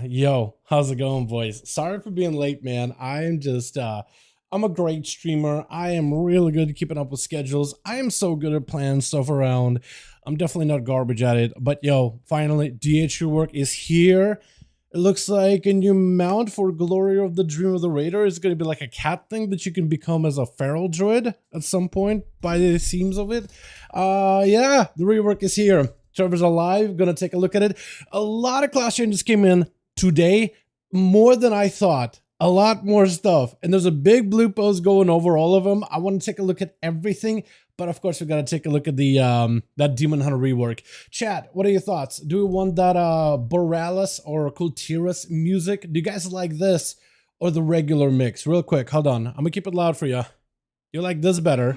Yo, how's it going, boys? Sorry for being late, man. I'm a great streamer. I am really good at keeping up with schedules. I am so good at planning stuff around. I'm definitely not garbage at it. But yo, finally, REWORK is here. It looks like a new mount for Glory of the Dream of the Raider. It's going to be like a cat thing that you can become as a feral druid at some point by the seams of it. Yeah, the rework is here. Trevor's alive. Gonna take a look at it. A lot of class changes came in today, more than I thought. A lot more stuff. And there's a big blue post going over all of them. I want to take a look at everything. But of course, we got to take a look at the that Demon Hunter rework. Chat, what are your thoughts? Do we want that Borealis or Kultiras music? Do you guys like this or the regular mix? Real quick, hold on. I'm going to keep it loud for you. You like this better?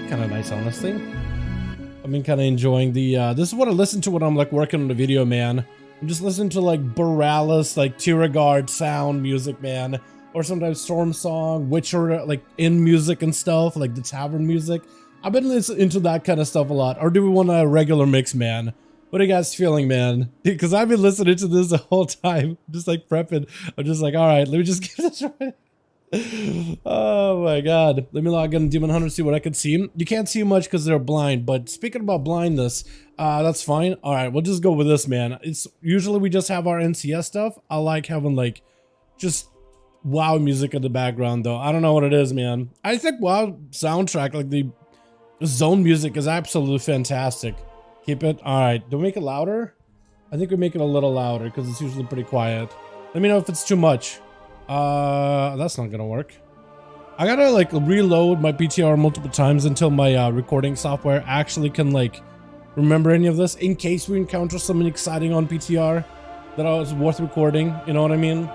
Kind of nice, honestly. I've been kind of enjoying the, this is what I listen to when I'm like working on the video, man. I'm just listening to like Borealis, like Tieragard sound music, man. Or sometimes Storm Song, Witcher, like in music and stuff, like the tavern music. I've been listening into that kind of stuff a lot. Or do we want a regular mix, man? What are you guys feeling, man? Because I've been listening to this the whole time, just like prepping. I'm just like, all right, let me just give this a try. Oh my god. Let me log in Demon Hunter, see what I can see. You can't see much because they're blind, but speaking about blindness, that's fine. All right, we'll just go with this, man. It's usually we just have our NCS stuff. I like having like just WoW music in the background, though. I don't know what it is, man. I think WoW soundtrack, like the zone music, is absolutely fantastic. Keep it. All right, do we make it louder? I think we make it a little louder because it's usually pretty quiet. Let me know if it's too much. That's not gonna work. I gotta like reload my PTR multiple times until my recording software actually can like remember any of this in case we encounter something exciting on PTR that was worth recording. You know what I mean?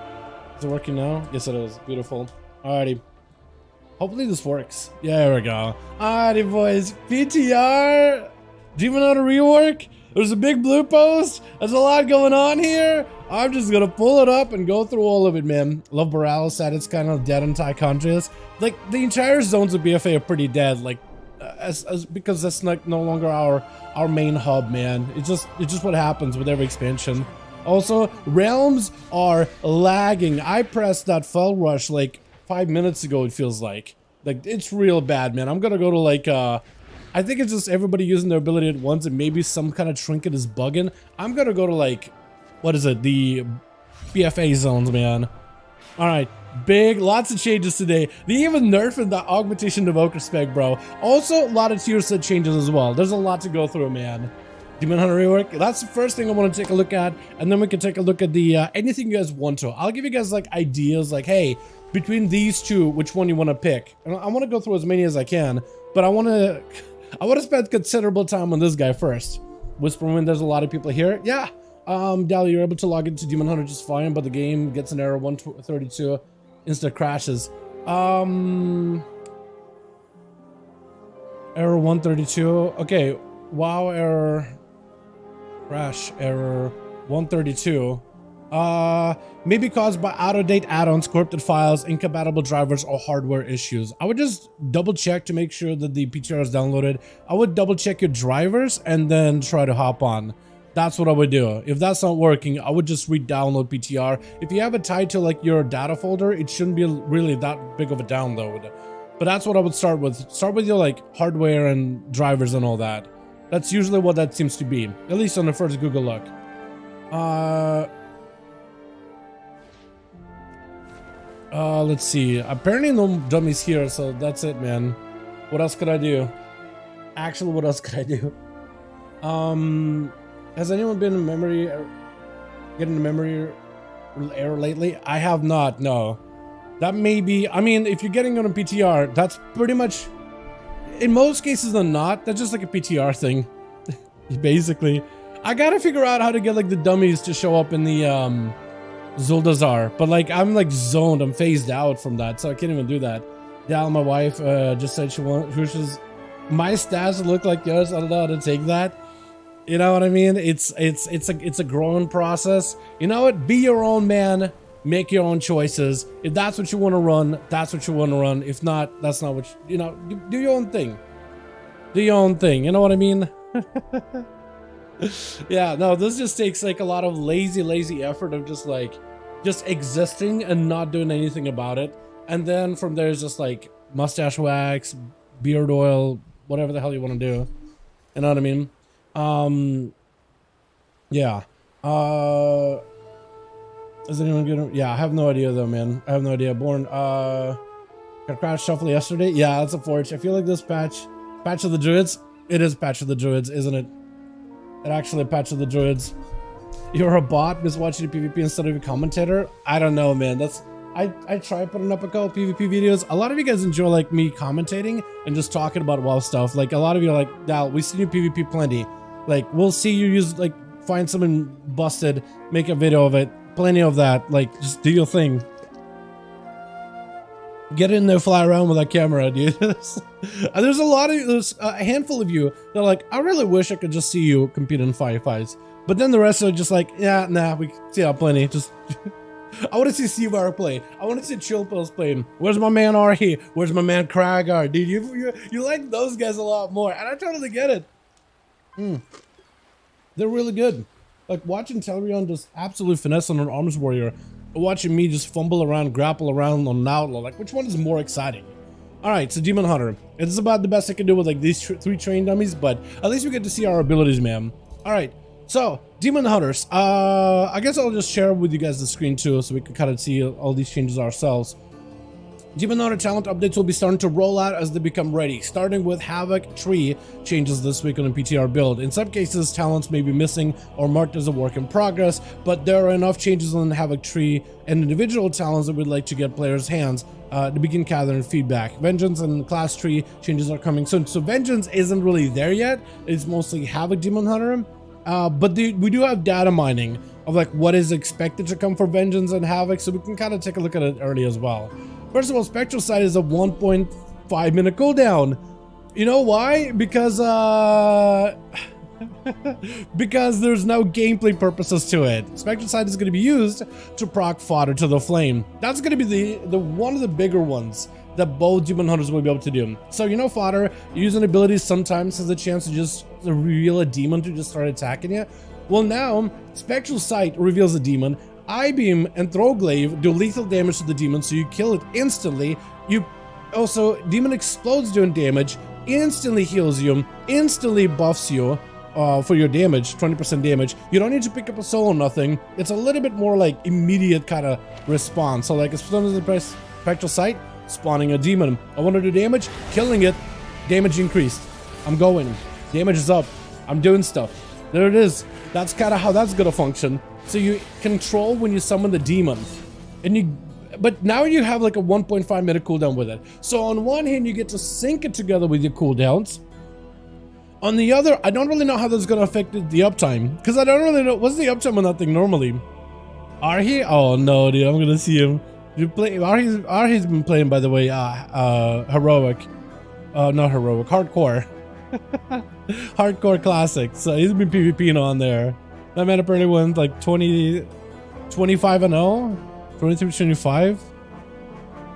Is it working now? Yes, it is. Beautiful. Alrighty. Hopefully this works. Yeah, there we go. Alrighty, boys. PTR. Demon Hunter rework. There's a big blue post. There's a lot going on here. I'm just gonna pull it up and go through all of it, man. Love Borealis said it's kind of dead in Thai countries. Like the entire zones of BFA are pretty dead. Like, because that's like no longer our main hub, man. It's just what happens with every expansion. Also, realms are lagging. I pressed that fell rush like 5 minutes ago. It feels like it's real bad, man. I'm gonna go to like I think it's just everybody using their ability at once, and maybe some kind of trinket is bugging. I'm gonna go to like, what is it? The BFA zones, man. All right, Lots of changes today. They even nerfed the augmentation evoker spec, bro. Also, a lot of tier set changes as well. There's a lot to go through, man. Demon Hunter rework. That's the first thing I want to take a look at, and then we can take a look at the anything you guys want to. I'll give you guys like ideas, like, hey, between these two, which one you want to pick. And I want to go through as many as I can, but I want to spend considerable time on this guy first. Whisperwind, there's a lot of people here. Yeah, Dal, you're able to log into Demon Hunter just fine, but the game gets an error 132, instant crashes. Error 132. Okay, WoW error. Crash error 132. Maybe caused by out-of-date add-ons, corrupted files, incompatible drivers, or hardware issues. I would just double check to make sure that the PTR is downloaded. I would double check your drivers and then try to hop on. That's what I would do. If that's not working, I would just re-download PTR. If you have it tied to like your data folder, it shouldn't be really that big of a download. But that's what I would start with. Start with your like hardware and drivers and all that. That's usually what that seems to be, at least on the first Google look. Let's see. Apparently no dummies here, so that's it, man. What else could I do? Actually, what else could I do? Has anyone been in memory, getting a memory error lately? I have not, no. That may be, I mean, if you're getting on a PTR, that's pretty much, in most cases than not, that's just like a PTR thing. Basically. I gotta figure out how to get like the dummies to show up in the Zuldazar, but like I'm like zoned, I'm phased out from that, so I can't even do that. Dal, my wife, just said she wishes my stats look like yours. I don't know how to take that. You know what I mean? It's a growing process. You know what? Be your own man. Make your own choices. If that's what you want to run, that's what you want to run. If not, that's not what you know. Do your own thing. Do your own thing. You know what I mean? Yeah, no, this just takes like a lot of lazy effort of just existing and not doing anything about it. And then from there is just like mustache wax, beard oil, whatever the hell you want to do. You know what I mean? Yeah. Is anyone gonna? Yeah, I have no idea though, man. I have no idea. Born, got crashed shuffle yesterday. Yeah, that's a forge. I feel like this patch of the druids. It is patch of the druids, isn't it? It actually a patch of the druids. You're a bot, just watching the PvP instead of a commentator. I don't know, man. That's I try putting up a couple PvP videos. A lot of you guys enjoy like me commentating and just talking about WoW stuff. Like a lot of you are like, Dal, we see you PvP plenty. Like we'll see you use like find someone busted, make a video of it. Plenty of that. Like just do your thing. Get in there, fly around with that camera, dude. There's a handful of you that are like, I really wish I could just see you compete in firefights. But then the rest are just like, yeah, nah, we see how plenty. Just I want to see Seavar play. I want to see Chill Pills play. Where's my man Arhi? Where's my man Kragar? Dude, you like those guys a lot more, and I totally get it. They're really good. Like watching Telrion just absolutely finesse on an arms warrior, or watching me just fumble around, grapple around on an outlaw. Like which one is more exciting? All right, so Demon Hunter. It's about the best I can do with like these three train dummies, but at least we get to see our abilities, man. All right. So, Demon Hunters, I guess I'll just share with you guys the screen too, so we can kind of see all these changes ourselves. Demon Hunter talent updates will be starting to roll out as they become ready, starting with Havoc tree changes this week on the PTR build. In some cases, talents may be missing or marked as a work in progress, but there are enough changes on the Havoc tree and individual talents that we'd like to get players' hands to begin gathering feedback. Vengeance and class tree changes are coming soon. So Vengeance isn't really there yet. It's mostly Havoc Demon Hunter. But we do have data mining of like what is expected to come for Vengeance and Havoc, so we can kind of take a look at it early as well. First of all, Spectral Sight is a 1.5 minute cooldown. You know why? Because because there's no gameplay purposes to it. Spectral Sight is going to be used to proc fodder to the flame. That's going to be the one of the bigger ones that both Demon Hunters will be able to do. So you know fodder, using abilities sometimes has a chance to just reveal a demon to just start attacking you. Well now, Spectral Sight reveals a demon. I-Beam and Throglaive do lethal damage to the demon, so you kill it instantly. You also, demon explodes doing damage, instantly heals you, instantly buffs you, for your damage, 20% damage. You don't need to pick up a soul or nothing. It's a little bit more like immediate kind of response. So like as soon as the spectral sight, spawning a demon. I want to do damage, killing it, damage increased. I'm going, damage is up. I'm doing stuff. There it is. That's kind of how that's gonna function. So you control when you summon the demon, but now you have like a 1.5 minute cooldown with it. So on one hand, you get to sync it together with your cooldowns. On the other, I don't really know how that's gonna affect the uptime, because I don't really know what's the uptime on that thing normally. Arhi? Oh no, dude, I'm gonna see him. You play Arhi's been playing, by the way, heroic. Not heroic, hardcore. Hardcore classic. So he's been PvPing on there. That man apparently went like 25 and 0, 23 25.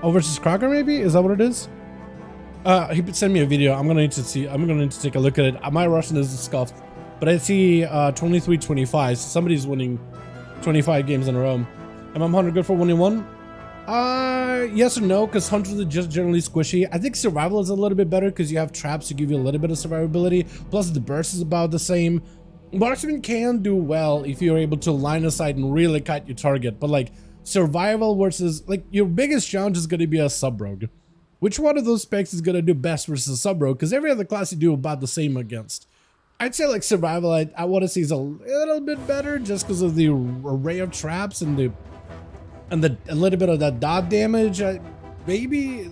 Oh, versus Crocker maybe? Is that what it is? He sent me a video. I'm gonna need to see. I'm gonna need to take a look at it. My Russian is scuffed, but I see 23 25. So somebody's winning 25 games in a row. Am I Hunter good for 1v1? Yes or no, because Hunters are just generally squishy. I think survival is a little bit better because you have traps to give you a little bit of survivability. Plus the burst is about the same. Marksman can do well if you're able to line of sight and really cut your target, but like survival versus like your biggest challenge is going to be a sub-rogue. Which one of those specs is going to do best versus a sub-rogue? Because every other class you do about the same against. I'd say like survival, I want to see is a little bit better just because of the array of traps and a little bit of that dot damage. Maybe,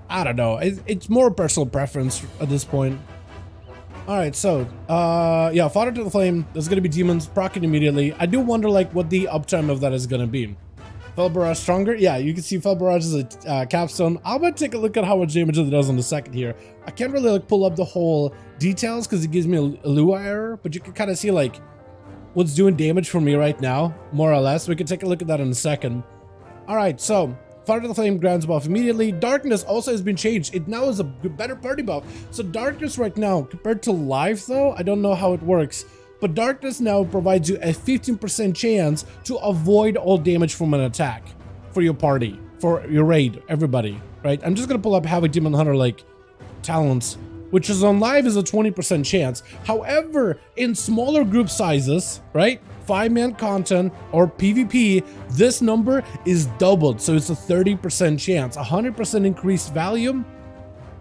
I don't know. It's more personal preference at this point. All right, so yeah, fodder to the flame. There's gonna be demons proccing immediately. I do wonder like what the uptime of that is gonna be. Fel Barrage stronger? Yeah, you can see Fel Barrage is a capstone. I'm gonna take a look at how much damage it does in a second here. I can't really like pull up the whole details because it gives me a Lua error, but you can kind of see like what's doing damage for me right now, more or less. We can take a look at that in a second. All right, so Fodder to the Flame grants buff immediately. Darkness also has been changed. It now is a better party buff. So Darkness right now, compared to Live though, I don't know how it works, but Darkness now provides you a 15% chance to avoid all damage from an attack for your party, for your raid, everybody, right? I'm just gonna pull up Havoc Demon Hunter like talents, which is on Live is a 20% chance. However, in smaller group sizes, right? 5-man content or PvP, this number is doubled. So it's a 30% chance, 100% increased value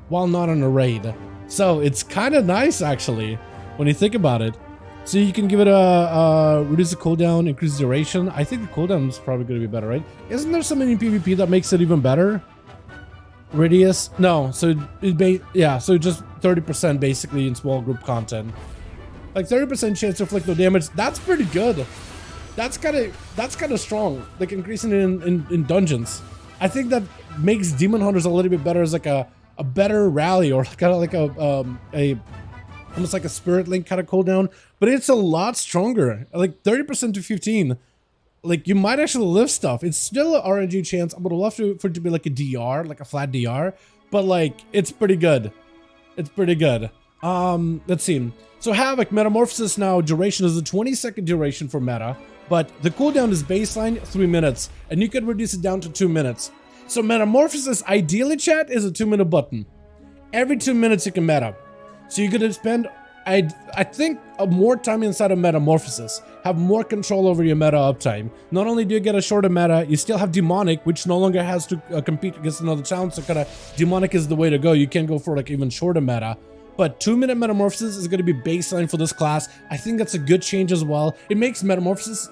while not on a raid. So it's kind of nice actually, when you think about it. So you can give it a reduce the cooldown, increase duration. I think the cooldown is probably going to be better, right? Isn't there something in PvP that makes it even better? Radius? No, so yeah, so just 30% basically in small group content. Like 30% chance to inflict no damage. That's pretty good. That's kind of strong. Like increasing it in dungeons. I think that makes Demon Hunters a little bit better as like a better rally or kind of like a almost like a Spirit Link kind of cooldown. But it's a lot stronger. Like 30% to 15. Like you might actually lift stuff. It's still an RNG chance. I would love for it to be like a DR, like a flat DR. But like it's pretty good. It's pretty good. Let's see. So Havoc Metamorphosis now duration is a 20-second duration for meta, but the cooldown is baseline 3 minutes, and you can reduce it down to 2 minutes. So Metamorphosis, ideally chat, is a 2-minute button. Every 2 minutes you can meta. So you're gonna spend, I think, more time inside of Metamorphosis, have more control over your meta uptime. Not only do you get a shorter meta, you still have Demonic, which no longer has to compete against another challenge. So kind of Demonic is the way to go. You can go for like even shorter meta. But 2-minute Metamorphosis is going to be baseline for this class. I think that's a good change as well. It makes Metamorphosis,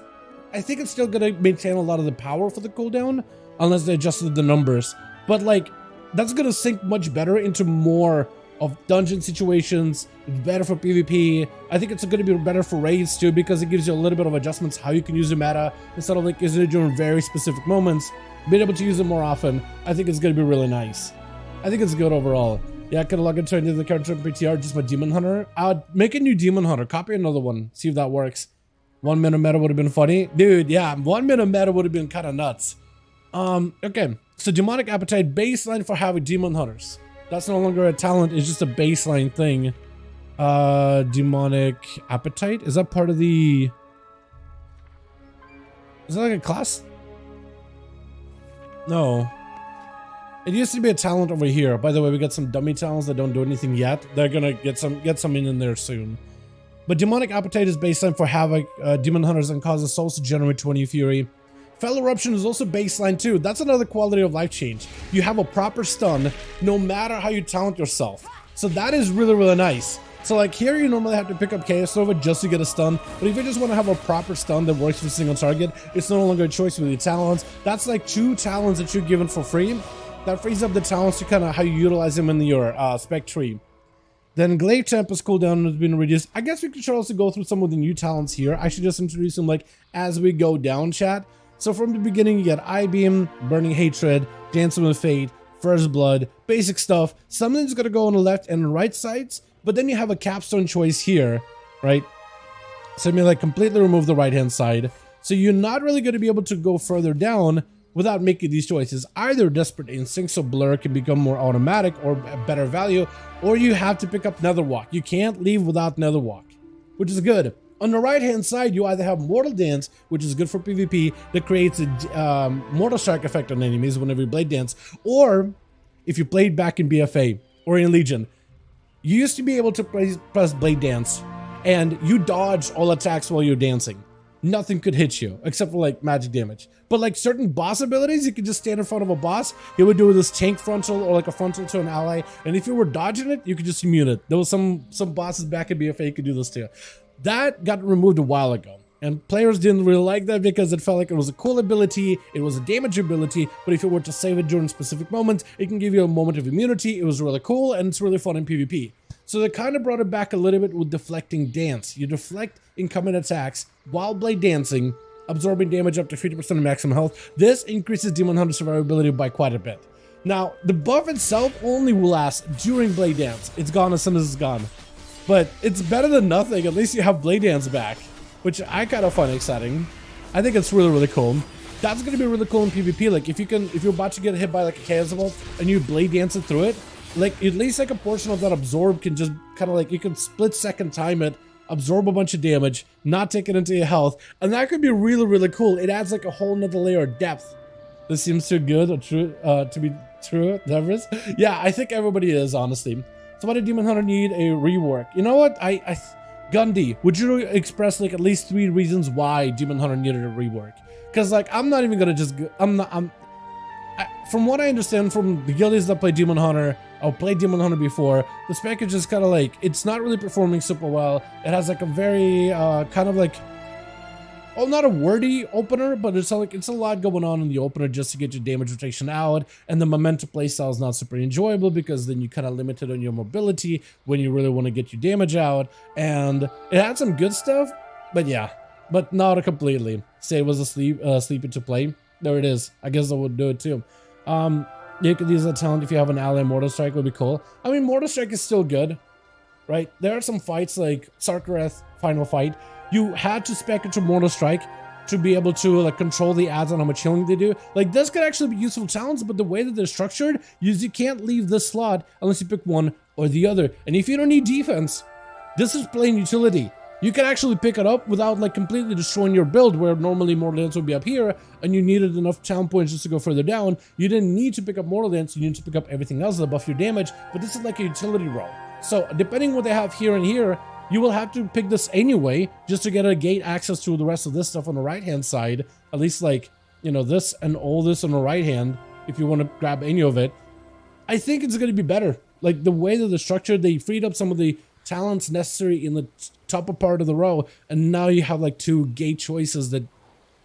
I think it's still going to maintain a lot of the power for the cooldown, unless they adjusted the numbers. But like, that's going to sync much better into more of dungeon situations. It's better for PvP. I think it's going to be better for raids too, because it gives you a little bit of adjustments how you can use the meta, instead of like using it during very specific moments. Being able to use it more often, I think it's going to be really nice. I think it's good overall. Yeah, I could log into any of the character PTR, just my Demon Hunter. Make a new Demon Hunter, copy another one, see if that works. 1 minute meta would have been funny. Dude, yeah, 1 minute meta would have been kind of nuts. Okay, so Demonic Appetite, baseline for Havoc Demon Hunters. That's no longer a talent, it's just a baseline thing. Demonic Appetite, is that part of the... Is that like a class? No. It used to be a talent over here. By the way, we got some dummy talents that don't do anything yet. They're gonna get some in there soon. But Demonic Appetite is baseline for Havoc Demon Hunters and causes souls to generate 20 Fury. Fell Eruption is also baseline too. That's another quality of life change. You have a proper stun no matter how you talent yourself. So that is really, really nice. So like here you normally have to pick up Chaos Nova just to get a stun, but if you just want to have a proper stun that works for a single target, it's no longer a choice with your talents. That's like 2 talents that you're given for free. That frees up the talents to kind of how you utilize them in your spec tree. Then Glaive Tempest cooldown has been reduced. I guess we could also go through some of the new talents here. I should just introduce them like as we go down, chat. So from the beginning, you get I-Beam, Burning Hatred, Dancing with Fate, First Blood, basic stuff. Something's going to go on the left and right sides, but then you have a capstone choice here, right? So you may like completely remove the right-hand side. So you're not really going to be able to go further down without making these choices. Either Desperate Instinct, so Blur can become more automatic or a better value, or you have to pick up Netherwalk. You can't leave without Netherwalk, which is good. On the right-hand side, you either have Mortal Dance, which is good for PvP, that creates a Mortal Strike effect on enemies whenever you Blade Dance, or if you played back in BFA or in Legion, you used to be able to press Blade Dance, and you dodged all attacks while you're dancing. Nothing could hit you, except for like magic damage. But like certain boss abilities, you could just stand in front of a boss, you would do this tank frontal or like a frontal to an ally, and if you were dodging it, you could just immune it. There was some bosses back in BFA you could do this too. That got removed a while ago, and players didn't really like that because it felt like it was a cool ability, it was a damage ability, but if you were to save it during specific moments, it can give you a moment of immunity. It was really cool, and it's really fun in PvP. So they kind of brought it back a little bit with Deflecting Dance. You deflect incoming attacks while Blade Dancing, absorbing damage up to 50% of maximum health. This increases Demon Hunter survivability by quite a bit. Now, the buff itself only will last during Blade Dance. It's gone as soon as it's gone. But it's better than nothing. At least you have Blade Dance back, which I kind of find exciting. I think it's really, really cool. That's going to be really cool in PvP. Like if you're about to get hit by like a Chaos Bolt and you Blade Dance it through it, like at least like a portion of that absorb can just kind of like, you can split second time it, absorb a bunch of damage, not take it into your health, and that could be really, really cool. It adds like a whole nother layer of depth. This seems too good or true to be true, Devers. Yeah, I think everybody is, honestly. So why did Demon Hunter need a rework? You know what? Gundy, would you express like at least 3 reasons why Demon Hunter needed a rework? Because like I'm not even gonna just from what I understand from the guildies that play Demon Hunter or played Demon Hunter before, this package is kind of like, it's not really performing super well. It has like a very kind of like, oh, not a wordy opener, but it's like it's a lot going on in the opener just to get your damage rotation out, and the momentum playstyle is not super enjoyable because then you kind of limited on your mobility when you really want to get your damage out. And it had some good stuff, but yeah, but not completely. Say it was a sleepy to play. There it is. I guess I would do it too. You could use a talent if you have an ally. Mortal Strike would be cool. I mean, Mortal Strike is still good, right? There are some fights like Sarkareth Final Fight. You had to spec into Mortal Strike to be able to like control the adds on how much healing they do. Like this could actually be useful talents, but the way that they're structured is you can't leave this slot unless you pick one or the other. And if you don't need defense, this is plain utility. You can actually pick it up without like completely destroying your build, where normally Mortal Dance would be up here and you needed enough talent points just to go further down. You didn't need to pick up Mortal Dance, you need to pick up everything else that buff your damage, but this is like a utility role. So depending on what they have here and here, you will have to pick this anyway just to get a gate access to the rest of this stuff on the right hand side. At least like, you know, this and all this on the right hand, if you want to grab any of it. I think it's going to be better. Like the way that they're structured, they freed up some of the talents necessary in the top part of the row, and now you have like 2 gate choices that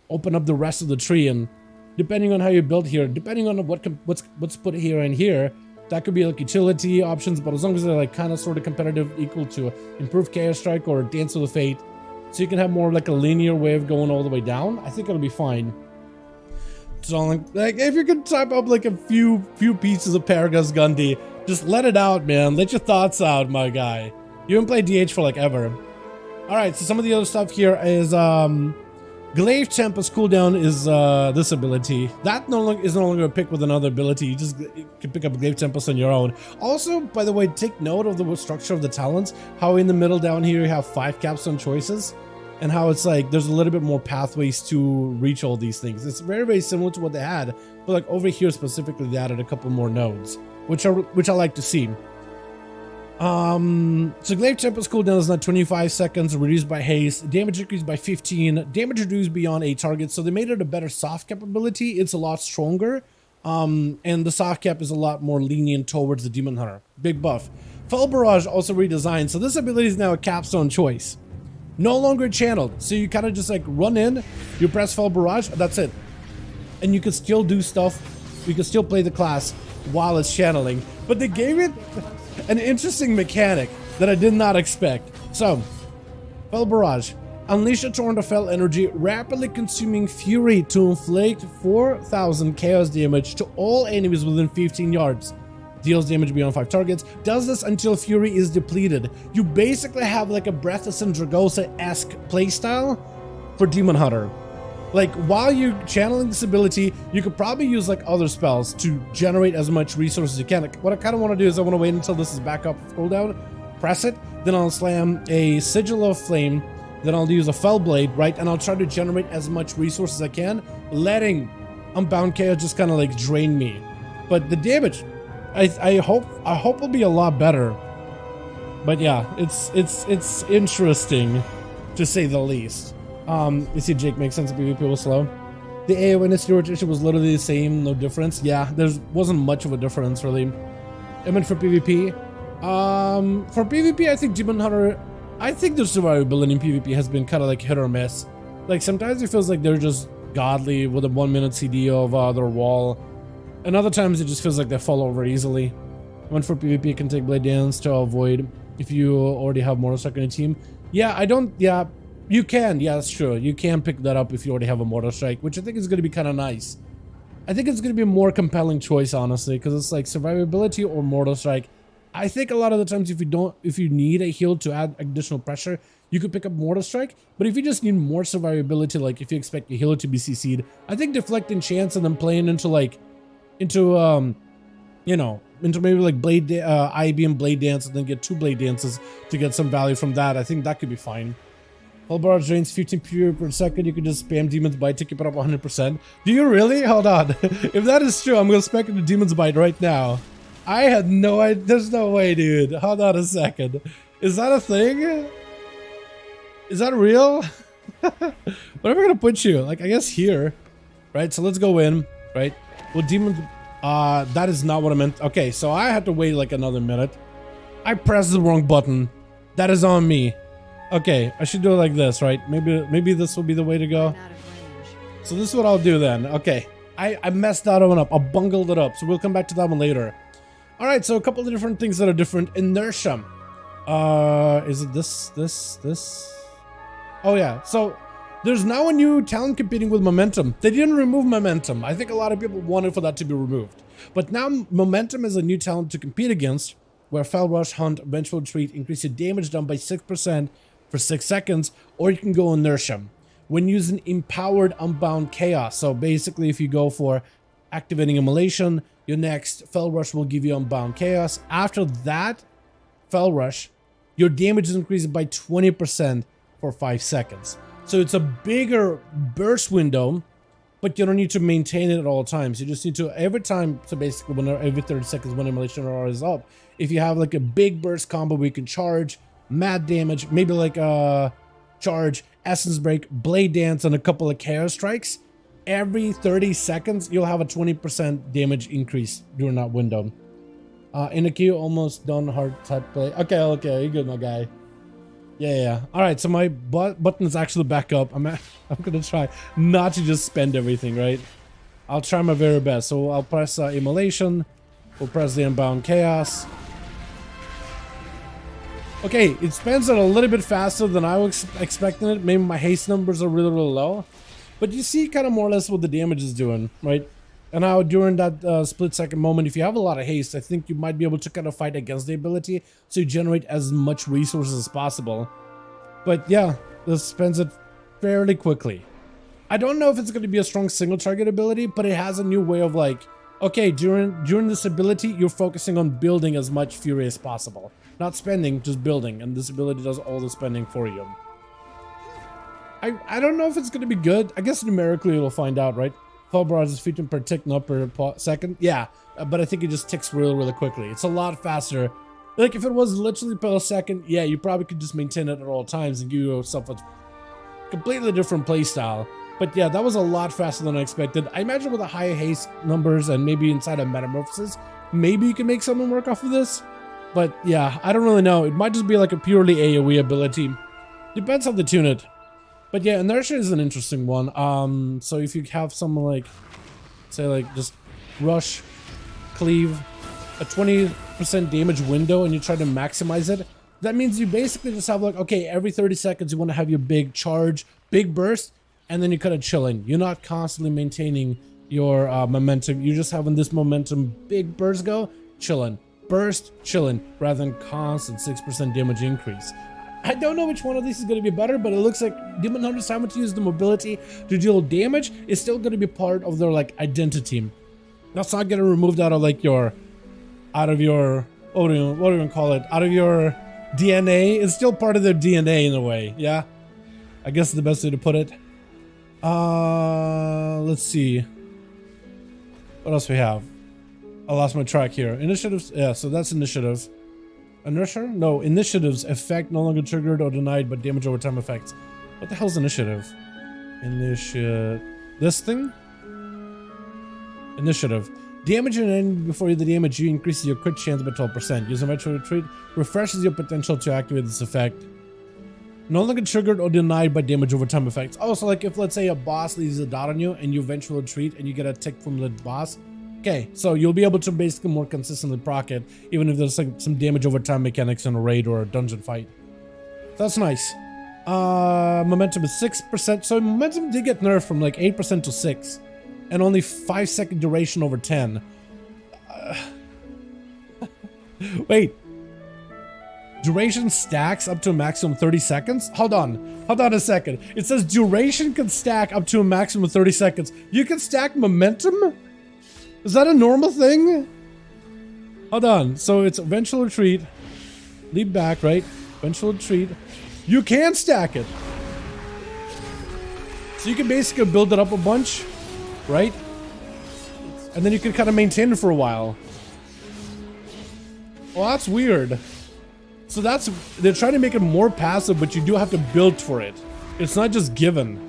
open up the rest of the tree. And depending on how you build here, depending on what's put here and here, that could be like utility options, but as long as they're like kind of sort of competitive, equal to Improved Chaos Strike or Dance of the Fate, so you can have more like a linear way of going all the way down, I think it'll be fine. So like if you can type up like a few pieces of Paragus Gundy, just let it out, man. Let your thoughts out, my guy. You haven't played DH for like ever. Alright, so some of the other stuff here is Glaive Tempest cooldown is this ability. That is no longer a pick with another ability. You can pick up Glaive Tempest on your own. Also, by the way, take note of the structure of the talents. How in the middle down here you have 5 capstone choices, and how it's like there's a little bit more pathways to reach all these things. It's very, very similar to what they had, but like over here specifically they added a couple more nodes, which I like to see. So Glaive Tempest cooldown is now 25 seconds, reduced by haste, damage increased by 15, damage reduced beyond a target. So they made it a better soft capability. It's a lot stronger. And the soft cap is a lot more lenient towards the Demon Hunter. Big buff. Fell Barrage also redesigned. So this ability is now a capstone choice. No longer channeled. So you kind of just like run in, you press Fell Barrage, that's it. And you can still do stuff. You can still play the class while it's channeling. But they gave it an interesting mechanic that I did not expect. So, Fell Barrage. Unleash a torrent of fell energy, rapidly consuming fury to inflict 4,000 chaos damage to all enemies within 15 yards. Deals damage beyond 5 targets. Does this until fury is depleted. You basically have like a Breathless and Dragosa-esque playstyle for Demon Hunter. Like, while you're channeling this ability, you could probably use like other spells to generate as much resources as you can. Like, what I kind of want to do is I want to wait until this is back up cooldown, press it, then I'll slam a Sigil of Flame, then I'll use a Fell Blade, right? And I'll try to generate as much resources as I can, letting Unbound Chaos just kind of like drain me. But the damage, I hope will be a lot better. But yeah, it's interesting to say the least. You see Jake makes sense of PvP was slow. The AONS rotation was literally the same, no difference. Yeah, there wasn't much of a difference really. I meant for PvP. For PvP, I think Demon Hunter, I think the survivability in PvP has been kind of like hit or miss. Like sometimes it feels like they're just godly with a 1 minute CD of their wall. And other times it just feels like they fall over easily. One for PvP, you can take Blade Dance to avoid if you already have Mortal Strike on your team. Yeah, you can, yeah, that's true. You can pick that up if you already have a Mortal Strike, which I think is going to be kind of nice. I think it's going to be a more compelling choice, honestly, because it's like survivability or Mortal Strike. I think a lot of the times if you need a heal to add additional pressure, you could pick up Mortal Strike. But if you just need more survivability, like if you expect your healer to be CC'd, I think deflecting chance and then playing into maybe like IB and Blade Dance and then get 2 Blade Dances to get some value from that, I think that could be fine. Fell Barrage drains 15 fury per second. You can just spam Demon's Bite to keep it up 100%. Do you really? Hold on. If that is true, I'm going to spec into Demon's Bite right now. I had no idea. There's no way, dude. Hold on a second. Is that a thing? Is that real? Where am I going to put you? Like, I guess here. Right? So let's go in. Right? Well, Demon's... that is not what I meant. Okay, so I had to wait like another minute. I pressed the wrong button. That is on me. Okay, I should do it like this, right? Maybe this will be the way to go. So this is what I'll do then. Okay, I messed that one up. I bungled it up. So we'll come back to that one later. All right, so a couple of different things that are different. Inertia. Is it this? Oh yeah. So there's now a new talent competing with momentum. They didn't remove momentum. I think a lot of people wanted for that to be removed. But now momentum is a new talent to compete against, where Fell Rush, Hunt, Vengeful Retreat increase your damage down by 6%. For 6 seconds, or you can go inertia when using empowered unbound chaos. So basically, if you go for activating immolation, your next Fell Rush will give you unbound chaos. After that Fell Rush, your damage is increased by 20% for 5 seconds. So it's a bigger burst window, but you don't need to maintain it at all times. You just need to every time. So basically, every 30 seconds when immolation aura is up, if you have like a big burst combo where you can charge mad damage, maybe like charge, essence break, blade dance, and a couple of chaos strikes, every 30 seconds you'll have a 20% damage increase during that window. In a queue, almost done hard type play. Okay, you're good, my guy. Yeah. All right, so my button is actually back up. I'm gonna try not to just spend everything, right? I'll try my very best. So I'll press immolation. We'll press the unbound chaos. Okay, it spends it a little bit faster than I was expecting it. Maybe my haste numbers are really low. But you see kind of more or less what the damage is doing, right? And now during that split second moment, if you have a lot of haste, I think you might be able to kind of fight against the ability, so you generate as much resources as possible. But yeah, this spends it fairly quickly. I don't know if it's going to be a strong single target ability, but it has a new way of like, okay, during this ability, you're focusing on building as much fury as possible. Not spending, just building, and this ability does all the spending for you. I don't know if it's going to be good. I guess numerically we'll find out, right? Fell Barrage is 15 per tick, not per second. Yeah, but I think it just ticks really quickly. It's a lot faster Like if it was literally per second, yeah, you probably could just maintain it at all times and give yourself a completely different playstyle. But yeah, that was a lot faster than I expected. I imagine with the high haste numbers and maybe inside of metamorphosis, maybe you can make something work off of this. But yeah, I don't really know. It might just be like a purely AoE ability. Depends how they tune it. But yeah, inertia is an interesting one. So if you have something like, say like just rush, cleave, a 20% damage window and you try to maximize it, that means you basically just have like, okay, every 30 seconds you want to have your big charge, big burst, and then you're kind of chilling. You're not constantly maintaining your momentum. You're just having this momentum, big burst go, chilling. Burst, chilling, rather than constant 6% damage increase. I don't know which one of these is going to be better, but it looks like Demon Hunters having to use the mobility to deal damage is still going to be part of their like identity. That's not going to remove that out of like your, what do you call it? Out of your DNA. It's still part of their DNA in a way. Yeah, I guess is the best way to put it. Let's see. What else we have? I lost my track here. Initiatives. Yeah, so that's initiative. Inertia? No, initiatives. Effect no longer triggered or denied, but damage over time effects. What the hell's initiative? This thing? Initiative. Damage an enemy before the damage you increases your crit chance by 12%. Use eventual retreat. Refreshes your potential to activate this effect. No longer triggered or denied by damage over time effects. Also, like if let's say a boss leaves a dot on you and you eventually retreat and you get a tick from the boss. Okay, so you'll be able to basically more consistently proc it, even if there's like some damage over time mechanics in a raid or a dungeon fight. That's nice. Momentum is 6%. So momentum did get nerfed from like 8% to 6. And only 5-second duration over 10. Wait. Duration stacks up to a maximum 30 seconds? Hold on a second. It says duration can stack up to a maximum of 30 seconds. You can stack momentum? Is that a normal thing? Hold on. So it's eventual retreat. Lead back, right? Eventual retreat. You can stack it. So you can basically build it up a bunch, right? And then you can kind of maintain it for a while. Well, that's weird. So they're trying to make it more passive, but you do have to build for it. It's not just given.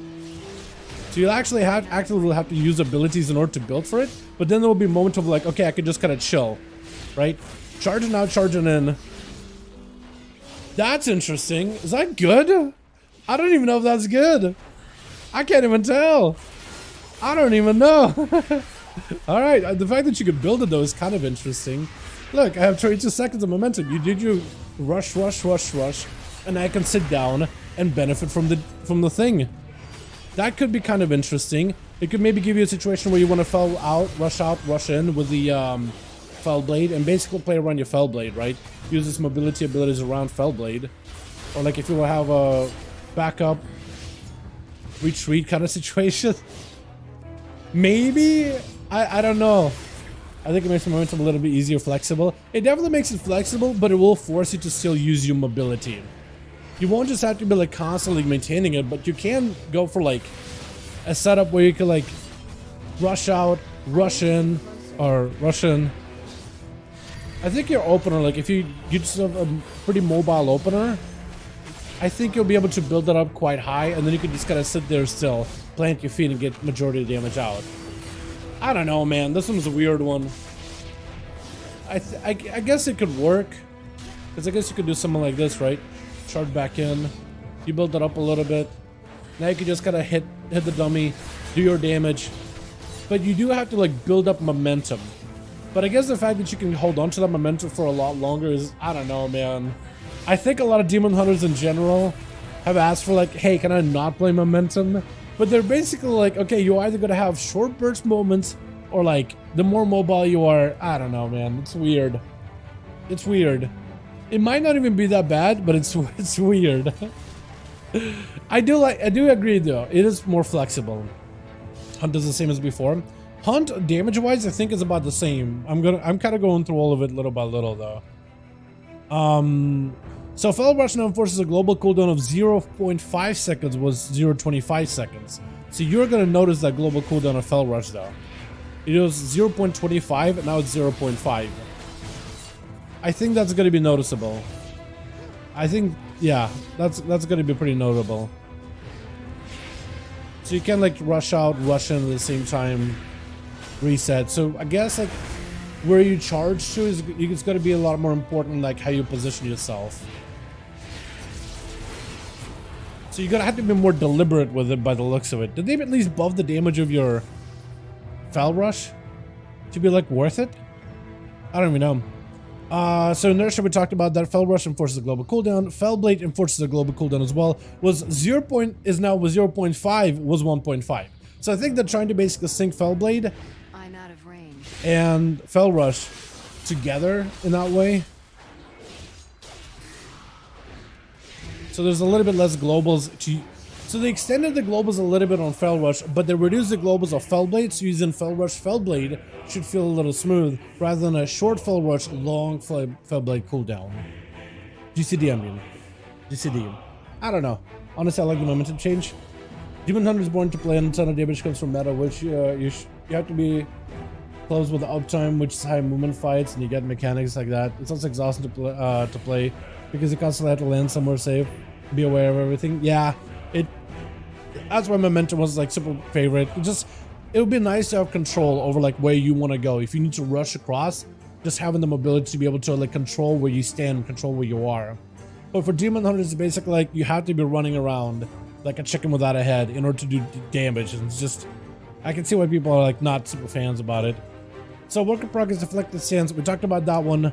So you'll actually actively have to use abilities in order to build for it. But then there will be a moment of like, okay, I can just kind of chill, right? Charging out, charging in. That's interesting. Is that good? I don't even know if that's good. I can't even tell. I don't even know. All right, the fact that you could build it though is kind of interesting. Look, I have 22 seconds of momentum. You did your rush, and I can sit down and benefit from the thing. That could be kind of interesting. It could maybe give you a situation where you want to fell out, rush in with the Fell Blade, and basically play around your Fell Blade, right? Use its mobility abilities around Fell Blade. Or like if you will have a backup retreat kind of situation. Maybe? I don't know. I think it makes the momentum a little bit easier, flexible. It definitely makes it flexible, but it will force you to still use your mobility. You won't just have to be like constantly maintaining it, but you can go for like a setup where you can like rush out, rush in, or rush in. I think your opener, like if you just have a pretty mobile opener, I think you'll be able to build it up quite high, and then you can just kind of sit there still, plant your feet, and get majority of the damage out. I don't know, man. This one's a weird one. I guess it could work, because I guess you could do something like this, right? Charge back in, you build it up a little bit. Now you can just kind of hit the dummy, do your damage, but you do have to like build up momentum. But I guess the fact that you can hold on to that momentum for a lot longer is, I don't know, man. I think a lot of Demon Hunters in general have asked for like, hey, can I not play momentum? But they're basically like, okay, you're either gonna have short burst moments, or like the more mobile you are. I don't know, man. It's weird. It's weird. It might not even be that bad, but it's weird. I do agree though. It is more flexible. Hunt is the same as before. Hunt damage wise, I think is about the same. I'm kind of going through all of it little by little though. So Fell Rush now enforces a global cooldown of 0.5 seconds was 0.25 seconds. So you're gonna notice that global cooldown of Fell Rush though. It was 0.25 and now it's 0.5. I think that's going to be noticeable. I think, yeah, that's going to be pretty notable. So you can like rush out, rush in at the same time, reset. So I guess like where you charge to is it's going to be a lot more important, like how you position yourself. So you're going to have to be more deliberate with it by the looks of it. Did they at least buff the damage of your Fel Rush to be like worth it? I don't even know. So inertia, we talked about that. Fel Rush enforces a global cooldown. Fel Blade enforces a global cooldown as well. Is now with 0.5 was 1.5. So I think they're trying to basically sync Fel Blade and Fel Rush together in that way. So there's a little bit less globals so they extended the globals a little bit on Fel Rush, but they reduced the globals of Fel Blade, so using Fel Rush Fel Blade should feel a little smooth, rather than a short Fel Rush, long Fel Blade cooldown. GCD, I mean. GCD. I don't know. Honestly, I like the momentum change. Demon Hunter is born to play, and a ton of damage comes from meta, which you have to be close with the uptime, which is high movement fights, and you get mechanics like that. It's also exhausting to play because you constantly have to land somewhere safe. Be aware of everything. Yeah, that's why momentum was like super favorite. It would be nice to have control over like where you want to go. If you need to rush across, just having the mobility to be able to like control where you stand, control where you are. But for Demon Hunter, it's basically like you have to be running around like a chicken without a head in order to do damage. And it's just, I can see why people are like not super fans about it. So work in progress, deflected stance. We talked about that one.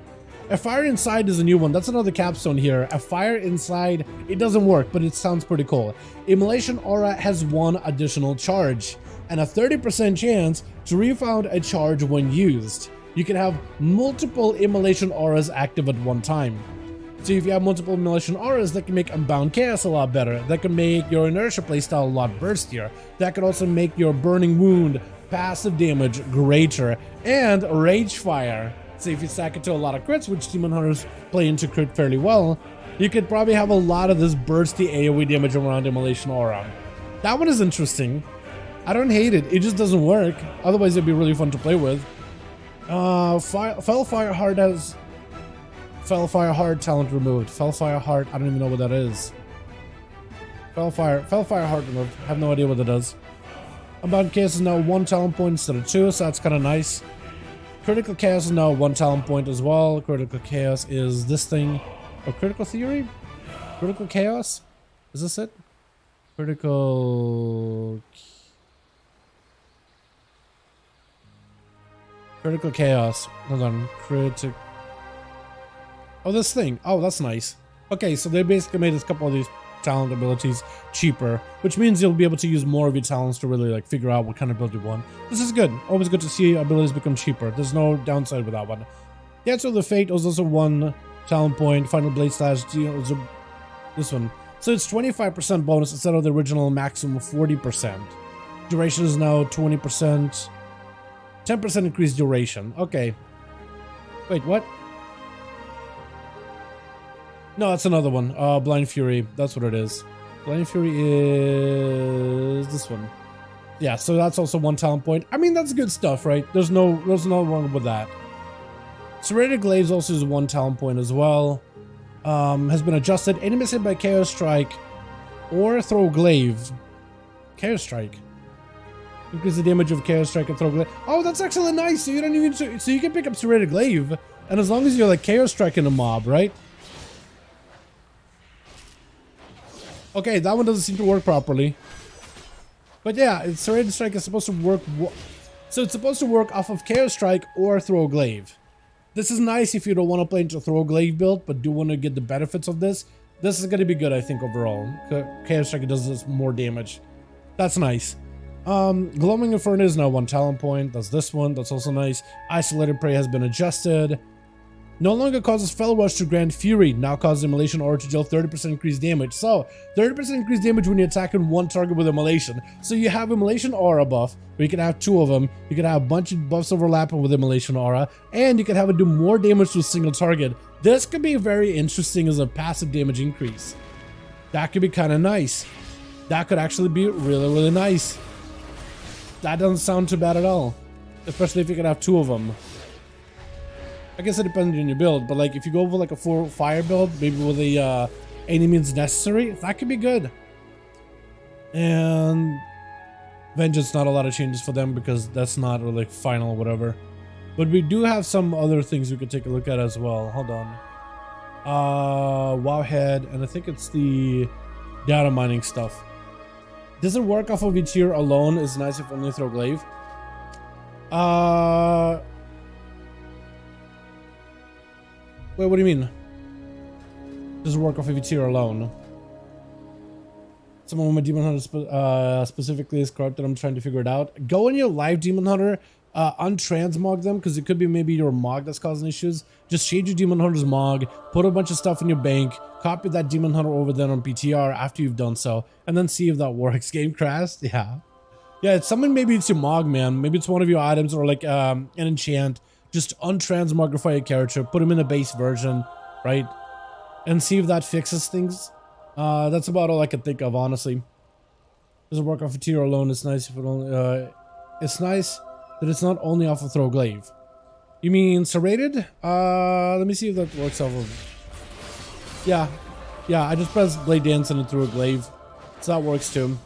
A fire inside is a new one. That's another capstone here. A fire inside, it doesn't work, but it sounds pretty cool. Immolation Aura has one additional charge and a 30% chance to refound a charge when used. You can have multiple Immolation Auras active at one time. So if you have multiple Immolation Auras, that can make Unbound Chaos a lot better. That can make your Inertia playstyle a lot burstier. That could also make your Burning Wound passive damage greater. And Rage Fire. So if you stack it to a lot of crits, which Demon Hunters play into crit fairly well, you could probably have a lot of this bursty AoE damage around Immolation Aura. That one is interesting. I don't hate it. It just doesn't work. Otherwise, it'd be really fun to play with. Felfire Heart has Felfire Heart talent removed. Felfire Heart, I don't even know what that is. Felfire Heart removed. I have no idea what that does. Unbound Chaos is now 1 talent point instead of 2, so that's kind of nice. Critical Chaos is now 1 talent point as well. Critical Chaos is this thing. Oh, Critical Theory? Critical Chaos? Is this it? Critical Chaos. Hold on. Oh, this thing. Oh, that's nice. Okay, so they basically made a couple of these talent abilities cheaper, which means you'll be able to use more of your talents to really like figure out what kind of build you want. This is good. Always good to see abilities become cheaper. There's no downside with that one. Yeah, so the Fate was also 1 talent point. Final Blade Slash, this one. So it's 25% bonus instead of the original maximum of 40%. Duration is now 20%. 10% increased duration. Okay. Wait, what? No, that's another one. Blind Fury. That's what it is. Blind Fury is this one. Yeah, so that's also 1 talent point. I mean, that's good stuff, right? There's no wrong with that. Serrated Glaives also is 1 talent point as well. Has been adjusted. Enemies hit by Chaos Strike or Throw Glaive. Chaos Strike. Increase the damage of Chaos Strike and Throw Glaive. Oh, that's actually nice. So you don't even so you can pick up Serrated Glaive, and as long as you're like Chaos Striking a mob, right? Okay, that one doesn't seem to work properly. But yeah, Serrated Strike is supposed to work. So it's supposed to work off of Chaos Strike or Throw Glaive. This is nice if you don't want to play into Throw Glaive build, but do want to get the benefits of this. This is going to be good, I think, overall. Chaos Strike does this more damage. That's nice. Glowing Inferno is now 1 talent point. That's this one. That's also nice. Isolated Prey has been adjusted. No longer causes Fel Rush to grant Fury, now causes Immolation Aura to deal 30% increased damage. So, 30% increased damage when you're attacking one target with Immolation. So you have Immolation Aura buff, where you can have 2 of them, you can have a bunch of buffs overlapping with Immolation Aura, and you can have it do more damage to a single target. This could be very interesting as a passive damage increase. That could be kind of nice. That could actually be really, really nice. That doesn't sound too bad at all. Especially if you can have 2 of them. I guess it depends on your build, but like if you go for like a full fire build, maybe with a any means necessary, that could be good. And Vengeance, not a lot of changes for them because that's not really like final or whatever. But we do have some other things we could take a look at as well. Hold on. Wowhead, and I think it's the data mining stuff. Does it work off of each tier alone? Is nice if only throw glaive. Wait, what do you mean? Does it work off of each tier alone? Someone with my Demon Hunter specifically is corrupted. I'm trying to figure it out. Go in your live Demon Hunter, untransmog them, because it could be maybe your Mog that's causing issues. Just change your Demon Hunter's Mog, put a bunch of stuff in your bank, copy that Demon Hunter over there on PTR after you've done so, and then see if that works. Game crashed? Yeah. Yeah, it's something, maybe it's your Mog, man. Maybe it's one of your items or like an enchant. Just untransmogrify your character, put him in a base version, right? And see if that fixes things. That's about all I can think of, honestly. Doesn't work off a tier alone. It's nice if it only, it's nice that it's not only off of throw glaive. You mean serrated? Let me see if that works off of. Yeah, I just pressed blade dance and it threw a glaive, so that works too.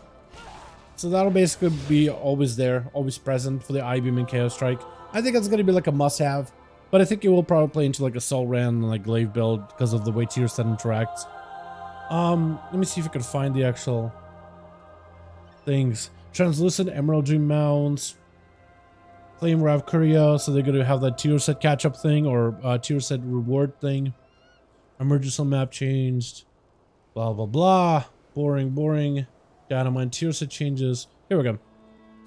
So that'll basically be always there, always present for the I-beam and chaos strike. I think it's gonna be like a must-have, but I think it will probably play into like a Soul Ran and like glaive build because of the way tier set interacts. Let me see if I can find the actual things. Translucent Emerald Dream Mounts, Flame Rav Courier, so they're gonna have that tier set catch-up thing or tier set reward thing. Emergency map changed. Blah blah blah. Boring. Dynamite tier set changes. Here we go. So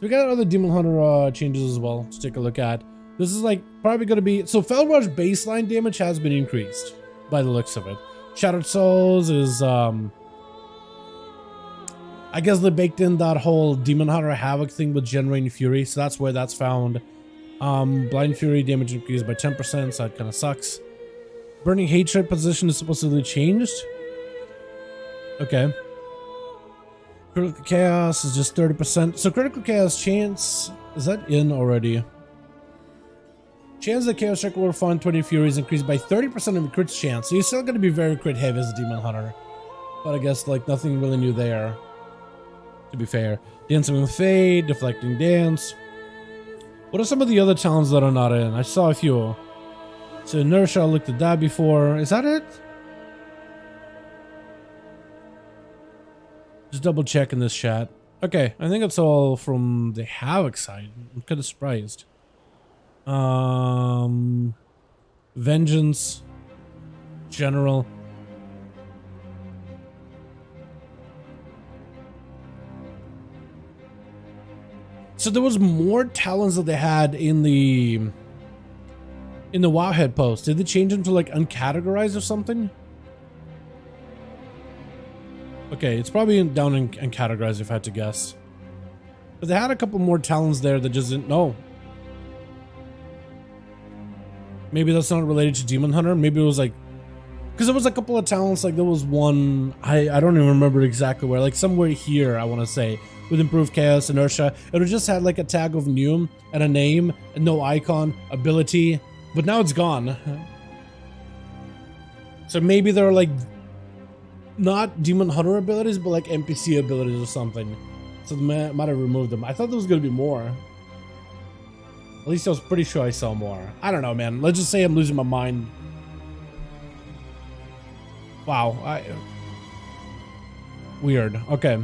we got other Demon Hunter changes as well to take a look at. This is like probably gonna be so Fel Rush baseline damage has been increased by the looks of it. Shattered Souls is I guess they baked in that whole Demon Hunter Havoc thing with Generating Fury, so that's where that's found. Blind Fury damage increased by 10%, so that kind of sucks. Burning Hatred position is supposedly changed. Okay. Critical Chaos is just 30%. So Critical Chaos chance, is that in already? Chance that Chaos Strike will refund 20 Furies increased by 30% of crit chance. So you're still going to be very crit heavy as a Demon Hunter. But I guess like nothing really new there. To be fair. Dancing with Fade, Deflecting Dance. What are some of the other talents that are not in? I saw a few. So Inertia, I looked at that before. Is that it? Just double check in this chat. Okay, I think it's all from the Havoc side. I'm kind of surprised. Vengeance. General. So there was more talents that they had in the Wowhead post. Did they change them to like uncategorized or something? Okay, it's probably down in categorized if I had to guess. But they had a couple more talents there that just didn't know. Maybe that's not related to Demon Hunter. Maybe it was like, because there was a couple of talents, like there was one, I don't even remember exactly where, like somewhere here, I want to say, with improved chaos, inertia. It would just had like a tag of new and a name and no icon, ability, but now it's gone. So maybe they're like not Demon Hunter abilities, but like NPC abilities or something. So they might have removed them. I thought there was going to be more. At least I was pretty sure I saw more. I don't know, man. Let's just say I'm losing my mind. Wow. Weird. Okay.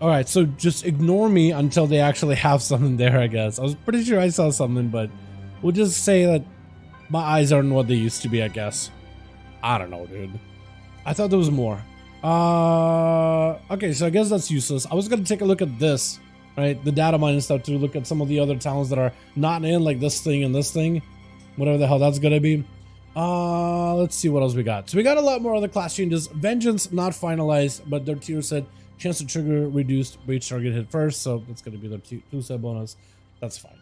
Alright, so just ignore me until they actually have something there, I guess. I was pretty sure I saw something, but we'll just say that my eyes aren't what they used to be, I guess. I don't know, dude. I thought there was more. Okay, so I guess that's useless. I was gonna take a look at this, right? The data mining stuff to look at some of the other talents that are not in, like this thing and this thing. Whatever the hell that's gonna be. Let's see what else we got. So we got a lot more other class changes. Vengeance, not finalized, but their tier said chance to trigger reduced for each target hit first, so that's gonna be their 2-set bonus. That's fine.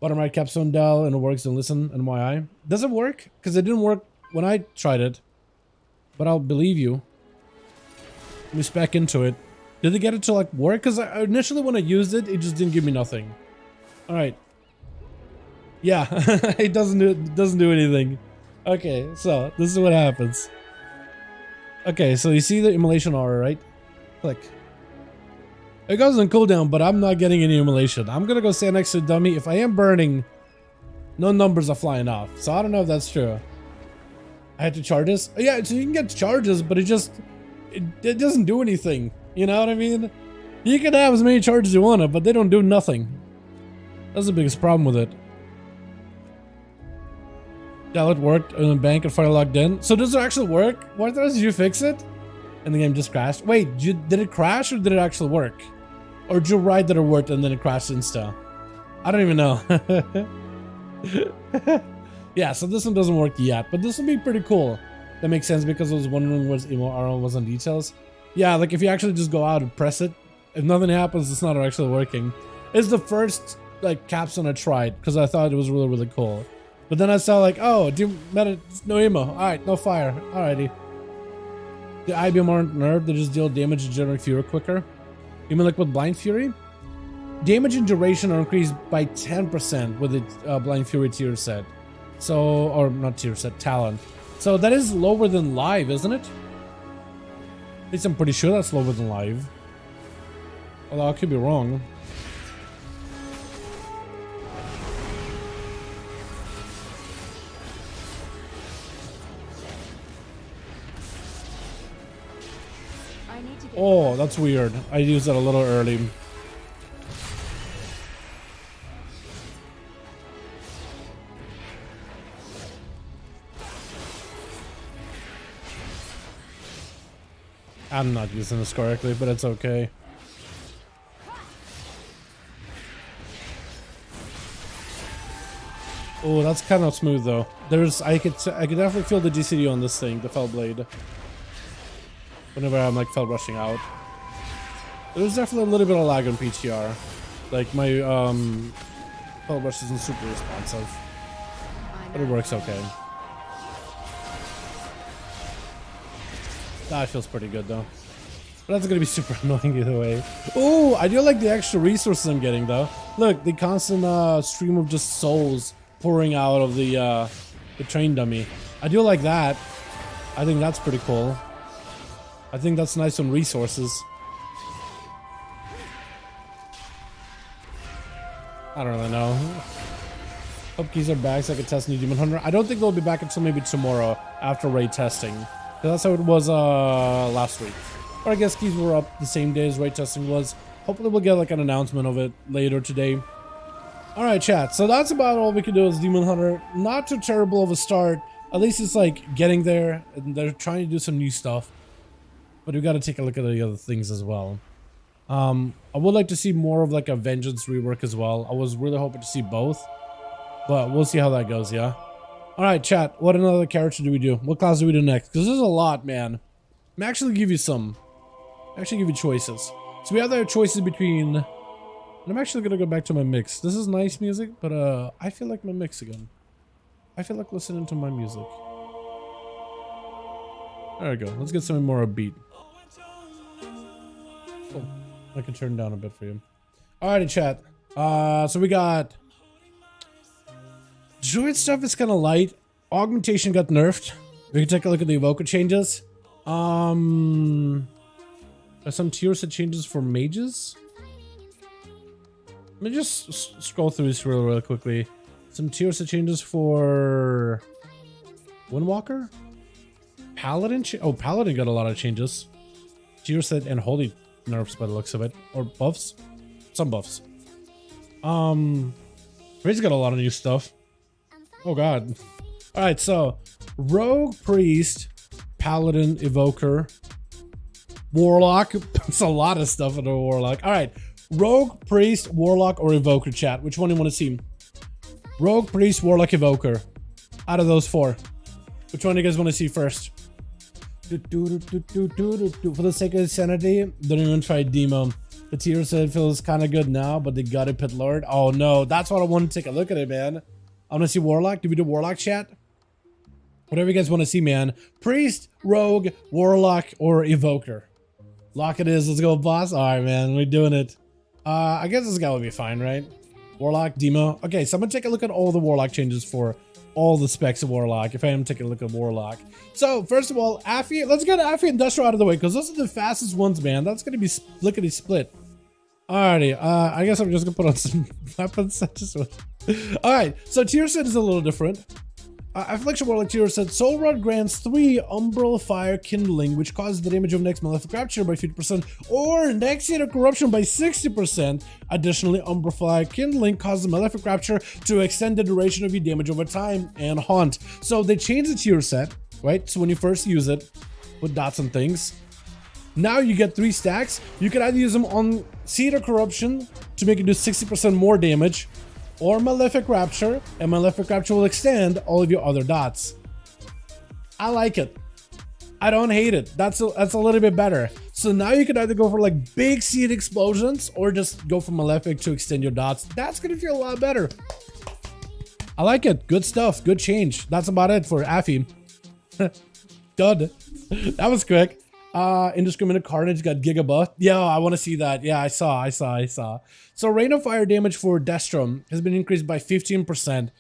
Bottom right, Capstone Dell, and it works and listen, NYI. Does it work? Because it didn't work when I tried it. But I'll believe you. Let me spec into it. Did they get it to like work? Because initially when I used it, it just didn't give me nothing. Alright. Yeah, it doesn't do anything. Okay, so this is what happens. Okay, so you see the immolation aura, right? Click. It goes on cooldown, but I'm not getting any immolation. I'm gonna go stand next to the dummy. If I am burning, no numbers are flying off. So I don't know if that's true. I had to charge this. Yeah, so you can get charges, but it doesn't do anything. You know what I mean? You can have as many charges as you want, but they don't do nothing. That's the biggest problem with it. Yeah, it worked in the bank and fire locked in. So does it actually work? What did you fix it? And the game just crashed. Wait, did it crash or did it actually work? Or did you write that it worked and then it crashed insta? I don't even know. Yeah, so this one doesn't work yet, but this will be pretty cool. That makes sense because I was wondering what emo was on details. Yeah, like if you actually just go out and press it, if nothing happens, it's not actually working. It's the first like capstone I tried because I thought it was really, really cool. But then I saw like, oh, no emo. Alright, no fire. Alrighty. The IBM aren't nerfed, they just deal damage and generate fury quicker. You mean like with Blind Fury? Damage and duration are increased by 10% with the Blind Fury tier set. So, or not tier set, talent. So that is lower than live, isn't it? At least I'm pretty sure that's lower than live. Although I could be wrong. Oh, that's weird. I used that a little early. I'm not using this correctly, but it's okay. Oh, that's kind of smooth though. I could definitely feel the GCD on this thing, the fell blade. Whenever I'm like fell rushing out. There's definitely a little bit of lag on PTR. Like my fell rush isn't super responsive. But it works okay. That feels pretty good though. But that's gonna be super annoying either way. Oh, I do like the extra resources I'm getting though. Look, the constant stream of just souls pouring out of the train dummy. I do like that. I think that's pretty cool. I think that's nice on resources. I don't really know. Hope keys are back so I can test new Demon Hunter. I don't think they'll be back until maybe tomorrow after raid testing. That's how it was last week. Or I guess keys were up the same day as raid testing was. Hopefully we'll get like an announcement of it later today. Alright chat, so that's about all we can do as Demon Hunter. Not too terrible of a start. At least it's like getting there and they're trying to do some new stuff. But we got to take a look at the other things as well. I would like to see more of like a Vengeance rework as well. I was really hoping to see both. But we'll see how that goes, yeah? Alright, chat. What another character do we do? What class do we do next? Because there's a lot, man. I'm actually give you some. Actually give you choices. So we have the choices between... And I'm actually going to go back to my mix. This is nice music, but I feel like my mix again. I feel like listening to my music. There we go. Let's get something more upbeat. Oh, I can turn down a bit for you. Alrighty, chat. So we got... Druid stuff is kind of light. Augmentation got nerfed. We can take a look at the EVOKER changes. There's some tier set changes for mages. Let me just scroll through this real quickly. Some tier set changes for... Windwalker? Paladin? Oh, Paladin got a lot of changes. Tier set and holy nerfs by the looks of it. Or buffs. Some buffs. Ray's got a lot of new stuff. Oh god. Alright, so Rogue, Priest, Paladin, EVOKER, Warlock. It's a lot of stuff under Warlock. Alright. Rogue, Priest, Warlock, or EVOKER, chat. Which one do you want to see? Rogue, Priest, Warlock, EVOKER. Out of those four. Which one do you guys want to see first? For the sake of sanity, don't even try Demo. The tier set feels kind of good now, but they got it pit lord. Oh no, that's what I want to take a look at it, man. I want to see Warlock. Do we do Warlock, chat? Whatever you guys want to see, man. Priest, Rogue, Warlock, or EVOKER. Lock it is. Let's go, boss. All right, man. We're doing it. I guess this guy will be fine, right? Warlock, Demo. Okay, so I'm gonna take a look at all the Warlock changes for all the specs of Warlock, if I am taking a look at Warlock. So, first of all, Affy, let's get Affy Industrial out of the way, because those are the fastest ones, man. That's gonna be lickety split. Alrighty, I guess I'm just gonna put on some weapons. Alright, so tier set is a little different. Affliction Warlock tier set, Soul Rod grants 3 Umbral Fire Kindling, which causes the damage of next Malefic Rapture by 50%, or Nexiator Corruption by 60%. Additionally, Umbral Fire Kindling causes Malefic Rapture to extend the duration of your damage over time and haunt. So they changed the tier set, right? So when you first use it, with dots and things, now you get 3 stacks. You can either use them on Cedar Corruption to make it do 60% more damage, or Malefic Rapture, and Malefic Rapture will extend all of your other dots. I like it. I don't hate it. That's a little bit better. So now you can either go for like big seed explosions or just go for Malefic to extend your dots. That's gonna feel a lot better. I like it. Good stuff. Good change. That's about it for Affy. Good. That was quick. Indiscriminate Carnage got Giga buff. Yeah, I want to see that. Yeah, I saw. So Rain of Fire damage for Destrom has been increased by 15%.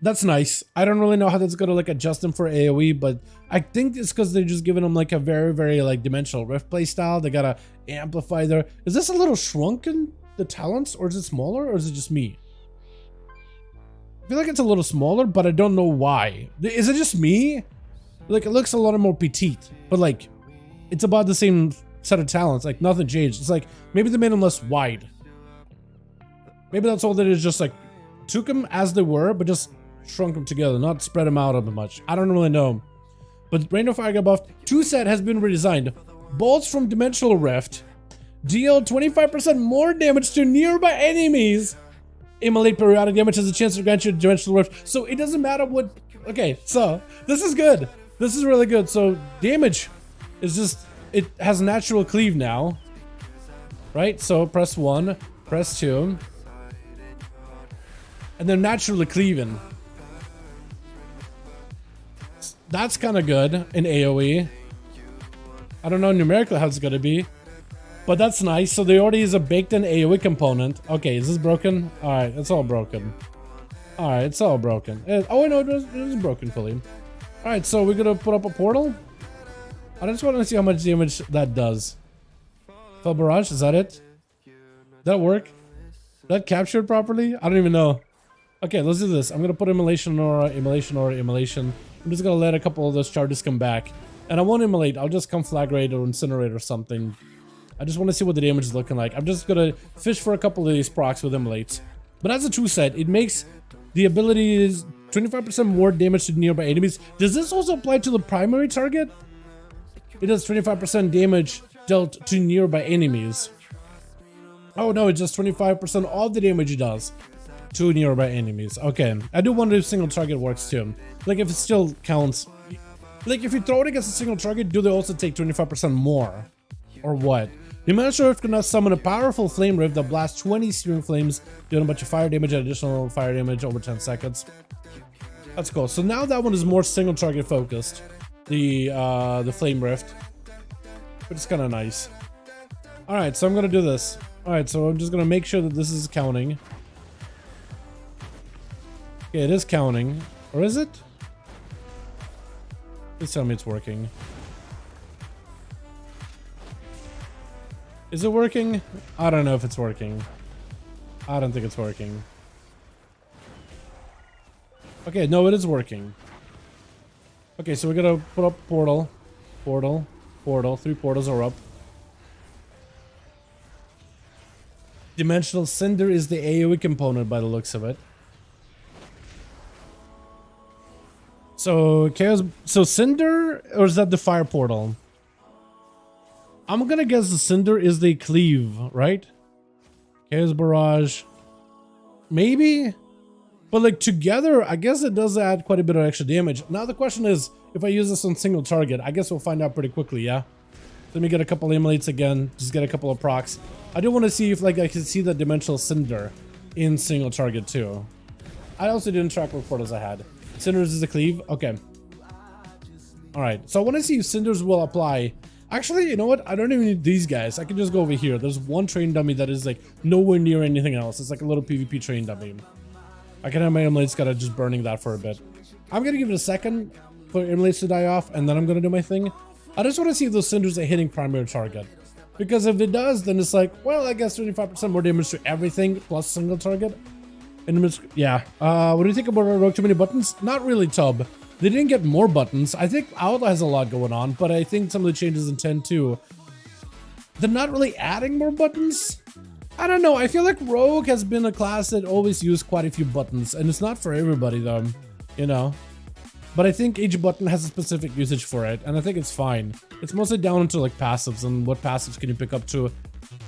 That's nice. I don't really know how that's gonna like adjust them for AoE, but I think it's because they're just giving them like a very like Dimensional Rift playstyle. They gotta amplify their. Is this a little shrunken, the talents, or is it smaller, or is it just me? I feel like it's a little smaller, but I don't know why. Is it just me? Like, it looks a lot more petite, but like, it's about the same set of talents. Like, nothing changed. It's like, maybe they made them less wide. Maybe that's all that is, just like, took them as they were, but just shrunk them together, not spread them out a bit much. I don't really know. But Rain of Fire got buffed. 2 set has been redesigned. Bolts from Dimensional Rift deal 25% more damage to nearby enemies. Immolate periodic damage has a chance to grant you Dimensional Rift. So it doesn't matter what... Okay, so this is good. This is really good. So damage is just... It has natural cleave now. Right? So press 1, press 2. And they're naturally cleaving. That's kind of good in AoE. I don't know numerically how it's going to be. But that's nice. So they already use a baked-in AoE component. Okay, is this broken? Alright, it's all broken. Alright, it's all broken. Oh, no, it is broken fully. Alright, so we're going to put up a portal. I just want to see how much damage that does. Fell Barrage, is that it? Did that work? Did that capture it properly? I don't even know. Okay, let's do this. I'm going to put Immolation Aura, Immolation Aura, Immolation. I'm just going to let a couple of those charges come back. And I won't Immolate. I'll just Conflagrate or Incinerate or something. I just want to see what the damage is looking like. I'm just going to fish for a couple of these procs with Immolates. But as a true set, it makes the abilities 25% more damage to nearby enemies. Does this also apply to the primary target? It does 25% damage dealt to nearby enemies. Oh no, it's just 25% of the damage it does to nearby enemies. Okay, I do wonder if single target works too. Like if it still counts. Like if you throw it against a single target, do they also take 25% more? Or what? The Dimensional Rift can now summon a powerful Flame Rift that blasts 20 searing flames, doing a bunch of fire damage and additional fire damage over 10 seconds. That's cool. So now that one is more single target focused. The Flame Rift. But it's kind of nice. Alright, so I'm going to do this. Alright, so I'm just going to make sure that this is counting. Okay, it is counting. Or is it? Please tell me it's working. Is it working? I don't know if it's working. I don't think it's working. Okay, no, it is working. Okay, so we're gonna put up portal. Portal. Portal. 3 portals are up. Dimensional Cinder is the AoE component by the looks of it. So Chaos... So Cinder, or is that the fire portal? I'm gonna guess the Cinder is the cleave, right? Chaos Barrage. Maybe? But like together, I guess it does add quite a bit of extra damage. Now the question is, if I use this on single target, I guess we'll find out pretty quickly, yeah? Let me get a couple of Immolates again, just get a couple of procs. I do want to see if like I can see the Dimensional Cinder in single target too. I also didn't track what portals I had. Cinders is the cleave? Okay. Alright, so I want to see if Cinders will apply Actually, you know what? I don't even need these guys. I can just go over here. There's one train dummy that is like nowhere near anything else. It's like a little PvP train dummy. I can have my emulates kind of just burning that for a bit. I'm going to give it a second for emulates to die off, and then I'm going to do my thing. I just want to see if those cinders are hitting primary target. Because if it does, then it's like, well, I guess 25% more damage to everything plus single target. And yeah. What do you think about Rogue too many buttons? Not really, Tub. They didn't get more buttons. I think Outlaw has a lot going on, but I think some of the changes in 10 too. They're not really adding more buttons. I don't know. I feel like Rogue has been a class that always used quite a few buttons, and it's not for everybody though, you know. But I think each button has a specific usage for it, and I think it's fine. It's mostly down to like passives and what passives can you pick up to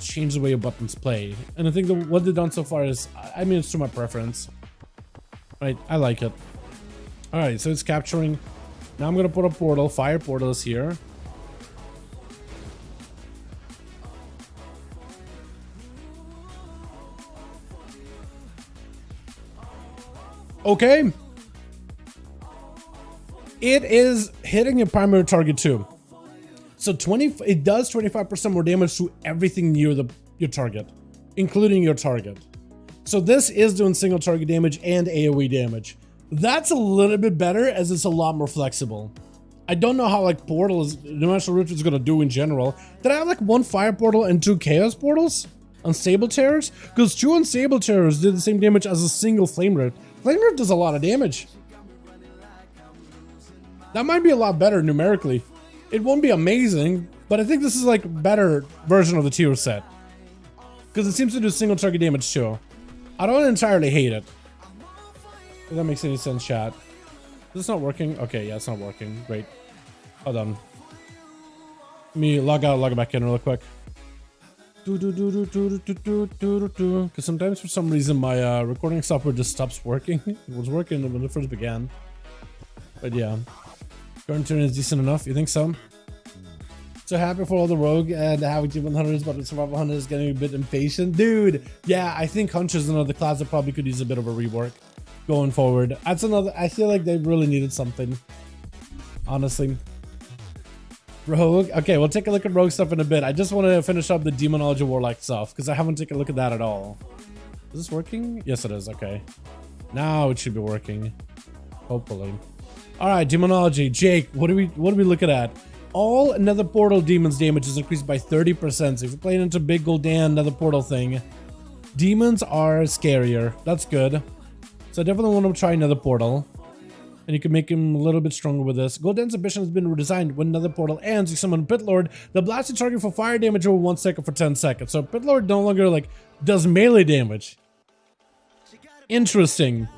change the way your buttons play. And I think what they've done so far is, I mean, it's to my preference. Right, I like it. Alright, so it's capturing. Now I'm gonna put a portal. Fire portal is here. Okay. It is hitting your primary target too. So it does 25% more damage to everything near your target, including your target. So this is doing single target damage and AoE damage. That's a little bit better as it's a lot more flexible. I don't know how like portals, Dimensional Rift is gonna do in general. Did I have like one fire portal and 2 chaos portals? Unstable Terrors? Because 2 Unstable Terrors did the same damage as a single Flame Rift. Flame Rift does a lot of damage. That might be a lot better numerically. It won't be amazing, but I think this is like a better version of the tier set. Because it seems to do single target damage too. I don't entirely hate it. If that makes any sense, chat. Is this not working? Okay, yeah, it's not working. Great. Hold on. Let me log out, log back in real quick. Because sometimes for some reason my recording software just stops working. It was working when it first began. But yeah. Current turn is decent enough, you think so? So happy for all the Rogue and the Havoc Demon Hunters, but the Survival Hunter is getting a bit impatient. Dude, yeah, I think Hunter is another class that probably could use a bit of a rework going forward. That's another, I feel like they really needed something. Honestly. Rogue, okay, we'll take a look at Rogue stuff in a bit. I just want to finish up the Demonology Warlock stuff, because I haven't taken a look at that at all. Is this working? Yes, it is, okay. Now it should be working. Hopefully. Alright, Demonology. Jake, what are we looking at? All Nether Portal demons damage is increased by 30%. So if you're playing into Big Gul'dan Nether Portal thing, demons are scarier. That's good. So I definitely want to try Nether Portal. And you can make him a little bit stronger with this. Gul'dan's ambition has been redesigned. When Nether Portal ends, you summon Pit Lord. The blasted target for fire damage over 1 second for 10 seconds. So Pit Lord no longer like does melee damage. Interesting.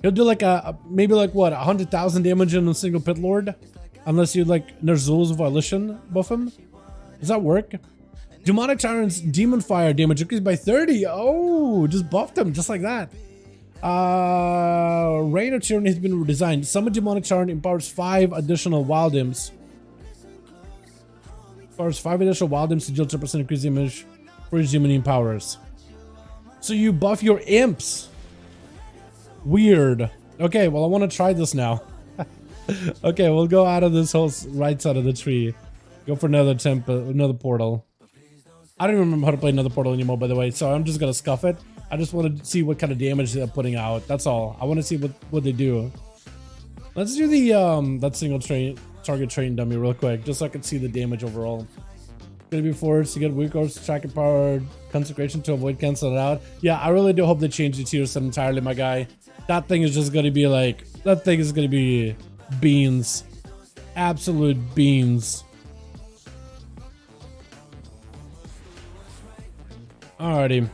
He'll do like maybe like what, 100,000 damage in a single Pit Lord? Unless you like Ner'zhul's Volition buff him. Does that work? Demonic Tyrant's Demon Fire damage increased by 30. Oh, just buffed him just like that. Reign of Tyranny has been redesigned. Summon Demonic Tyrant empowers 5 additional Wild Imps. Empowers 5 additional Wild Imps to deal 10% increased damage for his demon powers. So you buff your imps. Weird. Okay, well I want to try this now. Okay, we'll go out of this whole right side of the tree. Go for another portal. I don't even remember how to play another portal anymore, by the way, so I'm just gonna scuff it. I just want to see what kind of damage they're putting out. That's all. I want to see what they do. Let's do the that single target train dummy real quick, just so I can see the damage overall. Gonna be forced to get weak orbs, tracking power, consecration to avoid canceling it out. Yeah, I really do hope they change the tier set entirely, my guy. That thing is just gonna be like, that thing is gonna be beans. Absolute beans. Alrighty.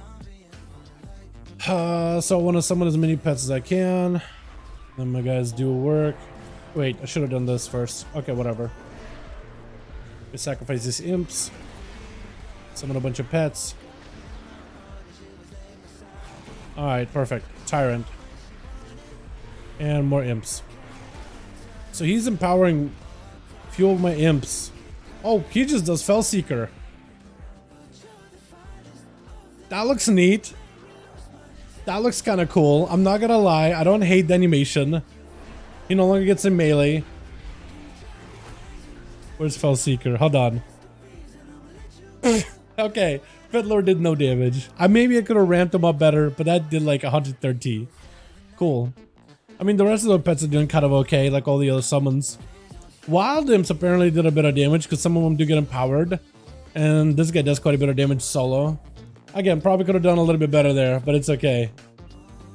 So I want to summon as many pets as I can. Then my guys do work. Wait, I should have done this first. Okay, whatever. We sacrifice these imps. Summon a bunch of pets. Alright, perfect. Tyrant. And more imps. So he's empowering a few of my imps. Oh, he just does Fellseeker. That looks neat. That looks kind of cool. I'm not gonna lie. I don't hate the animation. He no longer gets a melee. Where's Fellseeker? Hold on. Okay, Fiddler did no damage. Maybe I could have ramped him up better, but that did like 130. Cool. I mean, the rest of the pets are doing kind of okay, like all the other summons. Wild Imps apparently did a bit of damage because some of them do get empowered. And this guy does quite a bit of damage solo. Again, probably could have done a little bit better there, but it's okay.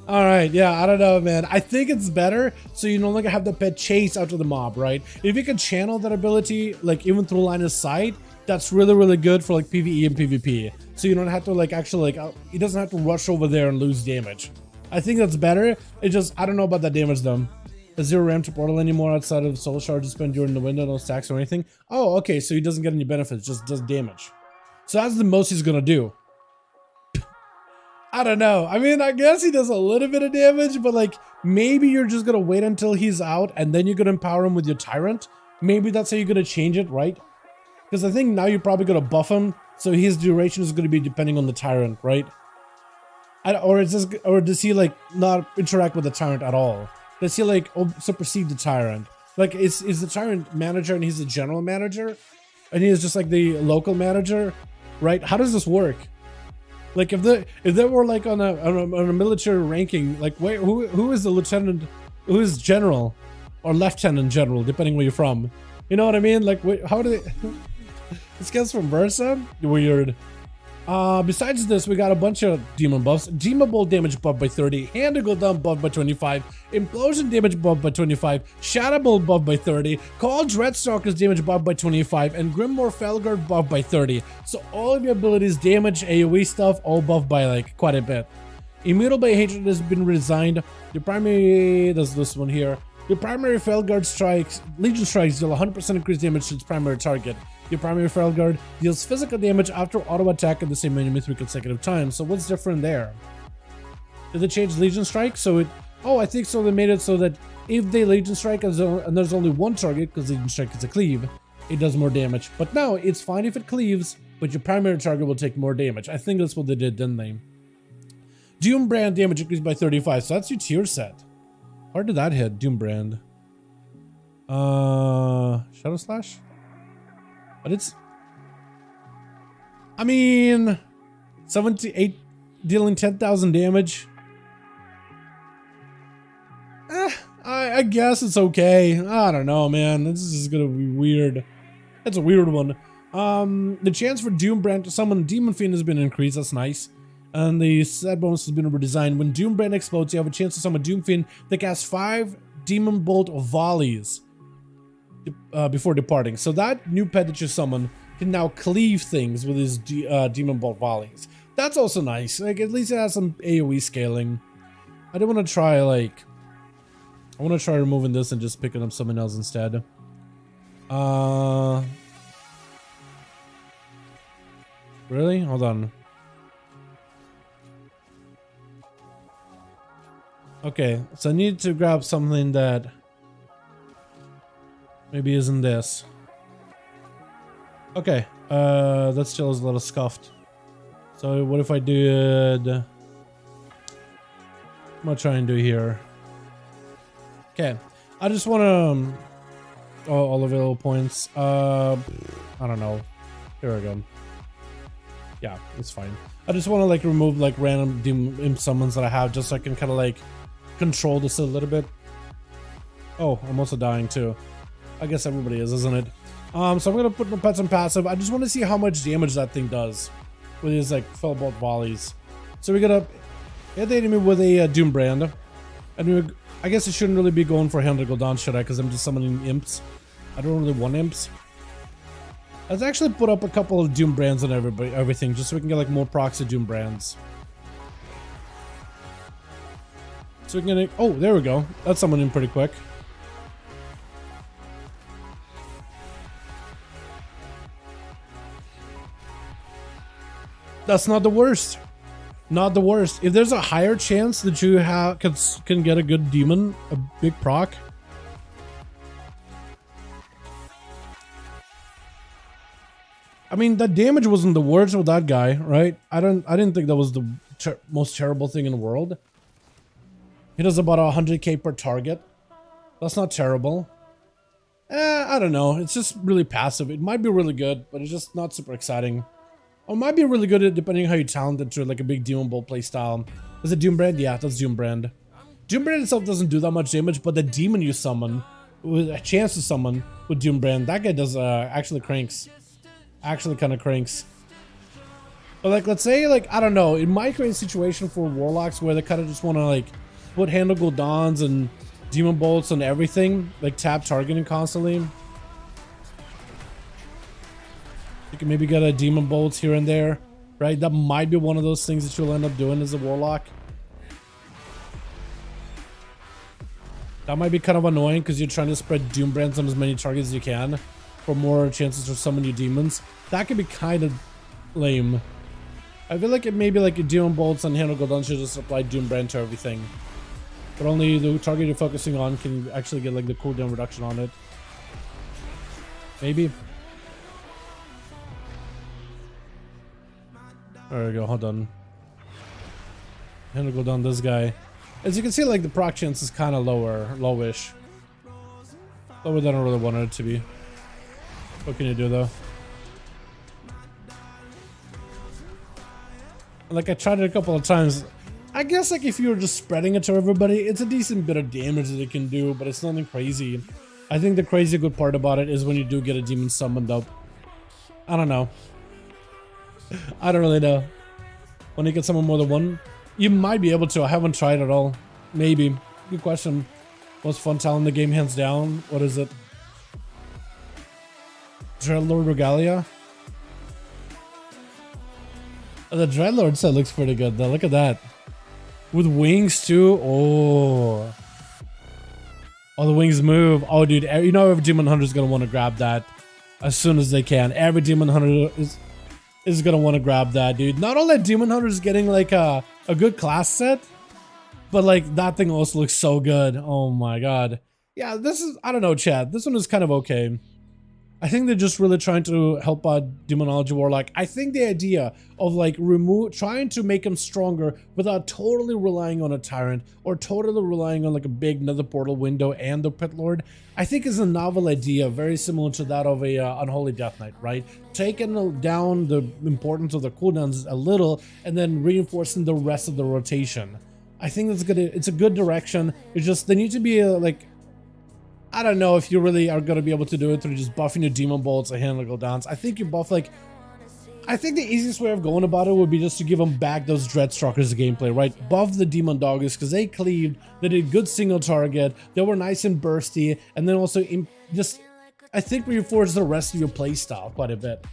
Alright, yeah, I don't know, man. I think it's better so you no longer have the pet chase after the mob, right? If you can channel that ability, like even through line of sight, that's really, really good for like PvE and PvP. So you don't have to like actually like, he doesn't have to rush over there and lose damage. I think that's better. It just, I don't know about that damage though. A 0 ramp to portal anymore outside of soul charges spent during the window, no stacks or anything. Oh, okay, so he doesn't get any benefits, just does damage. So that's the most he's gonna do. I don't know. I mean, I guess he does a little bit of damage, but like maybe you're just gonna wait until he's out and then you're gonna empower him with your tyrant. Maybe that's how you're gonna change it, right? Because I think now you're probably gonna buff him, so his duration is gonna be depending on the tyrant, right? Or does he like not interact with the tyrant at all? Does he like supersede the tyrant? Like is the tyrant manager and he's the general manager, and he is just like the local manager, right? How does this work? Like if they were like on a military ranking, like wait, who is the lieutenant, who is general, or lieutenant general, depending where you're from? You know what I mean? Like wait, how do they? This guy's from Versa? Weird. Besides this, we got a bunch of demon buffs. Demon Bolt damage buffed by 30, Hand to Go Down buffed by 25, Implosion damage buffed by 25, Shadow Bolt buffed by 30, Call Dreadstalker's damage buffed by 25, and Grimoire Felguard buffed by 30. So all of your abilities, damage, AoE stuff, all buffed by like quite a bit. Immutable Hatred has been resigned. Your primary, there's this one here. Your primary Felguard strikes, Legion strikes deal 100% increased damage to its primary target. Your primary Felguard deals physical damage after auto attack at the same enemy 3 consecutive times. So what's different there? Did they change Legion Strike? So it, oh, I think so. They made it so that if they Legion Strike and there's only one target, because Legion Strike is a cleave, it does more damage. But now it's fine if it cleaves, but your primary target will take more damage. I think that's what they did, didn't they? Doombrand damage increased by 35. So that's your tier set. How did that hit? Doombrand. Shadow Slash? But it's, I mean, 78 dealing 10,000 damage. I guess it's okay. I don't know, man. This is gonna be weird. It's a weird one. The chance for Doombrand to summon Demon Fiend has been increased. That's nice. And the set bonus has been redesigned. When Doombrand explodes, you have a chance to summon Doom Fiend that casts 5 Demon Bolt volleys before departing. So that new pet that you summon can now cleave things with his Demon Bolt volleys. That's also nice. Like at least it has some AoE scaling. I do want to try like, I want to try removing this and just picking up something else instead. Really? Hold on. Okay, so I need to grab something that maybe isn't this. Okay, that still is a little scuffed. So what if I did, what am I trying to do here? Okay, I just want to, all available points. I don't know. Here we go. Yeah, it's fine. I just want to like remove like random imp summons that I have just so I can kind of like control this a little bit. Oh, I'm also dying too. I guess everybody is, isn't it? So I'm gonna put my pets on passive. I just want to see how much damage that thing does with his like Felbolt volleys. So we're gonna hit the enemy with a Doombrand, and I guess I shouldn't really be going for Hand to Go Down, should I? Because I'm just summoning imps. I don't really want imps. Let's actually put up a couple of Doombrands on everything, just so we can get like more procs of Doombrands. So we can get, oh, there we go. That's summoning pretty quick. That's not the worst. Not the worst. If there's a higher chance that you can get a good demon, a big proc. I mean, that damage wasn't the worst with that guy, right? I didn't think that was the most terrible thing in the world. He does about 100k per target. That's not terrible. I don't know. It's just really passive. It might be really good, but it's just not super exciting. Or might be really good at depending on how you talent it to like a big Demon Bolt playstyle. Is it Doom Brand? Yeah, that's Doom Brand. Doom Brand itself doesn't do that much damage, but the demon you summon, with a chance to summon with Doom Brand, that guy does actually cranks. Actually kind of cranks. But like, let's say like, I don't know, it might create a situation for Warlocks where they kind of just want to like put Handle Gul'dans and Demon Bolts on everything, like tap targeting constantly. You can maybe get a Demon Bolts here and there, right? That might be one of those things that you'll end up doing as a Warlock. That might be kind of annoying because you're trying to spread Doom Brands on as many targets as you can for more chances to summon your demons. That could be kind of lame. I feel like it may be like a Demon Bolts and Handle Gul'dan should just apply Doom Brand to everything. But only the target you're focusing on can actually get like the cooldown reduction on it. Maybe. There we go, hold on. Handle Gul'dan this guy. As you can see, like the proc chance is kind of lowish. Lower than I really wanted it to be. What can you do though? Like I tried it a couple of times. I guess like if you're just spreading it to everybody, it's a decent bit of damage that it can do, but it's nothing crazy. I think the crazy good part about it is when you do get a demon summoned up. I don't know. I don't really know. When you get someone more than one, you might be able to. I haven't tried at all. Maybe. Good question. Most fun talent in the game, hands down. What is it? Dreadlord Regalia? Oh, the Dreadlord set looks pretty good though. Look at that. With wings too. Oh. Oh, the wings move. Oh, dude. You know every Demon Hunter is going to want to grab that as soon as they can. Every Demon Hunter is going to want to grab that, dude. Not only that Demon Hunter is getting like a good class set, but like that thing also looks so good. Oh my god. Yeah, this is, I don't know, chat. This one is kind of okay. I think they're just really trying to help out Demonology Warlock. I think the idea of like trying to make him stronger without totally relying on a Tyrant or totally relying on like a big Nether Portal window and the Pit Lord, I think is a novel idea, very similar to that of a Unholy Death Knight, right? Taking down the importance of the cooldowns a little and then reinforcing the rest of the rotation. I think that's good. It's a good direction. It's just they need to be like, I don't know if you really are going to be able to do it through just buffing your Demon Bolts or Handle Gul'dans. I think you buff like, I think the easiest way of going about it would be just to give them back those Dreadstalkers gameplay, right? Buff the Demon Doggers because they cleaved, they did good single target, they were nice and bursty, and then also just, I think reinforce the rest of your playstyle quite a bit.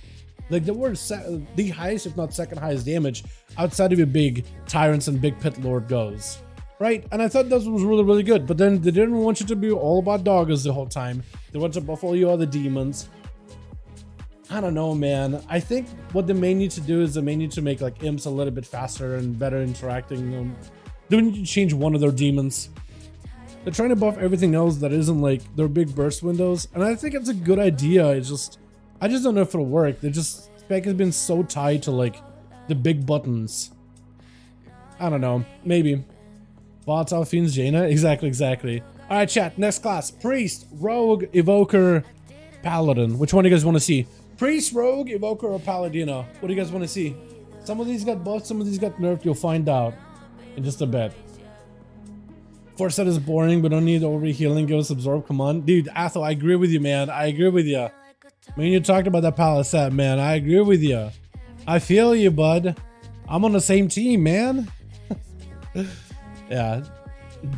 Like they were the highest, if not second highest damage outside of your big Tyrants and big Pit Lord goes. Right, and I thought that was really, really good. But then they didn't want you to be all about doggers the whole time. They want to buff all your other demons. I don't know, man. I think what they may need to do is they may need to make like imps a little bit faster and better interacting. They need to change one of their demons. They're trying to buff everything else that isn't like their big burst windows, and I think it's a good idea. It's just, I just don't know if it'll work. They just, spec has been so tied to like the big buttons. I don't know, maybe. Volatile Fiends, Jaina? Exactly. Alright, chat. Next class. Priest, Rogue, Evoker, Paladin. Which one do you guys want to see? Priest, Rogue, Evoker, or Paladino? What do you guys want to see? Some of these got buffed, some of these got nerfed. You'll find out in just a bit. Force set is boring, but don't need over healing. Give us absorb. Come on. Dude, Athel, I agree with you, man. I agree with you. When you talked about that Palace set, man, I agree with you. I feel you, bud. I'm on the same team, man. Yeah,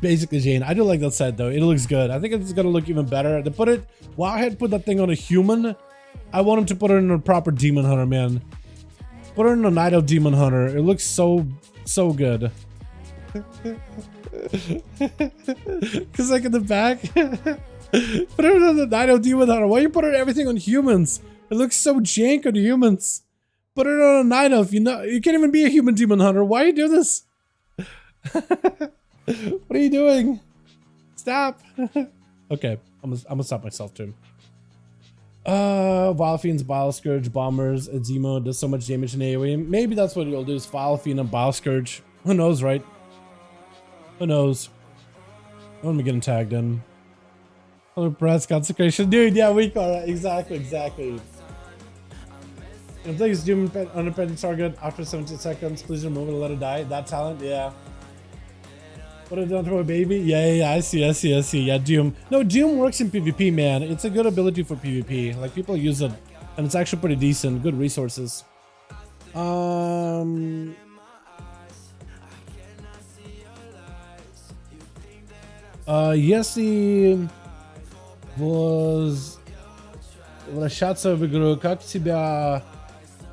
basically Jane. I do like that set though. It looks good. I think it's gonna look even better. They put it, while I had put that thing on a human, I want him to put it in a proper Demon Hunter, man. Put it in a Night Elf Demon Hunter. It looks so good. Cause like in the back, put it in the Night Elf Demon Hunter. Why you put everything on humans? It looks so jank on humans. Put it on a Night Elf. You know, you can't even be a human Demon Hunter. Why you do this? What are you doing? Stop. Okay, I'm gonna stop myself too. Vile Fiends, Bile Scourge, Bombers, Zemo does so much damage in AoE. Maybe that's what you'll do, is Vile Fiend and Bile Scourge. Who knows, right? Who knows? When am I getting tagged in? Oh, Breath's Consecration. Dude, yeah, we are. Exactly. If things Doom underpin target after 17 seconds, please remove it and let it die. That talent, yeah. What have done to a baby? Yeah, I see. Yeah, Doom. No, Doom works in PvP, man. It's a good ability for PvP. Like, people use it, and it's actually pretty decent. Good resources. Если возвращаться в игру, как тебя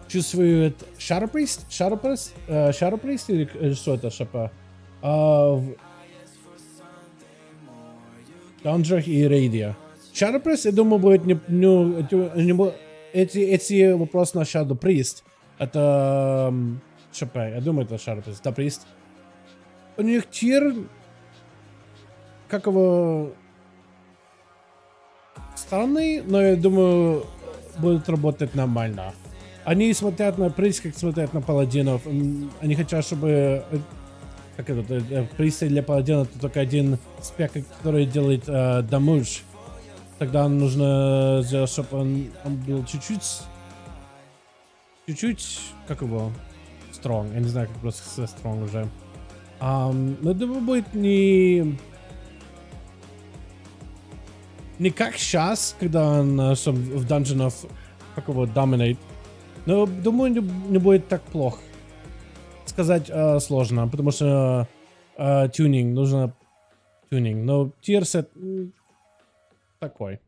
чувствует Shadow Priest? Shadow Priest или что это, шапа? В Данжах и Рейде. Shadow Priest, я думаю, будет эти вопросы на Shadow Priest. Это шапа, я думаю, это Shadow Priest. Да, Priest. У них тир, как его, странный, но я думаю, будет работать нормально. Они смотрят на приз, как смотрят на паладинов. Они хотят, чтобы... Как это? Приз для паладина это только один спек, который делает дамаж. Тогда нужно сделать, чтобы он был чуть-чуть... Как его? Strong. Я не знаю, как просто сказать strong уже. Но думаю, будет не как сейчас, когда он в данженах, как его, dominate. Но думаю, не будет так плохо. Сказать сложно, потому что тюнинг, нужно тюнинг. Но тирсет такой.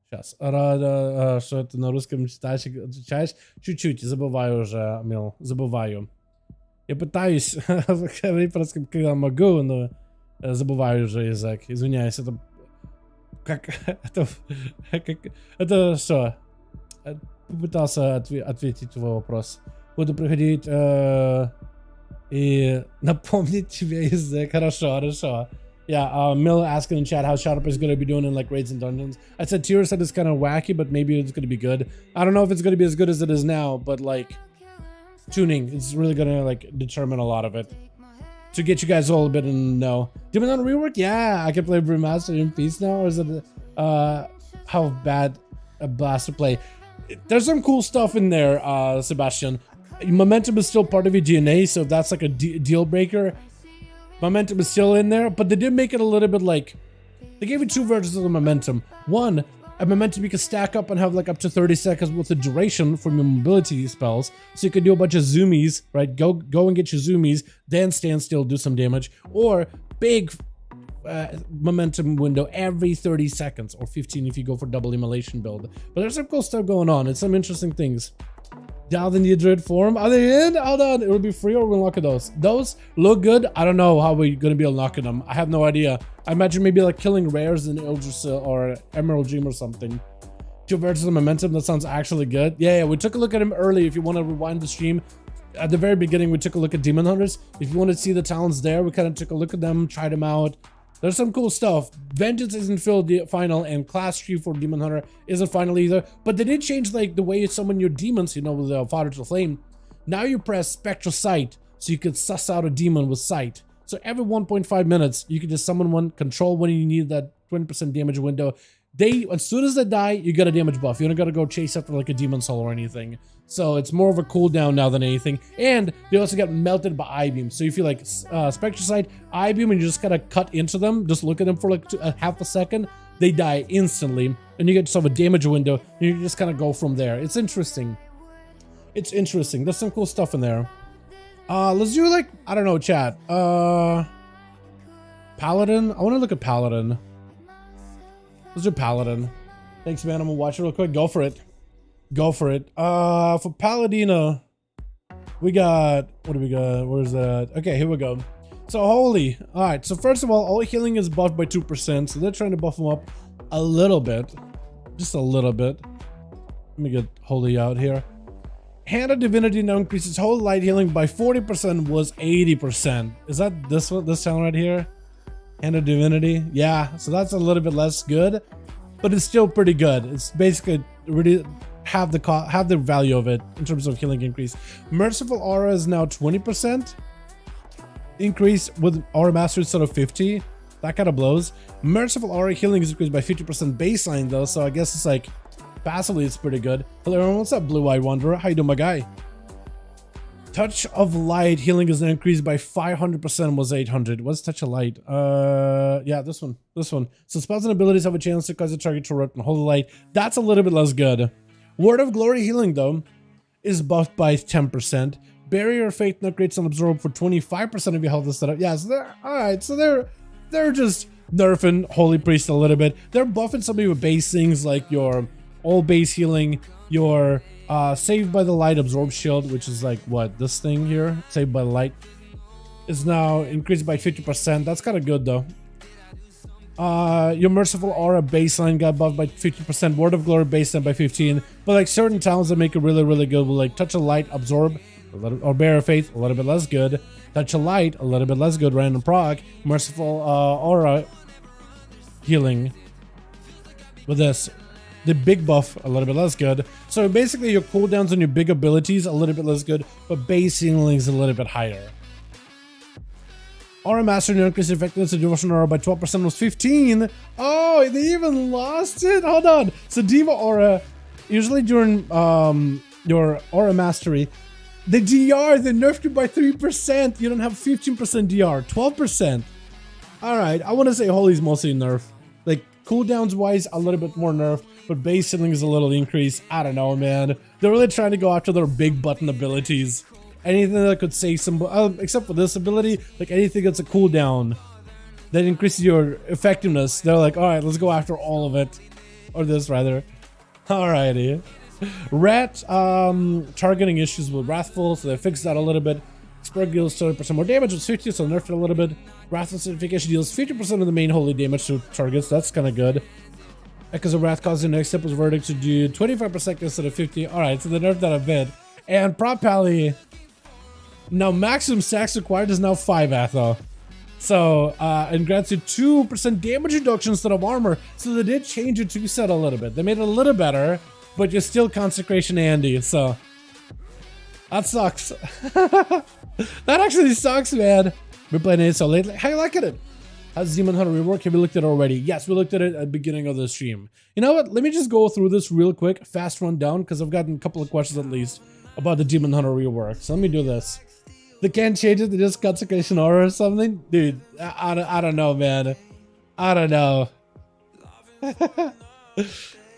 Сейчас. Рада, что это на русском читаешь, отвечаешь. Чуть-чуть, забываю уже, Мил, забываю. Я пытаюсь говорить просто, когда могу, но забываю уже язык. Извиняюсь, это... Как... Это что? Попытался ответить твой вопрос. Буду приходить и напомнить тебе язык. Хорошо. Yeah, Miller asking in chat how Shadow is going to be doing in like raids and dungeons. I said tier set is kind of wacky, but maybe it's going to be good. I don't know if it's going to be as good as it is now, but like tuning is really going to like determine a lot of it. To get you guys all a bit in the know. Demon Hunter rework? Yeah, I can play remastered in peace now. Or is it how bad a blast to play? There's some cool stuff in there, Sebastian. Momentum is still part of your DNA, so if that's like a deal breaker, momentum is still in there, but they did make it a little bit like, they gave you two versions of the momentum. One, a momentum you can stack up and have like up to 30 seconds worth of duration from your mobility spells, so you can do a bunch of zoomies, right? Go and get your zoomies, then stand still, do some damage, or big momentum window every 30 seconds, or 15 if you go for double immolation build. But there's some cool stuff going on. It's some interesting things. Dialed in the Druid form. Are they in? Hold on. It will be free or we'll unlock those. Those look good. I don't know how we're going to be unlocking them. I have no idea. I imagine maybe like killing rares in Yggdrasil or Emerald Dream or something. Two versions of momentum. That sounds actually good. Yeah, we took a look at him early. If you want to rewind the stream, at the very beginning, we took a look at Demon Hunters. If you want to see the talents there, we kind of took a look at them, tried them out. There's some cool stuff. Vengeance isn't final, and class tree for Demon Hunter isn't final either. But they did change like the way you summon your demons, you know, with the Father to the Flame. Now you press Spectral Sight, so you can suss out a demon with Sight. So every 1.5 minutes, you can just summon one, control when you need that 20% damage window. As soon as they die, you get a damage buff. You don't gotta go chase after like a demon soul or anything. So it's more of a cooldown now than anything. And they also get melted by I-Beam. So if you like Spectral Sight, I-Beam, and you just gotta cut into them, just look at them for like half a second, they die instantly. And you get yourself a damage window, and you just kind of go from there. It's interesting. It's interesting. There's some cool stuff in there. Let's do like, I don't know, chat. Paladin? I want to look at Paladin. Let's do Paladin. Thanks, man. I'm gonna watch it real quick. Go for it. Go for it. For Paladina, we got, what do we got? Where's that? Okay, here we go. So holy. All right. So first of all healing is buffed by 2%. So they're trying to buff them up a little bit, just a little bit. Let me get holy out here. Hand of Divinity now increases holy light healing by 40%. Was 80%. Is that this one? This sound right here? Hand of Divinity. Yeah. So that's a little bit less good, but it's still pretty good. It's basically really have the value of it in terms of healing increase. Merciful Aura is now 20% increase with Aura Mastery instead of 50. That kind of blows. Merciful Aura healing is increased by 50% baseline though, so I guess it's like Passively, it's pretty good. Hello everyone, what's up, Blue-Eyed Wanderer? How you doing, my guy? Touch of Light healing is increased by 500%, was 800. What's Touch of Light? Yeah, this one. So spells and abilities have a chance to cause a target to erupt in holy light. That's a little bit less good. Word of Glory healing, though, is buffed by 10%. Barrier of Faith upgrades and absorb for 25% of your health instead of... Yeah, so they're... Alright, so they're just nerfing Holy Priest a little bit. They're buffing some of your base things like your all base healing, your Saved by the Light Absorb Shield, which is like, what, this thing here? Saved by the Light is now increased by 50%. That's kind of good, though. Your Merciful Aura baseline got buffed by 50%. Word of Glory baseline by 15. But like certain towns that make it really, really good will like Touch of Light, Absorb, or Bear of Faith, a little bit less good. Touch of Light, a little bit less good. Random proc. Merciful Aura healing with this. The big buff, a little bit less good. So basically your cooldowns on your big abilities, a little bit less good, but base healing is a little bit higher. Aura Master increased effectiveness of Devotion Aura by 12% was 15. Oh, they even lost it? Hold on. So Diva Aura, usually during your Aura Mastery, the DR, they nerfed you by 3%. You don't have 15% DR, 12%. Alright, I want to say Holy's mostly nerf. Like, cooldowns wise, a little bit more nerf, but base healing is a little increase. I don't know, man. They're really trying to go after their big button abilities. Anything that could save some, except for this ability, like anything that's a cooldown that increases your effectiveness, they're like, alright, let's go after all of it. Or this, rather. Alrighty. Rat, targeting issues with Wrathful, so they fixed that a little bit. Spur deals 30% more damage, was 50, so nerfed it a little bit. Wrathful certification deals 50% of the main holy damage to targets, that's kind of good. Echoes of Wrath causing the next step was Verdict to do 25% instead of 50. Alright, so they nerfed that a bit. And Prop Pally, now maximum stacks required is now 5 Atho. So, and grants you 2% damage reduction instead of armor. So they did change your 2 set a little bit. They made it a little better, but you're still Consecration Andy, so that sucks. That actually sucks, man. We're playing it so lately. How you liking it? How's Demon Hunter Rework? Have you looked at it already? Yes, we looked at it at the beginning of the stream. You know what? Let me just go through this real quick, fast run down, because I've gotten a couple of questions at least about the Demon Hunter Rework. So let me do this. They can't change it to just Consecration Aura or something? Dude, I don't know, man. I don't know.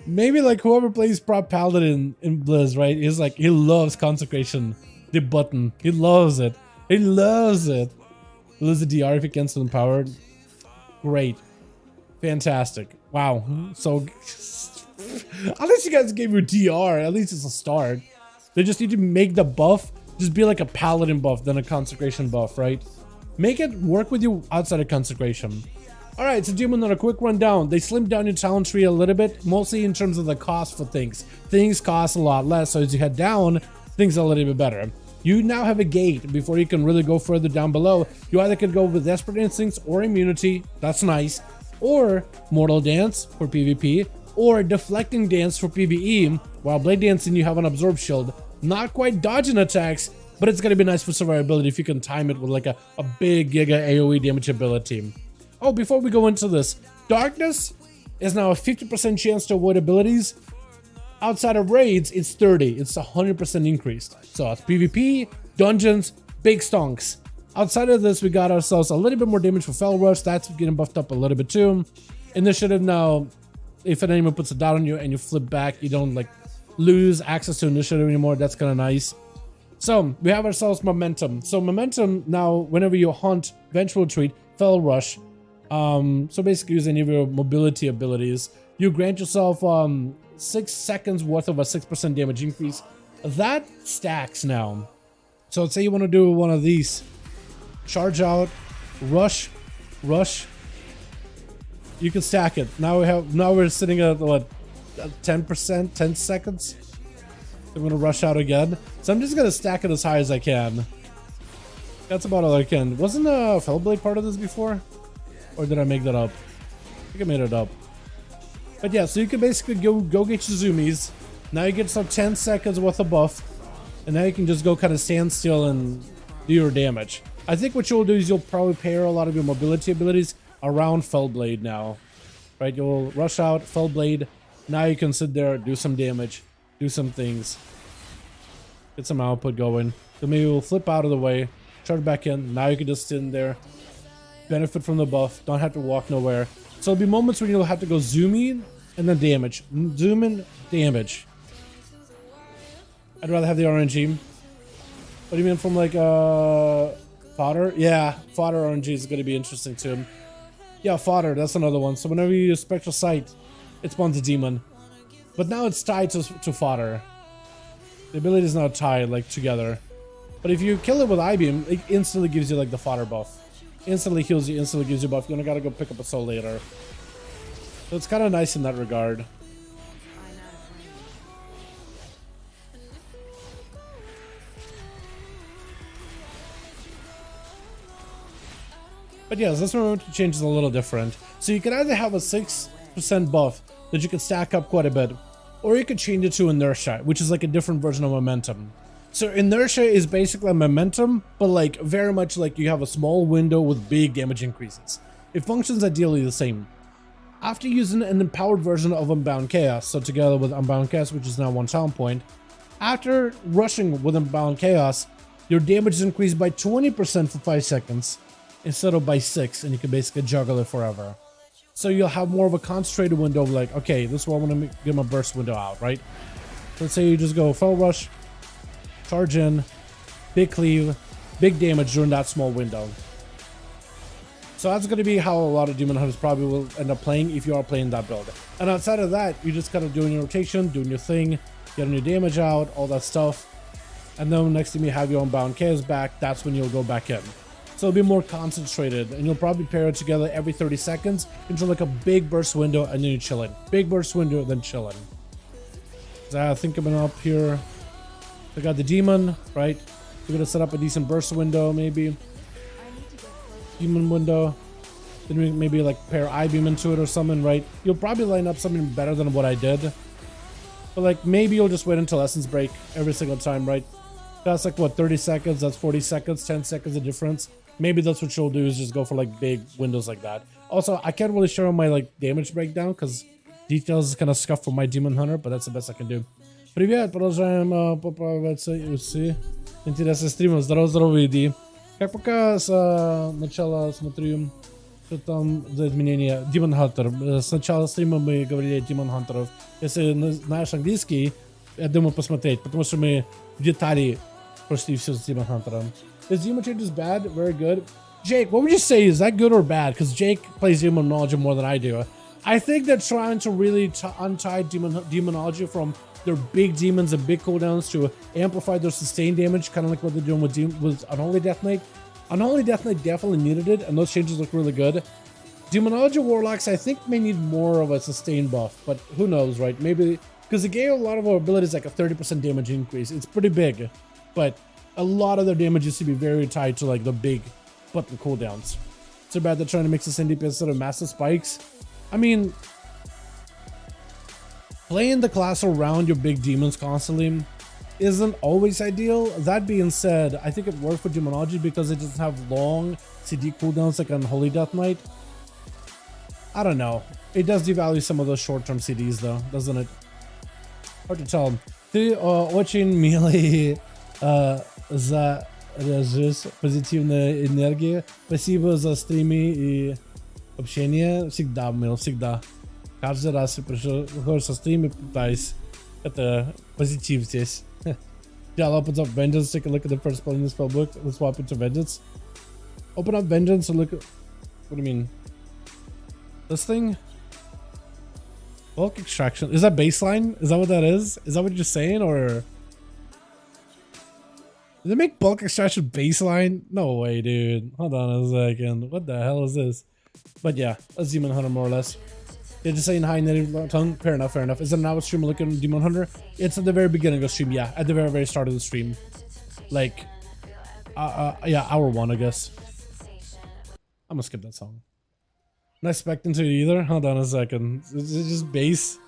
Maybe like whoever plays Prop Paladin in Blizz, right? He's like, he loves Consecration, the button. He loves it. He loves it. Lose the DR if it gets empowered. Great. Fantastic. Wow. So, at least you guys gave your DR. At least it's a start. They just need to make the buff just be like a Paladin buff than a Consecration buff, right? Make it work with you outside of Consecration. Alright, so Demon on a quick rundown. They slimmed down your talent tree a little bit, mostly in terms of the cost for things. Things cost a lot less, so as you head down, things are a little bit better. You now have a gate before you can really go further down below. You either could go with Desperate Instincts or Immunity, that's nice, or Mortal Dance for PvP, or Deflecting Dance for PvE, while Blade Dancing you have an Absorb Shield. Not quite dodging attacks, but it's gonna be nice for survivability if you can time it with like a big Giga AoE damage ability. Oh, before we go into this, Darkness is now a 50% chance to avoid abilities. Outside of raids, it's 30. It's 100% increased. So it's PvP, dungeons, big stonks. Outside of this, we got ourselves a little bit more damage for Fel Rush. That's getting buffed up a little bit too. Initiative now, if an enemy puts a dot on you and you flip back, you don't like lose access to initiative anymore. That's kind of nice. So we have ourselves Momentum. So Momentum now, whenever you hunt, Vengeful Retreat, Fel Rush, so basically use any of your mobility abilities, you grant yourself 6 seconds worth of a 6% damage increase. That stacks now. So let's say you want to do one of these. Charge out, rush. You can stack it. Now we're sitting at what, 10%, 10 seconds. I'm gonna rush out again. So I'm just gonna stack it as high as I can. That's about all I can. Wasn't Fellblade part of this before? Or did I make that up? I think I made it up. But yeah, so you can basically go get your zoomies. Now you get some 10 seconds worth of buff. And now you can just go kind of stand still and do your damage. I think what you'll do is you'll probably pair a lot of your mobility abilities around Fellblade now. Right, you'll rush out, Fellblade, Now you can sit there, do some damage, do some things, get some output going. Then maybe we'll flip out of the way, charge back in. Now you can just sit in there, benefit from the buff, don't have to walk nowhere. So there'll be moments when you'll have to go zoom in and then damage. Zoom in, damage. I'd rather have the RNG. What do you mean from like fodder? Yeah, fodder RNG is going to be interesting too. Yeah, fodder, that's another one. So whenever you use Spectral Sight, it spawns a demon. But now it's tied to fodder. The ability is not tied like together. But if you kill it with I-beam, it instantly gives you like the fodder buff. Instantly heals you, instantly gives you buff. You only gotta go pick up a soul later. So it's kind of nice in that regard. But yes, this one changes a little different. So you can either have a 6% buff that you can stack up quite a bit, or you could change it to inertia, which is like a different version of momentum. So inertia is basically a momentum, but like very much like you have a small window with big damage increases. It functions ideally the same. After using an empowered version of Unbound Chaos, so together with Unbound Chaos, which is now 1 talent point, after rushing with Unbound Chaos, your damage is increased by 20% for 5 seconds. Instead of by 6, and you can basically juggle it forever. So you'll have more of a concentrated window of like, okay, this is where I want to get my burst window out, right? Let's say you just go Fell Rush, charge in, big cleave, big damage during that small window. So that's going to be how a lot of Demon Hunters probably will end up playing if you are playing that build. And outside of that, you just kind of doing your rotation, doing your thing, getting your damage out, all that stuff. And then next time you have your Unbound Chaos back, that's when you'll go back in. So it'll be more concentrated, and you'll probably pair it together every 30 seconds into like a big burst window, and then you're chilling. Big burst window, then chilling. So I think I'm up here. I got the demon, right? We're gonna set up a decent burst window, maybe. Demon window. Then we maybe like pair I-beam into it or something, right? You'll probably line up something better than what I did. But like maybe you'll just wait until Essence Break every single time, right? That's like what, 30 seconds, that's 40 seconds, 10 seconds of difference. Maybe that's what you'll do, is just go for like big windows like that. Also, I can't really show my like damage breakdown because details is kind of scuffed for my Demon Hunter, but that's the best I can do. Привет, продолжаем поправляться УС. Интересный стрим, здорово, иди. Как пока с начала смотрю, что там за изменения. Demon Hunter. С начала стрима мы говорили о Demon Hunter. Если знаешь английский, я думаю посмотреть, потому что мы в детали прошли все с Demon Hunter. Is Demon changes bad? Very good. Jake, what would you say? Is that good or bad? Because Jake plays Demonology more than I do. I think they're trying to really untie Demonology from their big demons and big cooldowns to amplify their sustained damage, kind of like what they're doing with Unholy Death Knight. Unholy Death Knight definitely needed it, and those changes look really good. Demonology Warlocks, I think, may need more of a sustained buff, but who knows, right? Maybe, because it gave a lot of our abilities like a 30% damage increase. It's pretty big, but a lot of their damage used to be very tied to like the big button cooldowns. Too bad they're trying to mix this in DPS instead of massive spikes. I mean, playing the class around your big demons constantly isn't always ideal. That being said, I think it worked for Demonology because it doesn't have long CD cooldowns like on Holy Death Knight. I don't know. It does devalue some of those short-term CDs though, doesn't it? Hard to tell. Ты очень милый заражаешь позитивной энергией. Спасибо за стримы и общение. Всегда, мил, всегда. Каждый раз приходишь со стрима, пытаюсь. Это позитив здесь. Yeah, I'll open up Vengeance, take a look at the first spell in the spellbook. Let's swap into Vengeance. Open up Vengeance and look at... What do you mean? This thing? Bulk Extraction. Is that baseline? Is that what that is? Is that what you're saying, or... Did they make Bulk Extraction baseline? No way, dude. Hold on a second. What the hell is this? But yeah, that's Demon Hunter more or less. They're just saying hi, native tongue. Fair enough, fair enough. Is it now a stream looking at Demon Hunter? It's at the very beginning of the stream, yeah. At the very, very start of the stream. Like, yeah, hour 1, I guess. I'm gonna skip that song. Not expecting to either. Hold on a second. Is it just bass?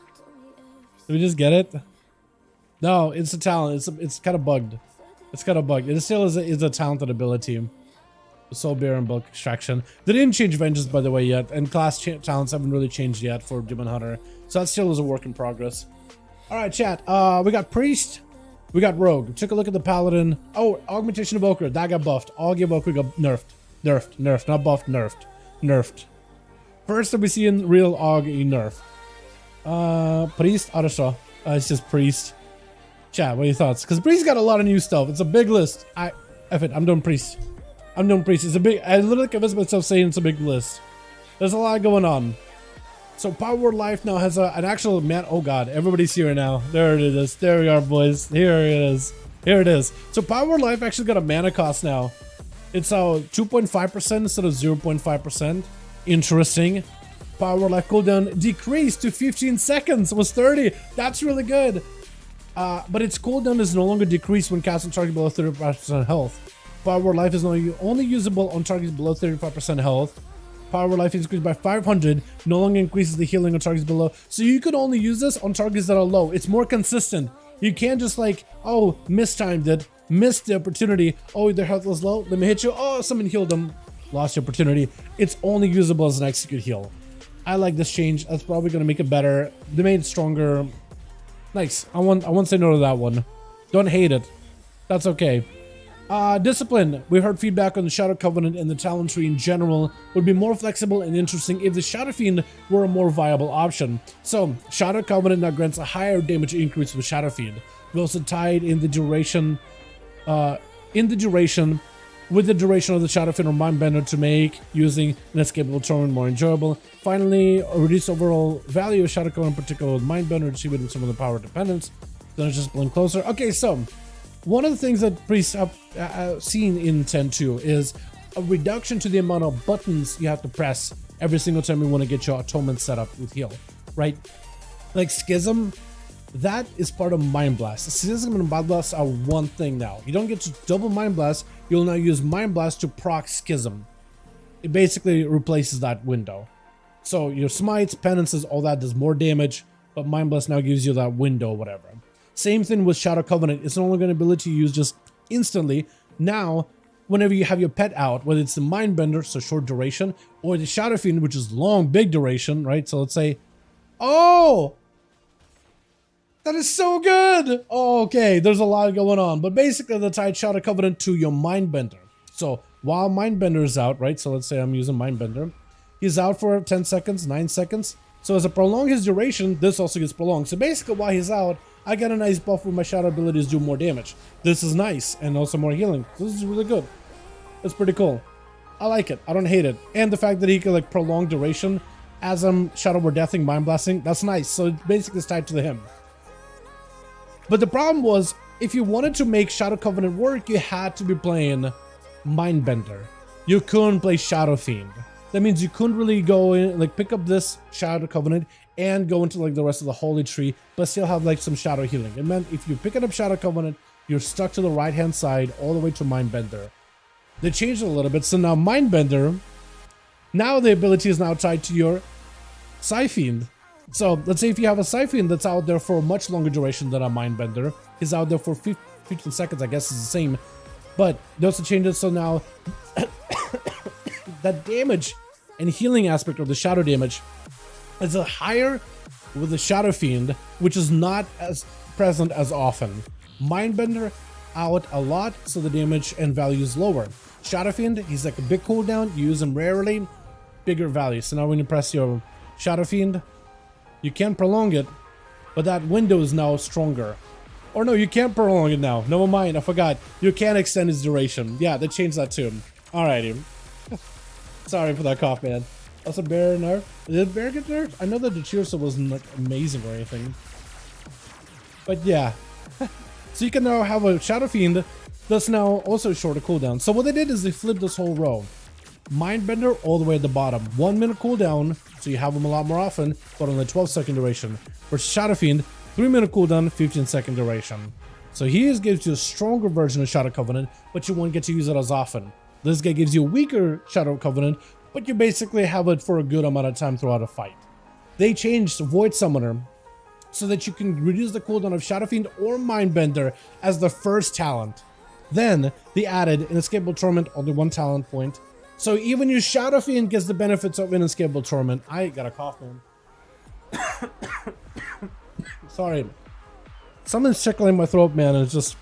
Did we just get it? No, it's a talent. It's kind of bugged. It's kind of bugged. It still is a talented ability. Soul Bear and Bulk Extraction. They didn't change Vengeance, by the way, yet, and class talents haven't really changed yet for Demon Hunter, so that still is a work in progress. Alright, chat, we got Priest, we got Rogue. Took a look at the Paladin. Oh, Augmentation Evoker, that got buffed. AUG Evoker got nerfed, not buffed, nerfed. First time we see in real AUG nerf. Priest, Arasha. It's just Priest. Chat, what are your thoughts? Because Priest got a lot of new stuff. It's a big list. I'm doing Priest. It's a big, I literally convinced myself saying it's a big list. There's a lot going on. So Power Word Life now has an actual man. Oh god, everybody's here now. There it is. There we are, boys. Here it is. Here it is. So Power Word Life actually got a mana cost now. It's 2.5% instead of 0.5%. Interesting. Power Word Life cooldown decreased to 15 seconds. It was 30. That's really good. But its cooldown is no longer decreased when cast on target below 35% health. Power Word Life is only usable on targets below 35% health. Power Word Life is increased by 500, no longer increases the healing on targets below. So you could only use this on targets that are low. It's more consistent. You can't just like, oh, mistimed it, missed the opportunity. Oh, their health was low, let me hit you. Oh, someone healed them, lost the opportunity. It's only usable as an execute heal. I like this change. That's probably going to make it better. They made it stronger. Nice. I won't say no to that one. Don't hate it. That's okay. Discipline. We heard feedback on the Shadow Covenant and the talent tree in general would be more flexible and interesting if the Shadow Fiend were a more viable option. So, Shadow Covenant now grants a higher damage increase with Shadow Fiend. We also tied in the duration, with the duration of the Shadow Fiend or Mindbender to make using an escapable tournament more enjoyable. Finally, a reduced overall value of Shadow Covenant, in particular with Mindbender, achieved with some of the power dependence. Then it's just blink closer. Okay, so one of the things that priests have seen in 10.2 is a reduction to the amount of buttons you have to press every single time you want to get your atonement set up with heal, right? Like Schism, that is part of Mind Blast. Schism and Mind Blast are one thing now. You don't get to double Mind Blast, you'll now use Mind Blast to proc Schism. It basically replaces that window. So your smites, penances, all that does more damage, but Mind Blast now gives you that window, whatever. Same thing with Shadow Covenant. It's no longer an ability to use just instantly. Now, whenever you have your pet out, whether it's the Mindbender, so short duration, or the Shadow Fiend, which is long, big duration, right? So let's say, oh, that is so good. Oh, okay, there's a lot going on. But basically, they tied Shadow Covenant to your Mindbender. So while Mindbender is out, right? So let's say I'm using Mindbender. He's out for 10 seconds, 9 seconds. So as I prolong his duration, this also gets prolonged. So basically, while he's out, I get a nice buff where my shadow abilities do more damage. This is nice, and also more healing. This is really good. It's pretty cool. I like it. I don't hate it. And the fact that he can like prolong duration as I'm Shadow Word Deathing, Mind Blasting, that's nice. So it basically is tied to the him. But the problem was, if you wanted to make Shadow Covenant work, you had to be playing Mindbender. You couldn't play Shadow Fiend. That means you couldn't really go in, like pick up this Shadow Covenant and go into like the rest of the Holy Tree, but still have like some shadow healing. It meant if you pick it up Shadow Covenant, you're stuck to the right hand side all the way to Mindbender. They changed it a little bit, so now Mindbender, now the ability is now tied to your Psyfiend. So let's say if you have a Psyfiend that's out there for a much longer duration than a Mindbender, he's out there for 15 seconds, I guess is the same, but they also changed it so now that damage and healing aspect of the shadow damage is a higher with the Shadow Fiend, which is not as present as often. Mindbender out a lot, so the damage and value is lower. Shadow Fiend, he's like a big cooldown, you use him rarely, bigger value. So now when you press your Shadow Fiend, you can prolong it, but that window is now stronger. Or no, you can't prolong it now. Never mind, I forgot. You can extend its duration. Yeah, they changed that too. Alrighty. Sorry for that cough, man. Also, Bear nerf. Did Bear get nerfed? I know that the Chirsa wasn't like amazing or anything. But yeah. So you can now have a Shadow Fiend that's now also shorter cooldown. So what they did is they flipped this whole row. Mindbender all the way at the bottom. 1 minute cooldown, so you have them a lot more often, but only 12-second duration. Whereas Shadow Fiend, 3 minute cooldown, 15-second duration. So he gives you a stronger version of Shadow Covenant, but you won't get to use it as often. This guy gives you a weaker Shadow Covenant, but you basically have it for a good amount of time throughout a fight. They changed Void Summoner so that you can reduce the cooldown of Shadow Fiend or Mindbender as the first talent. Then they added inescapable torment, only 1 talent point. So even your Shadow Fiend gets the benefits of inescapable torment. I got a cough, man. Sorry. Something's tickling my throat, man, and it's just...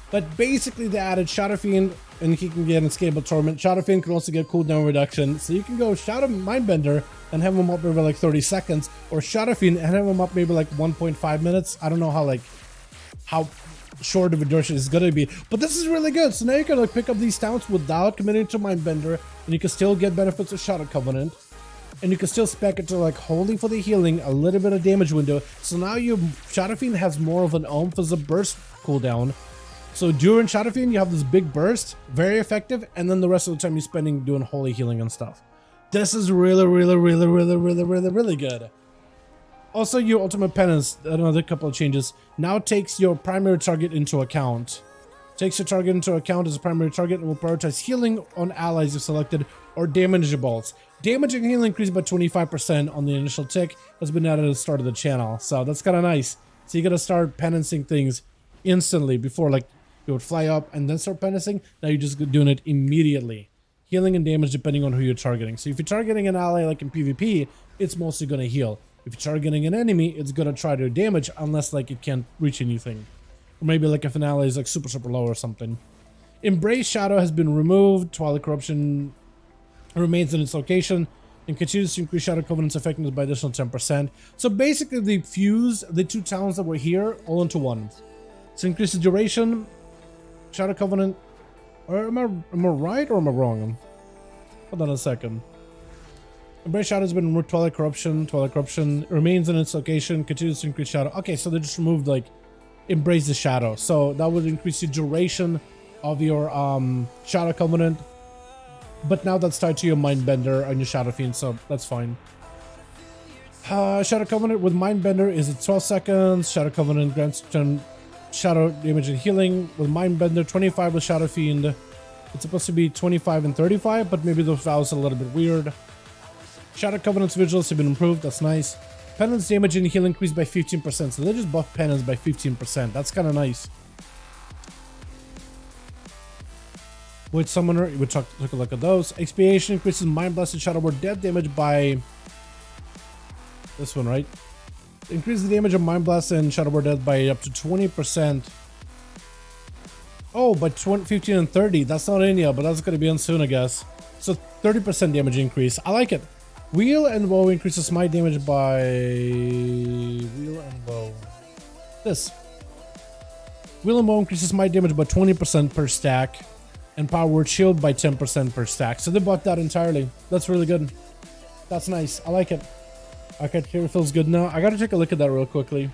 But basically they added Shadow Fiend, and he can get inescapable torment. Shadow Fiend can also get cooldown reduction. So you can go Shadow Mindbender and have him up maybe like 30 seconds, or Shadow Fiend and have him up maybe like 1.5 minutes. I don't know how short of a duration is gonna be, but this is really good. So now you can like pick up these talents without committing to Mindbender, and you can still get benefits of Shadow Covenant, and you can still spec it to like Holy for the healing, a little bit of damage window. So now your Shadow Fiend has more of an oomph as a burst cooldown. So during Shadow Fiend you have this big burst, very effective, and then the rest of the time you're spending doing holy healing and stuff. This is really good. Also, your ultimate penance, another couple of changes, now takes your primary target into account. Takes your target into account as a primary target and will prioritize healing on allies you've selected or damageables. Damage and healing increased by 25% on the initial tick has been added at the start of the channel. So that's kind of nice. So you gotta start penancing things instantly. Before, like, you would fly up and then start penacing. Now you're just doing it immediately. Healing and damage depending on who you're targeting. So if you're targeting an ally like in PvP, it's mostly gonna heal. If you're targeting an enemy, it's gonna try to damage unless like it can't reach anything. Or maybe like if an ally is like super low or something. Embrace Shadow has been removed. Twilight Corruption remains in its location and continues to increase Shadow Covenant's effectiveness by additional 10%. So basically they fused the two talents that were here all into one. So increase the duration, Shadow Covenant, or am I right or am I wrong? Hold on a second. Embrace Shadow has been removed. Twilight Corruption remains in its location, continues to increase Shadow. Okay, so they just removed like Embrace the Shadow. So that would increase the duration of your Shadow Covenant. But now that's tied to your Mindbender and your Shadow Fiend, so that's fine. Shadow Covenant with Mindbender is at 12 seconds. Shadow Covenant grants Shadow damage and healing with Mindbender. 25 with Shadow Fiend. It's supposed to be 25 and 35, but maybe those values are a little bit weird. Shadow Covenant's visuals have been improved, that's nice. Penance damage and heal increased by 15%, so they just buffed Penance by 15%. That's kind of nice. Void Summoner, we took a look at those. Expiation increases Mind Blast and Shadow Ward death damage by... this one, right? Increases the damage of Mind Blast and Shadow Ward death by up to 20%. Oh, by 15 and 30. That's not in yet, but that's going to be on soon, I guess. So 30% damage increase. I like it. Wheel and Woe increases smite damage by... Wheel and Woe. This. Wheel and Woe increases smite damage by 20% per stack. And Power Word Shield by 10% per stack. So they bought that entirely. That's really good. That's nice. I like it. Okay, here it feels good now. I gotta take a look at that real quickly.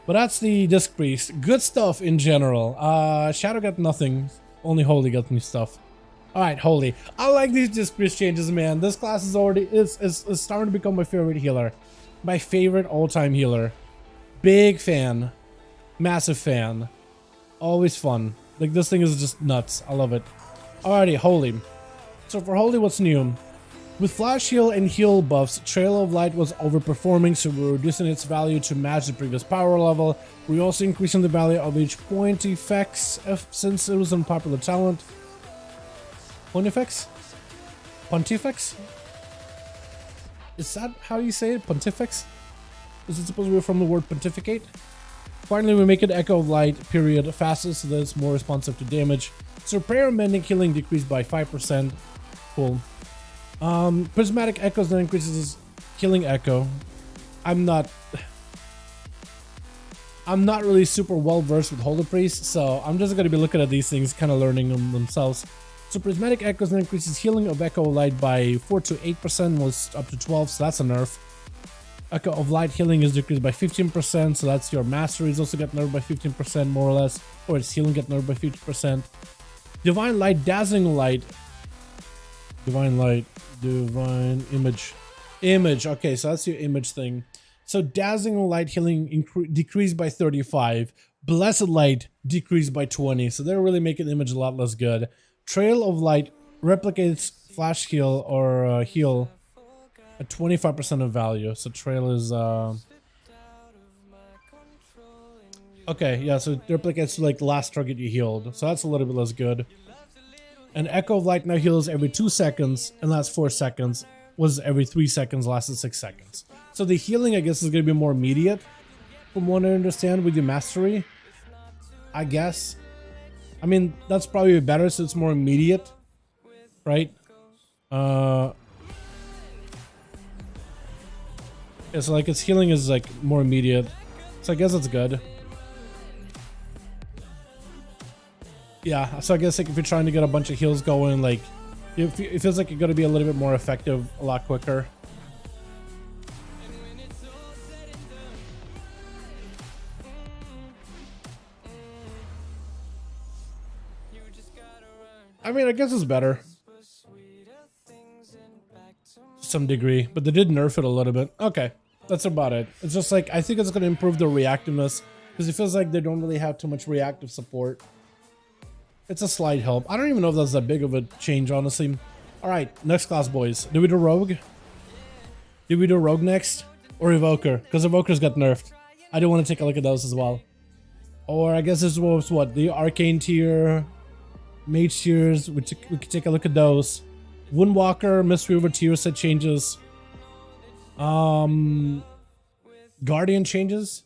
But that's the Disc Priest. Good stuff in general. Shadow got nothing. Only Holy got new stuff. Alright, Holy. I like these Disc Priest changes, man. This class is already is starting to become my favorite healer. My favorite all-time healer. Big fan. Massive fan. Always fun. Like, this thing is just nuts. I love it. Alrighty, Holy. So for Holy, what's new? With Flash Heal and Heal buffs, Trail of Light was overperforming, so we're reducing its value to match the previous power level. We're also increasing the value of each point effects since it was an unpopular talent. Point effects? Pontifex? Is that how you say it? Pontifex? Is it supposed to be from the word pontificate? Finally, we make it Echo of Light period faster so that it's more responsive to damage. So prayer mending healing decreased by 5%. Cool. Prismatic Echoes then increases healing echo. I'm not really super well versed with Holy Priest, so I'm just gonna be looking at these things, kind of learning them themselves. So Prismatic Echoes then increases healing of Echo of Light by 4 to 8%, was up to 12, so that's a nerf. Echo of Light healing is decreased by 15%, so that's your Mastery is also got nerfed by 15% more or less, or its healing get nerfed by 50%. Divine Light, Dazzling Light. Divine Image. Okay, so that's your image thing. So Dazzling Light healing decreased by 35. Blessed Light decreased by 20. So they're really making the image a lot less good. Trail of Light replicates Flash Heal or Heal at 25% of value. So Trail is Okay, yeah, so it replicates to like the last target you healed. So that's a little bit less good. And Echo of Light now heals every 2 seconds and lasts 4 seconds. Was every 3 seconds, lasted 6 seconds. So the healing, I guess, is going to be more immediate. From what I understand with your mastery. I guess. I mean, that's probably better, so it's more immediate. Right? It's like its healing is like more immediate. So I guess that's good. Yeah, so I guess like if you're trying to get a bunch of heals going, like it feels like you're going to be a little bit more effective a lot quicker. I mean, I guess it's better to some degree, but they did nerf it a little bit. Okay, that's about it. It's just like, I think it's going to improve the reactiveness because it feels like they don't really have too much reactive support. It's a slight help. I don't even know if that's that big of a change, honestly. All right, next class, boys. Do we do Rogue? Do we do Rogue next? Or Evoker? Because Evoker's got nerfed. I do want to take a look at those as well. Or I guess this was what? The Arcane tier, Mage tiers. We could take a look at those. Woundwalker, Mistweaver tier set changes. Guardian changes.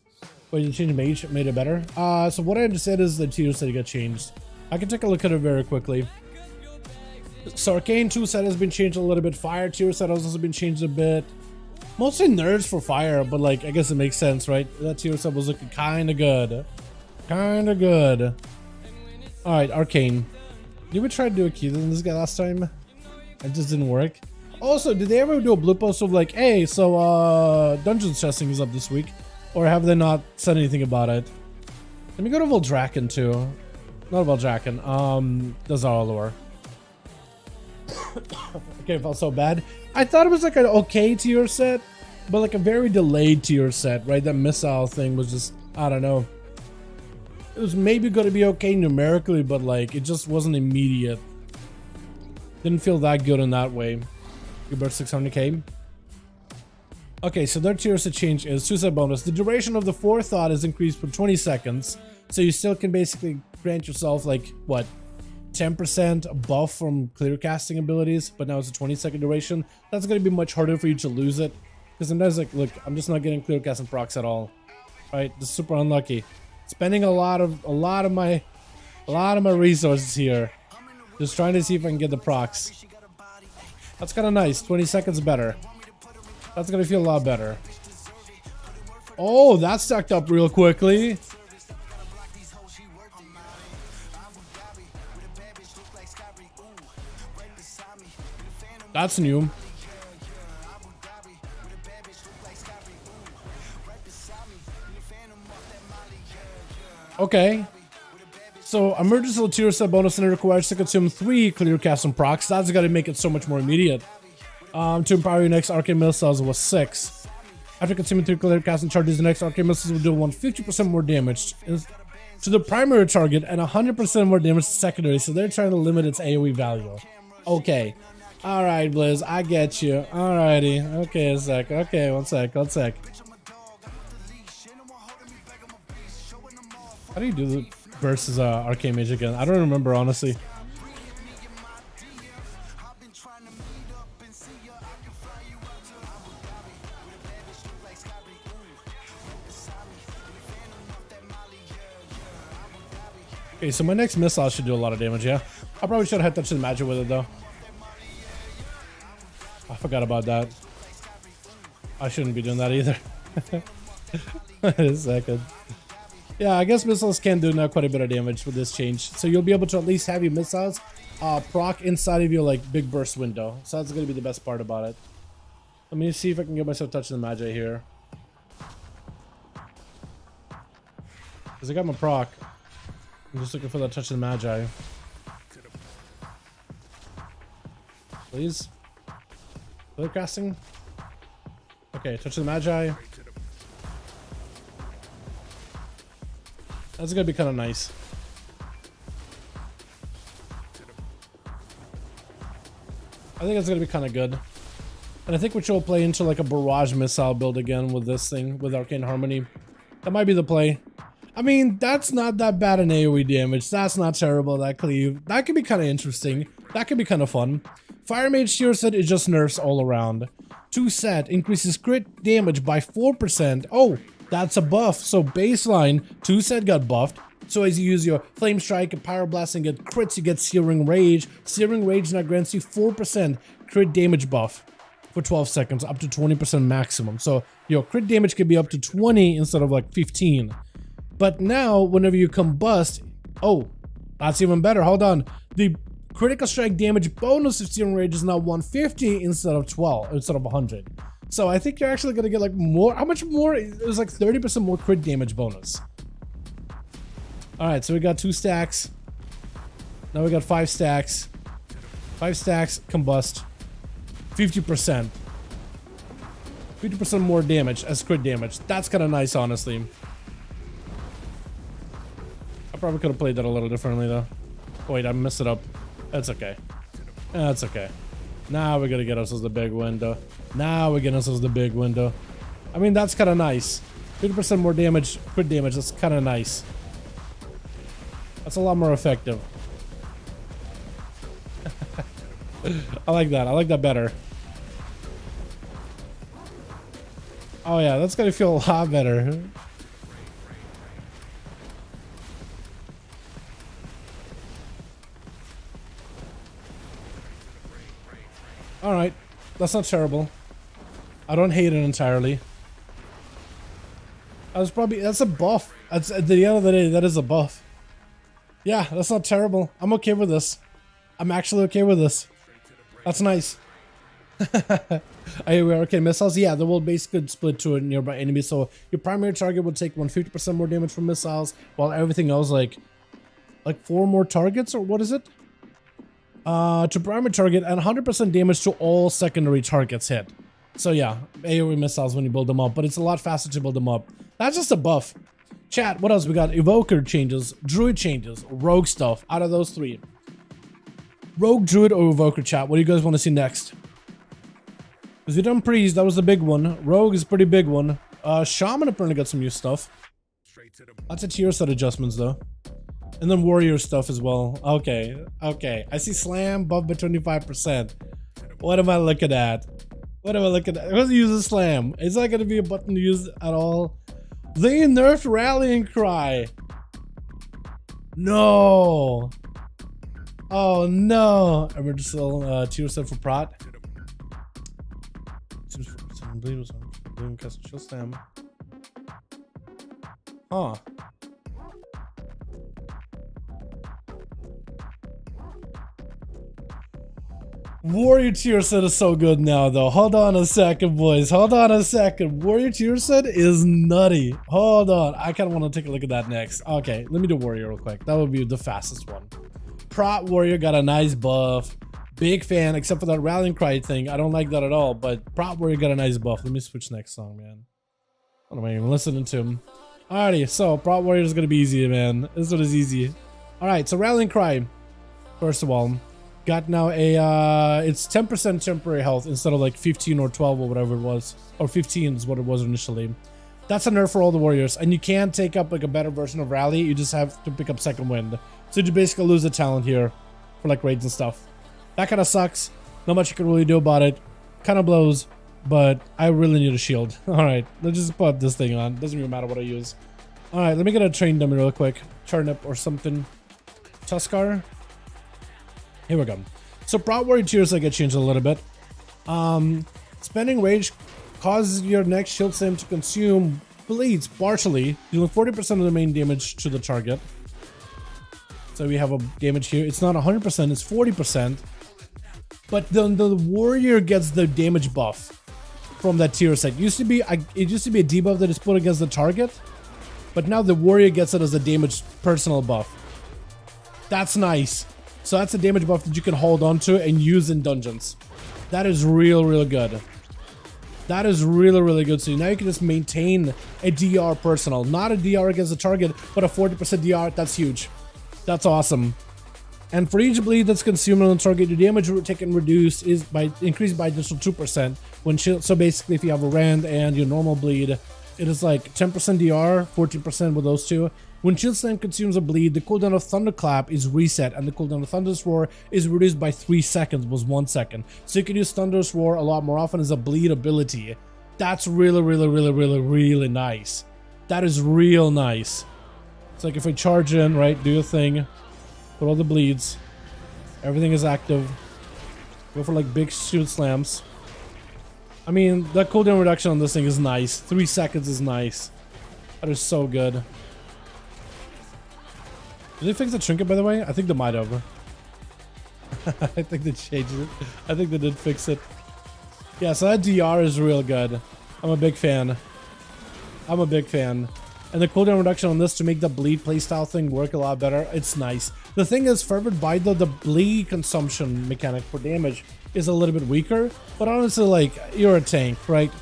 Wait, you change Mage, made it better. So what I understand is the tier set got changed. I can take a look at it very quickly. So Arcane 2 set has been changed a little bit. Fire tier set has also been changed a bit. Mostly nerfs for fire, but like I guess it makes sense, right? That tier set was looking kinda good. Kinda good. Alright, Arcane. Did we try to do a key in this guy last time? It just didn't work. Also, did they ever do a blue post of like, hey, so dungeons testing is up this week? Or have they not said anything about it? Let me go to Voldraken too. Not Voldraken, does our lore. Okay, it felt so bad. I thought it was like an okay tier set, but like a very delayed tier set, right? That missile thing was just, I don't know. It was maybe going to be okay numerically, but like it just wasn't immediate. Didn't feel that good in that way. You burst 600k. Okay, so their tier set change is suicide bonus. The duration of the forethought is increased for 20 seconds, so you still can basically grant yourself like what, 10% buff from clear casting abilities, but now it's a 20-second duration. That's going to be much harder for you to lose it because sometimes like, look, I'm just not getting clear casting procs at all. Right, just super unlucky. Spending a lot of my resources here, just trying to see if I can get the procs. That's kind of nice. 20 seconds better. That's gonna feel a lot better. Oh, that stacked up real quickly. That's new. Okay. So emergency tier set bonus and it requires to consume 3 clear casting procs. That's got to make it so much more immediate. To empower your next arcane missiles was 6. After consuming 3 clear casting charges, the next arcane missiles will do 150% more damage to the primary target and 100% more damage to secondary. So they're trying to limit its AoE value. Okay. All right, Blizz, I get you. Alrighty. Okay, a sec. Okay, one sec. How do you do the versus Arcane Mage again? I don't remember, honestly. Okay, so my next missile should do a lot of damage, yeah? I probably should have touched the magic with it, though. I forgot about that. I shouldn't be doing that either. Wait a second. Yeah, I guess missiles can do now quite a bit of damage with this change. So you'll be able to at least have your missiles proc inside of your like big burst window. So that's going to be the best part about it. Let me see if I can get myself touching the Magi here. Because I got my proc. I'm just looking for that touch of the Magi. Please. Clear casting. Okay, touch of the Magi. That's gonna be kind of nice. I think that's gonna be kind of good. And I think we should play into like a barrage missile build again with this thing, with Arcane Harmony. That might be the play. I mean, that's not that bad in AoE damage. That's not terrible, that cleave. That could be kind of interesting. That could be kind of fun. Fire Mage Tier set is just nerfs all around. 2 set increases crit damage by 4%. Oh, that's a buff. So baseline, 2 set got buffed. So as you use your Flame Strike and Pyro Blast and get crits, you get Searing Rage. Searing Rage now grants you 4% crit damage buff for 12 seconds, up to 20% maximum. So your crit damage can be up to 20 instead of like 15. But now, whenever you combust, oh, that's even better. Hold on. The critical strike damage bonus of Searing Rage is now 150 instead of 100. So I think you're actually gonna get like more. How much more? It was like 30% more crit damage bonus. All right, so we got 2 stacks. Now we got 5 stacks. 5 stacks, combust. 50%. 50% more damage as crit damage. That's kind of nice, honestly. I probably could have played that a little differently, though. Oh, wait, I messed it up. That's okay. That's okay. Now we're gonna get ourselves the big window. Now we're getting ourselves the big window. I mean, that's kind of nice. 50% more damage, crit damage. That's kind of nice. That's a lot more effective. I like that. I like that better. Oh yeah, that's gonna feel a lot better. Alright, that's not terrible. I don't hate it entirely. That's a buff. That's, at the end of the day, that is a buff. Yeah, that's not terrible. I'm okay with this. I'm actually okay with this. That's nice. Okay, missiles? Yeah, they will basically split to a nearby enemy. So your primary target will take 150% more damage from missiles, while everything else like 4 more targets, or what is it? To primary target and 100% damage to all secondary targets hit. So yeah, AoE missiles when you build them up, but it's a lot faster to build them up. That's just a buff. Chat, what else we got? Evoker changes, Druid changes, Rogue stuff. Out of those 3, Rogue, Druid, or Evoker, chat? What do you guys want to see next? Because we done Priest, that was the big one. Rogue is a pretty big one. Shaman apparently got some new stuff. Lots of tier set adjustments though. And then Warrior stuff as well. Okay, okay. I see Slam buffed by 25%. What am I looking at? What am I looking at? Who's using Slam? Is that going to be a button to use at all? They nerfed Rallying Cry. No. Oh no. Emergency tier set for Prot. Huh. Warrior tier set is so good now though. Hold on a second, boys. Hold on a second. Warrior tier set is nutty. Hold on. I kind of want to take a look at that next. Okay, let me do Warrior real quick. That would be the fastest one. Prot Warrior got a nice buff. Big fan, except for that Rallying Cry thing. I don't like that at all, but Prot Warrior got a nice buff. Let me switch next song, man. What am I even listening to him? Alrighty, so Prot Warrior is going to be easy, man. This one is easy. Alright, so Rallying Cry. First of all, got now a, it's 10% temporary health instead of like 15 or 12 or whatever it was. Or 15 is what it was initially. That's a nerf for all the warriors. And you can't take up like a better version of Rally. You just have to pick up Second Wind. So you basically lose the talent here for like raids and stuff. That kind of sucks. Not much you can really do about it. Kind of blows. But I really need a shield. Alright, let's just put this thing on. Doesn't even matter what I use. Alright, let me get a train dummy real quick. Turnip or something. Tuskar. Here we go. So Prot Warrior tiers get changed a little bit. Spending rage causes your next shield slam to consume bleeds partially, dealing 40% of the main damage to the target. So we have a damage here. It's not 100%, it's 40%. But then the warrior gets the damage buff from that tier set. It used to be a debuff that is put against the target, but now the warrior gets it as a damage personal buff. That's nice. So that's a damage buff that you can hold on to and use in dungeons. That is real good. That is really good. So now you can just maintain a DR personal. Not a DR against the target, but a 40% DR. That's huge. That's awesome. And for each bleed that's consumed on the target, your damage taken reduced is increased by additional 2% when shield. So basically, if you have a rend and your normal bleed it is like 10% DR, 14% with those two. When Shield Slam consumes a bleed, the cooldown of Thunderclap is reset, and the cooldown of Thunderous Roar is reduced by 3 seconds, was 1 second. So you can use Thunderous Roar a lot more often as a bleed ability. That's really nice. That is real nice. It's like if I charge in, right, do your thing, put all the bleeds, everything is active, go for like big Shield Slams. I mean, that cooldown reduction on this thing is nice. 3 seconds is nice. That is so good. Did they fix the trinket, by the way? I think they might have. I think they changed it. I think they did fix it. Yeah, so that DR is real good. I'm a big fan. I'm a big fan. And the cooldown reduction on this to make the bleed playstyle thing work a lot better, it's nice. The thing is, Fervent Bite though, the bleed consumption mechanic for damage is a little bit weaker. But honestly, like, you're a tank, right?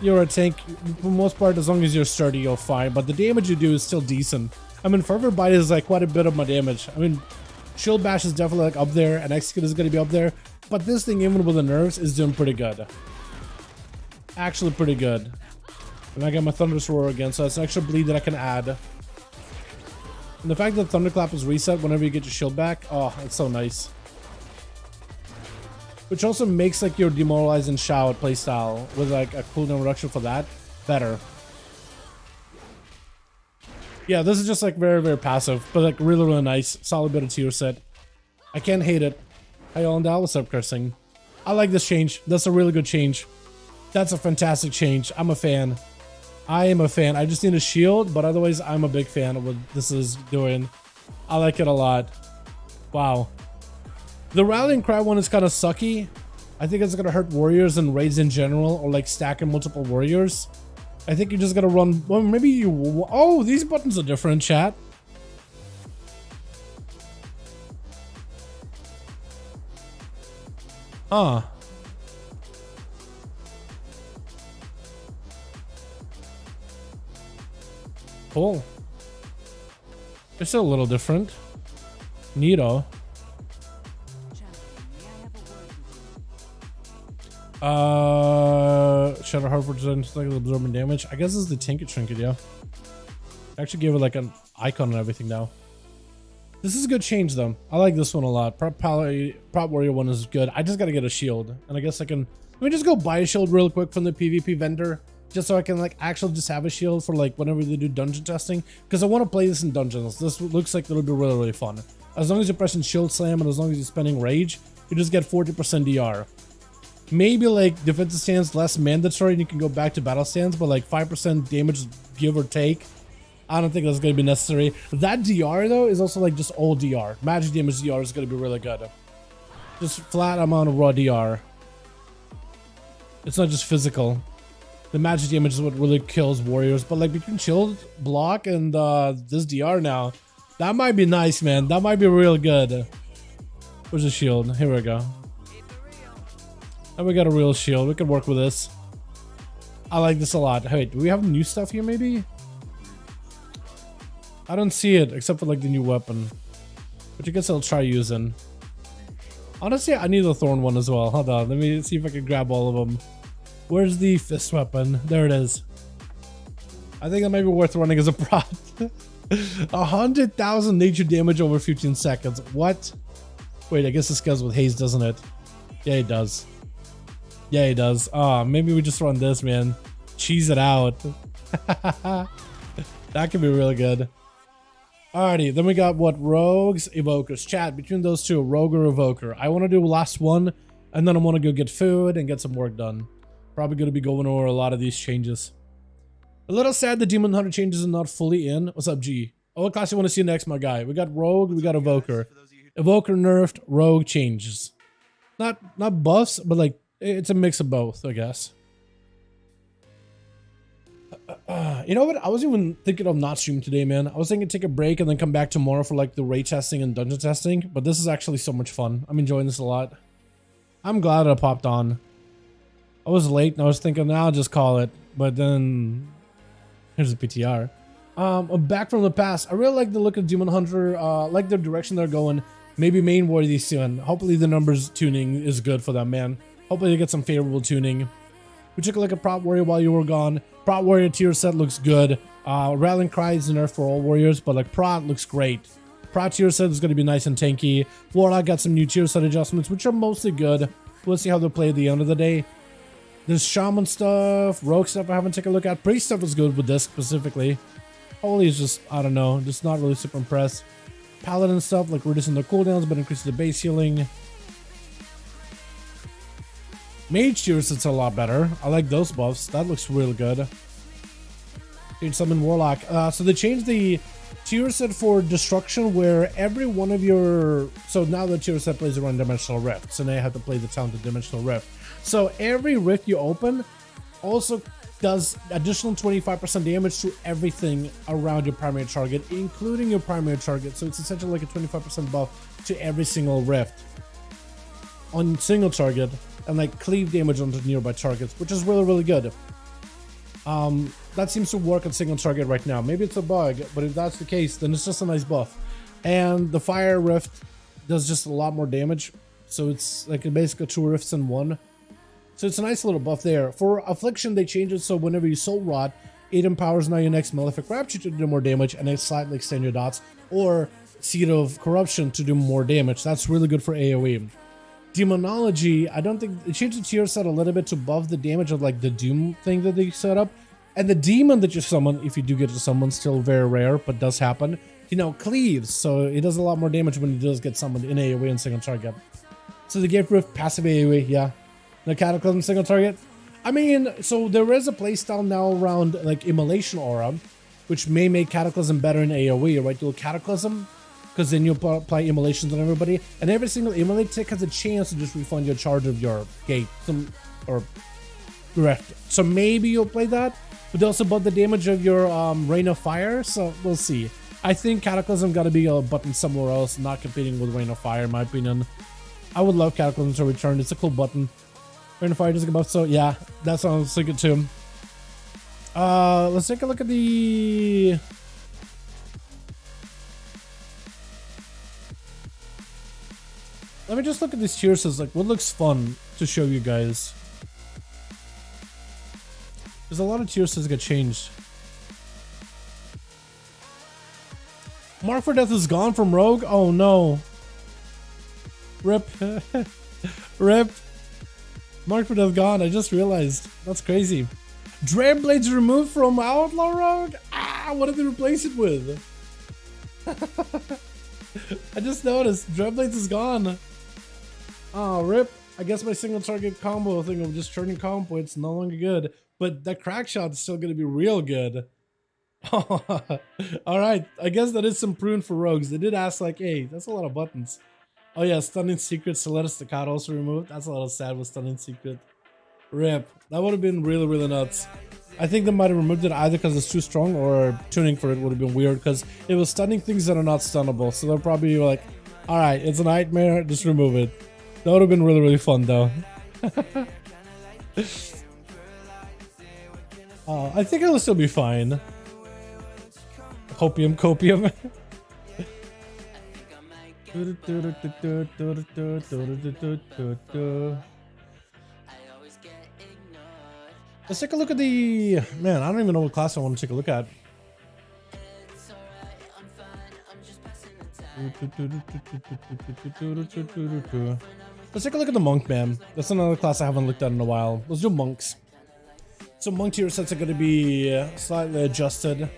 You're a tank, for the most part, as long as you're sturdy, you're fine. But the damage you do is still decent. I mean, Fervent Bite is like quite a bit of my damage. I mean, Shield Bash is definitely like up there, and Execute is going to be up there. But this thing, even with the nerfs, is doing pretty good. Actually pretty good. And I got my Thunderous Roar again, so that's an extra bleed that I can add. And the fact that Thunderclap is reset whenever you get your shield back, oh, it's so nice. Which also makes like your Demoralize and Shout playstyle with like a cooldown reduction for that better. Yeah, this is just like very passive, but like really nice. Solid bit of tier set. I can't hate it. Hi all and Dal, what's up, cursing? I like this change. That's a really good change. That's a fantastic change. I'm a fan. I am a fan. I just need a shield, but otherwise I'm a big fan of what this is doing. I like it a lot. Wow. The Rallying Cry one is kind of sucky. I think it's going to hurt warriors and raids in general, or like stacking multiple warriors. I think you just got to run... Well, maybe you... Oh, these buttons are different, chat. Huh. Cool. They're still a little different. Neato. Shadow Harvard doesn't like absorbing damage. I guess this is the Tinket Trinket, yeah. I actually gave it like an icon and everything now. This is a good change though. I like this one a lot. Prop Warrior one is good. I just gotta get a shield. And I guess I can... Let me just go buy a shield real quick from the PvP vendor. Just so I can like actually just have a shield for like whenever they do dungeon testing. Because I want to play this in dungeons. This looks like it'll be really fun. As long as you're pressing Shield Slam and as long as you're spending Rage, you just get 40% DR. Maybe like defensive stance less mandatory and you can go back to battle stance, but like 5% damage give or take. I don't think that's going to be necessary. That DR though is also like just all DR. Magic damage DR is going to be really good. Just flat amount of raw DR. It's not just physical. The magic damage is what really kills warriors, but like between shield block and this DR now, that might be nice, man. That might be real good. Where's the shield? Here we go. And we got a real shield. We can work with this. I like this a lot. Wait, do we have new stuff here maybe? I don't see it except for like the new weapon, which I guess I'll try using. Honestly, I need the thorn one as well. Hold on, let me see if I can grab all of them. Where's the fist weapon? There it is. I think that might be worth running as a prop. 100,000 nature damage over 15 seconds. What? Wait, I guess this goes with haze, doesn't it? Yeah, it does. Yeah, it does. Oh, maybe we just run this, man. Cheese it out. That could be really good. Alrighty, then we got what? Rogues, Evokers. Chat, between those two, Rogue or Evoker. I want to do last one, and then I want to go get food and get some work done. Probably going to be going over a lot of these changes. A little sad the Demon Hunter changes are not fully in. What's up, G? Oh, what class you want to see next, my guy? We got Rogue, we got Evoker. Evoker nerfed, Rogue changes. Not buffs, but like, it's a mix of both, I guess. You know what? I was even thinking of not streaming today, man. I was thinking take a break and then come back tomorrow for like the raid testing and dungeon testing. But this is actually so much fun. I'm enjoying this a lot. I'm glad I popped on. I was late and I was thinking, nah, I'll just call it. But then here's the PTR. I'm back from the past. I really like the look of Demon Hunter. Like the direction they're going. Maybe main worthy soon. Hopefully the numbers tuning is good for them, man. Hopefully they get some favorable tuning. We took a look at Prot Warrior while you were gone. Prot Warrior tier set looks good. Rallying Cry is nerf for all warriors, but like Prot looks great. Prot tier set is going to be nice and tanky. Warlock got some new tier set adjustments, which are mostly good. We'll see how they play at the end of the day. There's Shaman stuff, Rogue stuff I haven't taken a look at. Priest stuff is good with this specifically. Holy is just, I don't know, just not really super impressed. Paladin stuff, like reducing the cooldowns, but increasing the base healing. Mage tier sets a lot better. I like those buffs. That looks really good. Change summon Warlock. So they changed the tier set for destruction where every one of your... So now the tier set plays around Dimensional Rift. So now you have to play the talented Dimensional Rift. So every rift you open also does additional 25% damage to everything around your primary target, including your primary target. So it's essentially like a 25% buff to every single rift on single target, and like cleave damage onto nearby targets, which is really, really good. That seems to work on single target right now. Maybe it's a bug, but if that's the case, then it's just a nice buff. And the fire rift does just a lot more damage. So it's like basically 2 rifts in 1. So it's a nice little buff there. For Affliction, they changed it so whenever you Soul Rot, it empowers now your next Malefic Rapture to do more damage and then slightly extend your dots, or Seed of Corruption to do more damage. That's really good for AoE. Demonology, I don't think... It changed the tier set a little bit to buff the damage of like the Doom thing that they set up. And the demon that you summon, if you do get to summon, still very rare, but does happen, you know, cleaves. So it does a lot more damage when it does get summoned in AoE and single target. So the Gate Rift, passive AoE, yeah. The Cataclysm, single target. I mean, so there is a playstyle now around like Immolation Aura, which may make Cataclysm better in AoE, right? You'll Cataclysm, because then you'll apply Immolations on everybody, and every single Immolate tick has a chance to just refund your charge of your Gate, or Rift. So maybe you'll play that, but they also buff the damage of your Rain of Fire, so we'll see. I think Cataclysm got to be a button somewhere else, not competing with Rain of Fire, in my opinion. I would love Cataclysm to return. It's a cool button. Rain of Fire doesn't get buffed, so yeah, that's what I was thinking too. Let's take a look at the... Let me just look at these tier sets, like what looks fun to show you guys. There's a lot of tier sets that get changed. Mark for Death is gone from Rogue? Oh no. Rip. Rip. Mark for Death gone, I just realized. That's crazy. Dreadblade's removed from Outlaw Rogue? Ah, what did they replace it with? I just noticed, Dreadblades is gone. Oh, rip. I guess my single target combo thing of just turning combo, it's no longer good. But that crack shot is still going to be real good. Alright, I guess that is some prune for rogues. They did ask like, hey, that's a lot of buttons. Oh yeah, Stunning Secret, Soletta Staccato also removed. That's a little sad with Stunning Secret. Rip. That would have been really, really nuts. I think they might have removed it either because it's too strong, or tuning for it would have been weird because it was stunning things that are not stunnable. So they'll probably be like, alright, it's a nightmare, just remove it. That would have been really, really fun though. I think it'll still be fine. Copium, copium. Let's take a look at the... Man, I don't even know what class I want to take a look at. Let's take a look at the Monk, man. That's another class I haven't looked at in a while. Let's do Monks. So Monk tier sets are going to be slightly adjusted.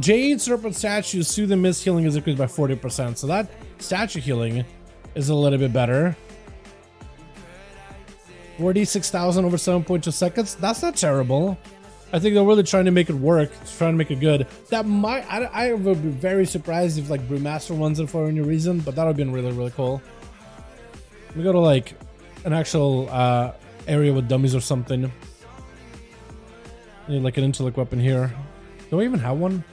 Jade Serpent Statue Soothe and Mist healing is increased by 40%. So that statue healing is a little bit better. 46,000 over 7.2 seconds. That's not terrible. I think they're really trying to make it work. Trying to make it good. That might... I would be very surprised if like Brewmaster runs it for any reason, but that would have been really, really cool. We go to like an actual area with dummies or something. Need like an intellect weapon here. Do we even have one?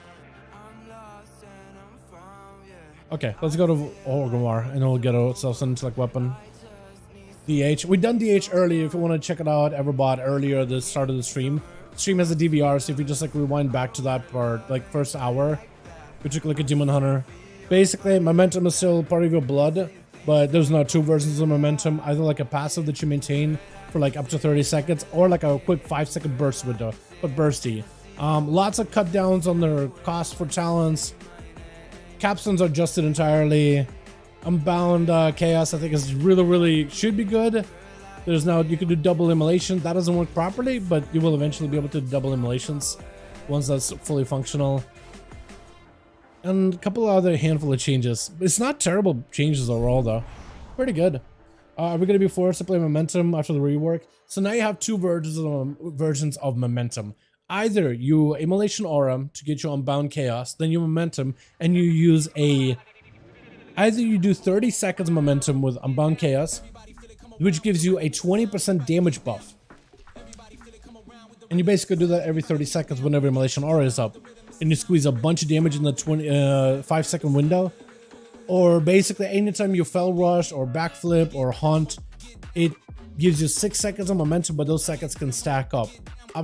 Okay, let's go to Orgrimmar and we'll get ourselves an intellect weapon. DH. We done DH earlier. If you want to check it out, Everbot earlier at the start of the stream. The stream has a DVR, so if you just like rewind back to that part, like first hour, we took a look at Demon Hunter. Basically, momentum is still part of your blood, but there's not two versions of momentum. Either like a passive that you maintain for like up to 30 seconds, or like a quick 5-second burst window, but bursty. Lots of cut downs on their cost for talents. Capstones are adjusted entirely. Unbound chaos, I think, is really should be good. There's now, you can do double immolation. That doesn't work properly, but you will eventually be able to do double immolations once that's fully functional. And a couple of other handful of changes. It's not terrible changes overall though. Pretty good. Are we going to be forced to play momentum after the rework? So now you have two versions of momentum. Either you immolation aura to get you unbound chaos, then you momentum, and you use either you do 30 seconds momentum with unbound chaos, which gives you a 20% damage buff. And you basically do that every 30 seconds whenever immolation aura is up. And you squeeze a bunch of damage in the 5-second window. Or basically anytime you fell rush or backflip or haunt, it gives you 6 seconds of momentum, but those seconds can stack up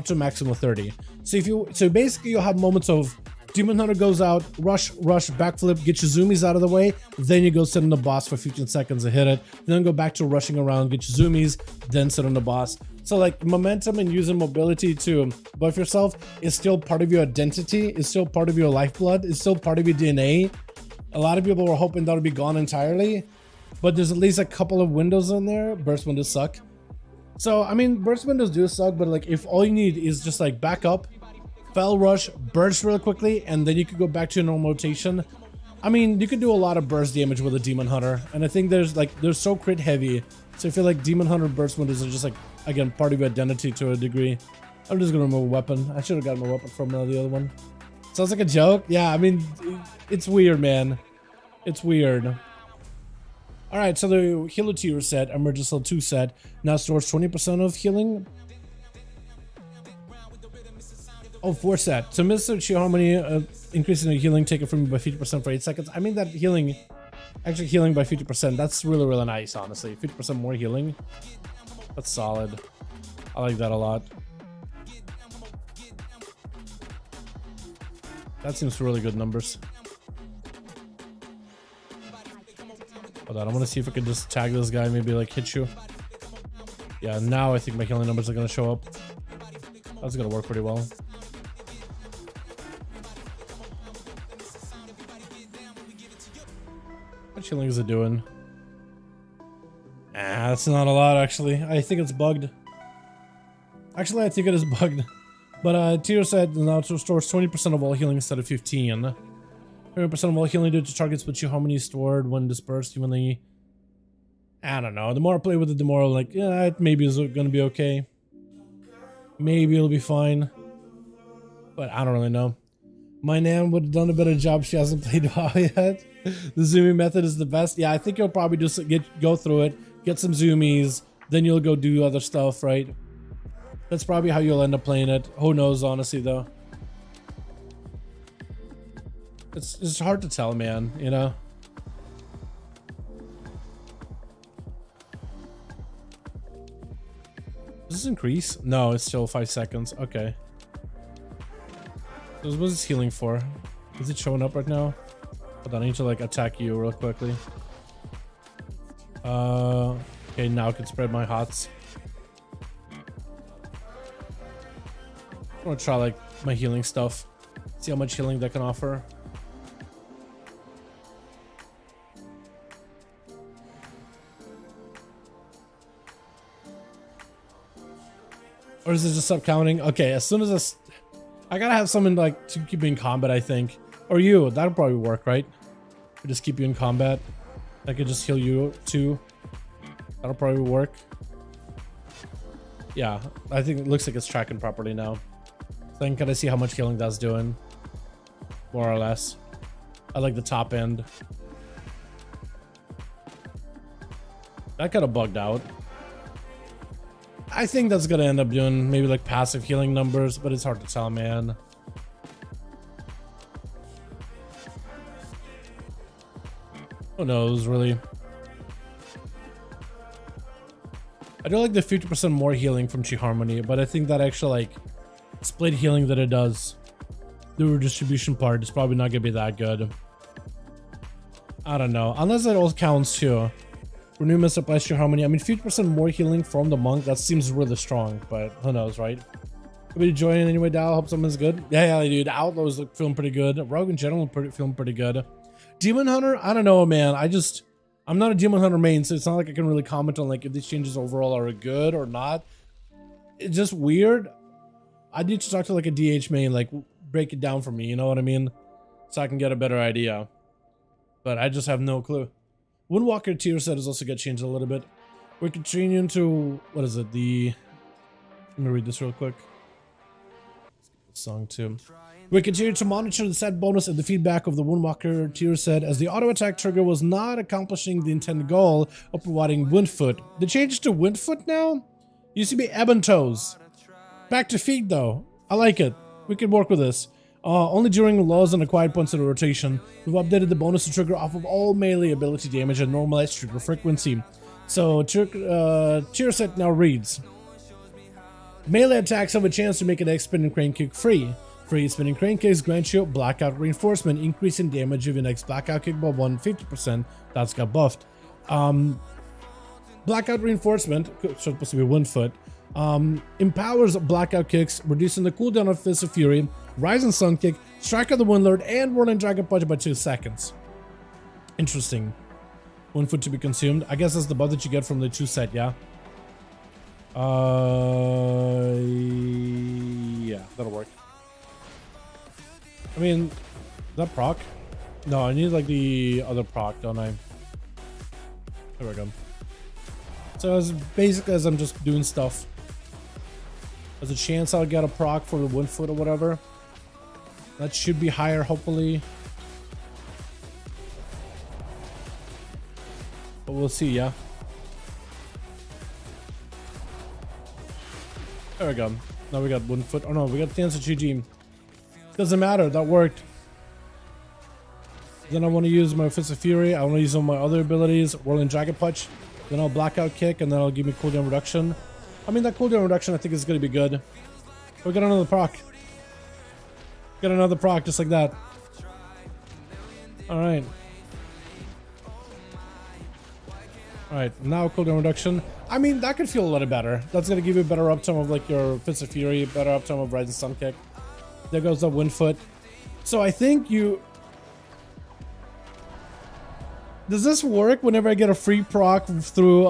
to a maximum of 30. So basically you'll have moments of Demon Hunter goes out, rush, backflip, get your zoomies out of the way, then you go sit on the boss for 15 seconds to hit it, then go back to rushing around, get your zoomies, then sit on the boss. So like momentum and using mobility to buff yourself is still part of your identity, is still part of your lifeblood, is still part of your DNA. A lot of people were hoping that would be gone entirely, but there's at least a couple of windows in there. Burst windows suck. So, I mean, burst windows do suck, but like if all you need is just like back up, fell rush, burst real quickly, and then you could go back to your normal rotation. I mean, you could do a lot of burst damage with a Demon Hunter, and I think they're so crit heavy, so I feel like Demon Hunter burst windows are just like, again, part of your identity to a degree. I'm just gonna remove a weapon. I should have gotten a weapon from the other one. Sounds like a joke? Yeah, I mean, it's weird, man. It's weird. Alright, so the healer tier set, emergency level 2 set, now stores 20% of healing. Oh, 4 set. So Mr. Chi Harmony, increasing the healing taken from you by 50% for 8 seconds. I mean that healing, actually healing by 50%, that's really nice, honestly. 50% more healing. That's solid. I like that a lot. That seems really good numbers. Hold on, I want to see if I can just tag this guy, maybe like hit you. Yeah, now I think my healing numbers are going to show up. That's going to work pretty well. What healing is it doing? Ah, that's not a lot actually. I think it's bugged. Actually, I think it is bugged. But tier set now stores 20% of all healing instead of 15. 20% of all healing due to targets which your harmony stored when dispersed evenly. I don't know. The more I play with it, the more like, yeah, it maybe is gonna be okay. Maybe it'll be fine. But I don't really know. My Nan would have done a better job. She hasn't played WoW yet. The zooming method is the best. Yeah, I think you'll probably just go through it, get some zoomies, then you'll go do other stuff, right? That's probably how you'll end up playing it. Who knows, honestly, though. It's hard to tell, man, you know? Does this increase? No, it's still 5 seconds. Okay. So what is this healing for? Is it showing up right now? Hold on, I need to like attack you real quickly. Okay, now I can spread my hots. I want to try like my healing stuff. See how much healing that can offer. Or is it just stop counting? Okay, as soon as this, I gotta have someone like to keep me in combat, I think. Or you, that'll probably work, right? Or just keep you in combat. I could just heal you too. That'll probably work. Yeah, I think it looks like it's tracking properly now. So then can I see how much healing that's doing? More or less. I like the top end. That kind of bugged out. I think that's gonna end up doing maybe like passive healing numbers, but it's hard to tell, man. Who knows, really? I do like the 50% more healing from Chi Harmony, but I think that actual like split healing that it does, the redistribution part, is probably not gonna be that good. I don't know, unless it all counts too. Renew Mist applies to harmony. I mean, 50% more healing from the monk. That seems really strong, but who knows, right? Could be joining anyway, Dal. Hope someone's good. Yeah, dude. Outlaws look feeling pretty good. Rogue in general feeling pretty good. Demon Hunter, I don't know, man. I'm not a Demon Hunter main, so it's not like I can really comment on like if these changes overall are good or not. It's just weird. I need to talk to like a DH main, like break it down for me, you know what I mean? So I can get a better idea. But I just have no clue. Windwalker tier set has also got changed a little bit. We're continuing to, what is it? Let me read this real quick. Song 2. We continue to monitor the set bonus and the feedback of the Windwalker tier set as the auto attack trigger was not accomplishing the intended goal of providing Windfoot. The change to Windfoot now? Used to be Ebb and Toes. Back to feet though. I like it. We can work with this. Only during lulls and acquired points of the rotation. We've updated the bonus to trigger off of all melee ability damage and normalized trigger frequency. So tier set now reads: melee attacks have a chance to make an X spinning crane kick free. Free spinning crane kicks grant you blackout reinforcement, increasing damage of your next blackout kick by 150%. That's got buffed. Blackout reinforcement, supposed to be Windfoot, empowers blackout kicks, reducing the cooldown of Fist of Fury, Rising Sun Kick, Strike of the Windlord, and Whirling Dragon Punch by 2 seconds. Interesting. Windfoot to be consumed. I guess that's the buff that you get from the 2 set, yeah? Yeah, that'll work. I mean, that proc? No, I need like the other proc, don't I? There we go. So as basically as I'm just doing stuff, there's a chance I'll get a proc for the Windfoot or whatever. That should be higher, hopefully. But we'll see, yeah. There we go. Now we got Windfoot. Oh no, we got Dance of GG. Doesn't matter, that worked. Then I want to use my Fist of Fury. I want to use all my other abilities. Whirling Dragon Punch. Then I'll Blackout Kick and then it'll give me cooldown reduction. I mean, that cooldown reduction I think is going to be good. We got another proc. Got another proc just like that. Alright. Alright, now cooldown reduction. I mean, that could feel a little better. That's going to give you a better uptime of like your Fist of Fury, better uptime of Rising Sun Kick. There goes the Windfoot. So I think you... Does this work whenever I get a free proc through,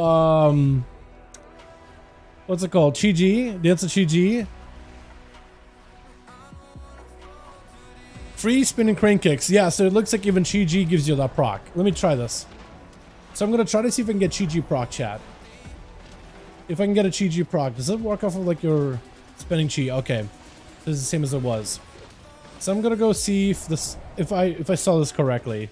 what's it called? Chi-Ji? Dance of Chi-Ji? Free spinning crane kicks. Yeah, so it looks like even Chi-Ji gives you that proc. Let me try this. So I'm going to try to see if I can get Chi-Ji proc, chat. If I can get a Chi-Ji proc. Does it work off of like your spinning Chi? Okay. This is the same as it was. So I'm going to go see if this, if I saw this correctly.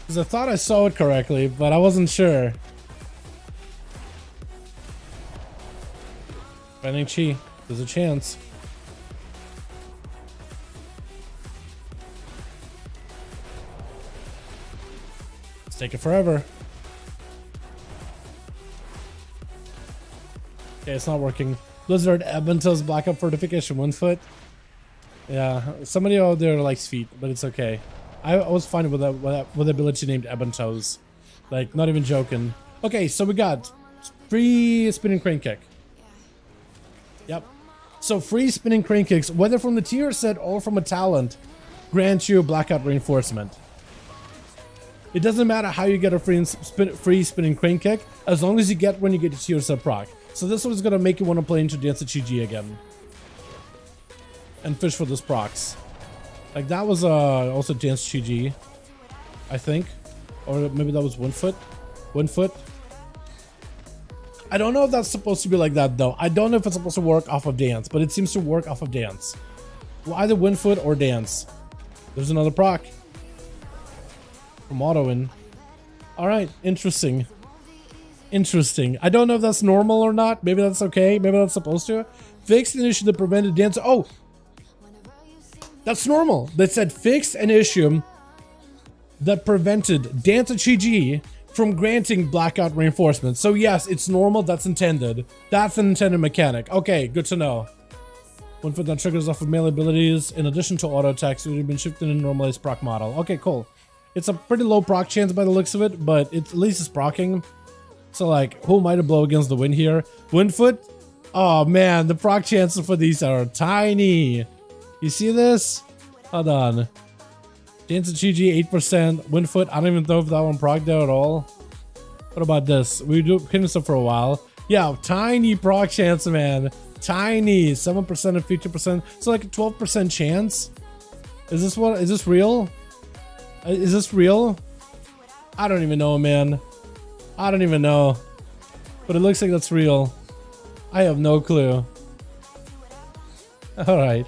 Because I thought I saw it correctly, but I wasn't sure. Spending Chi. There's a chance. It's taking forever. Okay, it's not working. Blizzard Ebento's Blackout Fortification 1 foot. Yeah, somebody out there likes feet, but it's okay. I was fine with that with the ability named Ebento's. Like, not even joking. Okay, so we got free spinning crane kick. Yep. So free spinning crane kicks, whether from the tier set or from a talent, grant you blackout reinforcement. It doesn't matter how you get a free spinning crane kick, as long as you get when you get your tier set proc. So this one is gonna make you want to play into Dance of Chi-Ji again. And fish for those procs. Like that was also Dance Chi-Ji, I think. Or maybe that was Windfoot. Windfoot. I don't know if that's supposed to be like that though. I don't know if it's supposed to work off of Dance, but it seems to work off of Dance. Well, either Windfoot or Dance. There's another proc. From Autoin. Alright, interesting. Interesting. I don't know if that's normal or not. Maybe that's okay. Maybe that's supposed to. Fixed an issue that prevented Dance. Oh! That's normal. They said fixed an issue that prevented Dance of Chi-Ji from granting blackout reinforcement. So yes, it's normal. That's intended. That's an intended mechanic. Okay, good to know. One foot that triggers off of melee abilities in addition to auto attacks would have been shifted in a normalized proc model. Okay, cool. It's a pretty low proc chance by the looks of it, but at least it's procking. So like, who might have blow against the wind here? Windfoot? Oh man, the proc chances for these are tiny. You see this? Hold on. Chance of GG 8%. Windfoot, I don't even know if that one proc there at all. What about this? We do hitting stuff for a while. Yeah, tiny proc chance, man. Tiny. 7% and 50%. So like a 12% chance. Is this what? Is this real? Is this real? I don't even know, man. I don't even know. But it looks like that's real. I have no clue. Alright.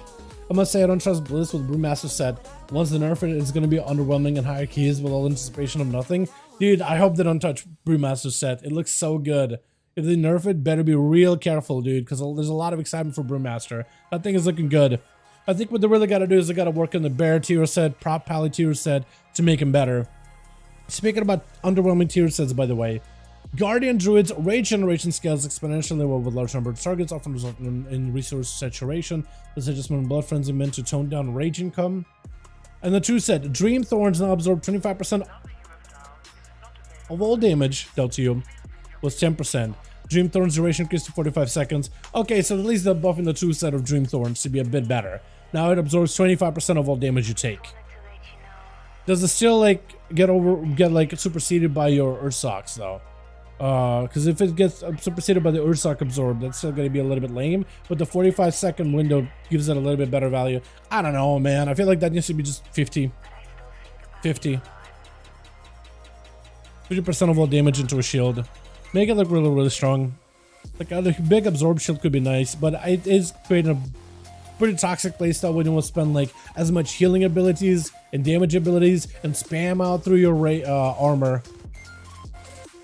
I must say I don't trust Bliss with Brewmaster set. Once the nerf it is going to be underwhelming and higher keys with all anticipation of nothing. Dude, I hope they don't touch Brewmaster set. It looks so good. If they nerf it, better be real careful, dude, because there's a lot of excitement for Brewmaster. That thing is looking good. I think what they really got to do is they got to work on the Bear tier set, Prop Pally tier set to make him better. Speaking about underwhelming tier sets, by the way, Guardian Druid's rage generation scales exponentially well with large number of targets, often resulting in resource saturation. This adjustment in Blood Frenzy meant to tone down rage income. And the true set, Dream Thorns now absorb 25% of all damage dealt to you, was 10%. Dream Thorns duration increased to 45 seconds. Okay, so at least they're buffing the true set of Dream Thorns to be a bit better. Now it absorbs 25% of all damage you take. Does it still like get like superseded by your Ursocks though? Because if it gets superseded by the Ursoc absorb, that's still going to be a little bit lame. But the 45-second window gives it a little bit better value. I don't know, man. I feel like that needs to be just 50. 50% of all damage into a shield. Make it look really, really strong. Like a big absorb shield could be nice, but it is creating a pretty toxic playstyle when you want to spend like as much healing abilities and damage abilities and spam out through your armor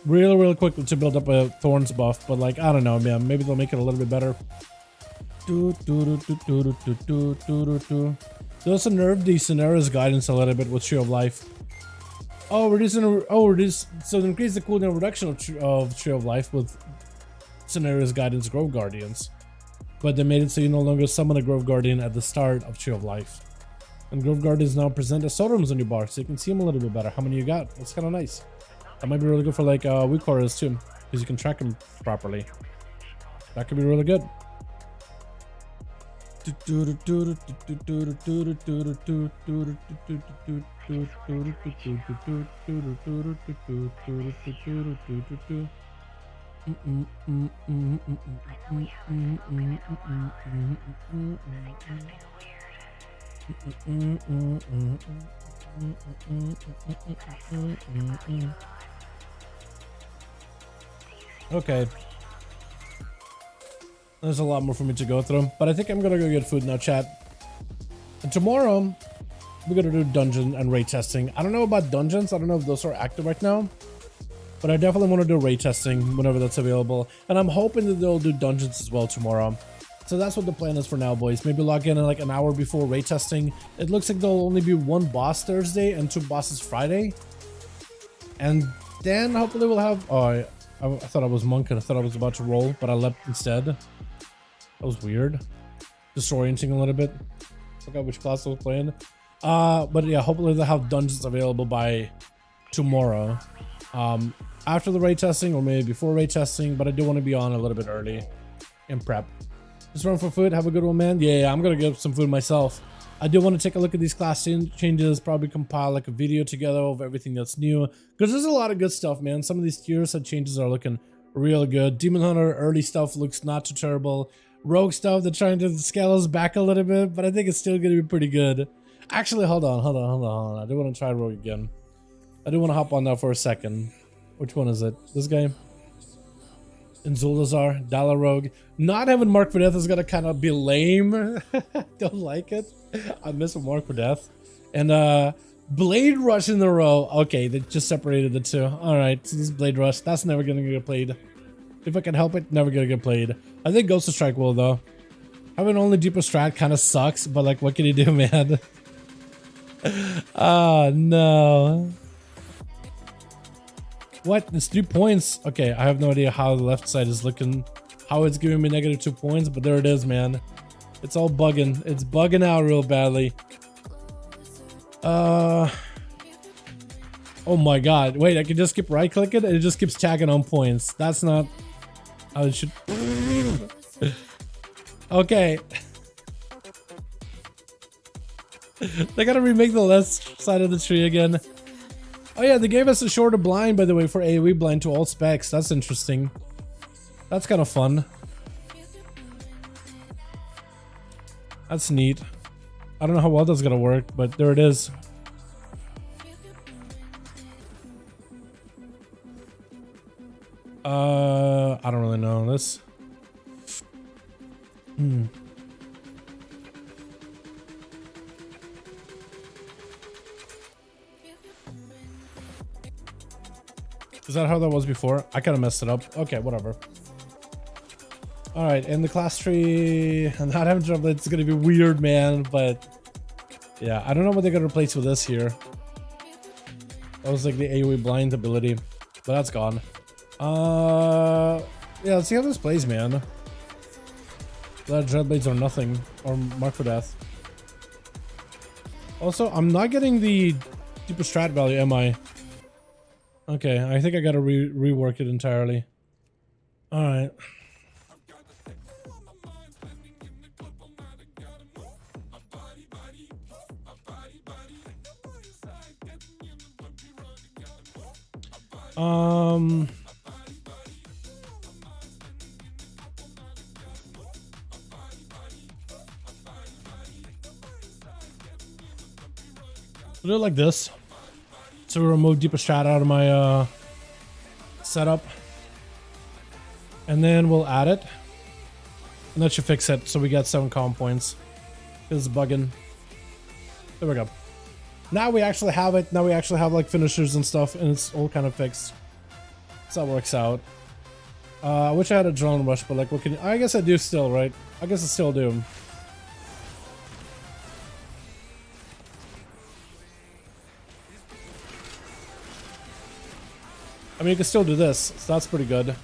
really quickly to build up a Thorns buff. But like, I don't know, man, maybe they'll make it a little bit better. They also nerfed the Scenarios guidance a little bit with Tree of Life. So increase the cooldown reduction of Tree of Life with Scenarios guidance Grove Guardians. But they made it so you no longer summon a Grove Guardian at the start of Tree of Life. And Grove Guardians now present as totems on your bar, so you can see them a little bit better. How many you got? That's kind of nice. That might be really good for like weak warriors too, because you can track them properly. That could be really good. Okay. There's a lot more for me to go through, but I think I'm gonna go get food now, chat. And tomorrow, we're gonna do dungeon and raid testing. I don't know about dungeons. I don't know if those are active right now, but I definitely want to do raid testing whenever that's available. And I'm hoping that they'll do dungeons as well tomorrow. So that's what the plan is for now, boys. Maybe log in like an hour before raid testing. It looks like there'll only be one boss Thursday and 2 bosses Friday. And then hopefully we'll have... Oh, I thought I was monk and I thought I was about to roll, but I leapt instead. That was weird. Disorienting a little bit. Forgot which class I was playing. But yeah, hopefully they'll have dungeons available by tomorrow. After the raid testing or maybe before raid testing, but I do want to be on a little bit early in prep. Just run for food. Have a good one, man. Yeah, I'm gonna get some food myself. I do want to take a look at these class changes, probably compile like a video together of everything that's new, because there's a lot of good stuff, man. Some of these tier set changes are looking real good. Demon Hunter early stuff looks not too terrible. Rogue stuff, they're trying to scale us back a little bit, but I think it's still gonna be pretty good. Actually, hold on. I do want to try Rogue again. I do want to hop on that for a second. Which one is it? This guy? And Zulazar, Dalaran. Not having Mark for Death is gonna kind of be lame. Don't like it. I miss Mark for Death. And Blade Rush in a row. Okay, they just separated the two. Alright, so this is Blade Rush. That's never gonna get played. If I can help it, never gonna get played. I think Ghost of Strike will though. Having only deeper strat kind of sucks, but like what can you do, man? Oh no. What? It's 3 points. Okay, I have no idea how the left side is looking, how it's giving me -2 points, but there it is, man. It's all bugging. It's bugging out real badly. Oh my god. Wait, I can just keep right clicking and it just keeps tagging on points. That's not how it should. Okay. They gotta remake the left side of the tree again. Oh yeah, they gave us a shorter blind, by the way, for AoE blind to all specs. That's interesting. That's kind of fun. That's neat. I don't know how well that's gonna work, but there it is. I don't really know this. Is that how that was before? I kind of messed it up. Okay, whatever. All right, and the class tree and not having trouble, it's gonna be weird, man. But yeah, I don't know what they're gonna replace with this here. That was like the AoE blind ability, but that's gone. Yeah, let's see how this plays, man. That Dreadblades or nothing, or Mark for Death. Also, I'm not getting the deeper strat value, am I? Okay, I think I gotta rework it entirely. Alright. We'll do it like this. So we remove deeper strat out of my setup. And then we'll add it. And that should fix it. So we get 7 comm points. It's bugging. There we go. Now we actually have it. Now we actually have like finishers and stuff, and it's all kind of fixed. So that works out. I wish I had a drone rush, but like what can you, I guess I do still, right? I guess I still do. I mean, you can still do this, so that's pretty good.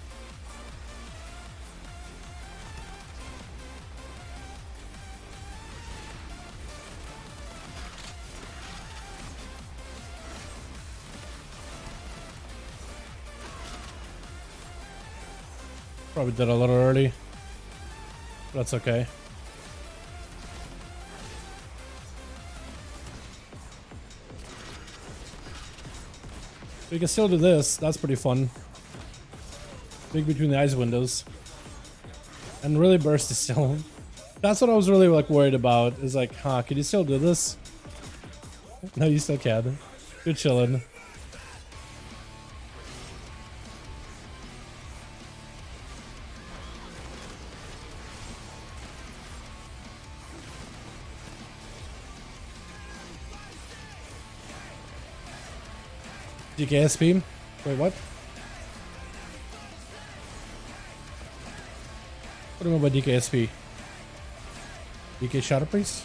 Probably did a little early. That's okay. We can still do this. That's pretty fun. Big between the eyes windows. And really bursty still. That's what I was really like worried about. Is like, huh, can you still do this? No, you still can. You're chilling. DKSP? Wait, what? What do you mean by DKSP? DK Shadow Priest?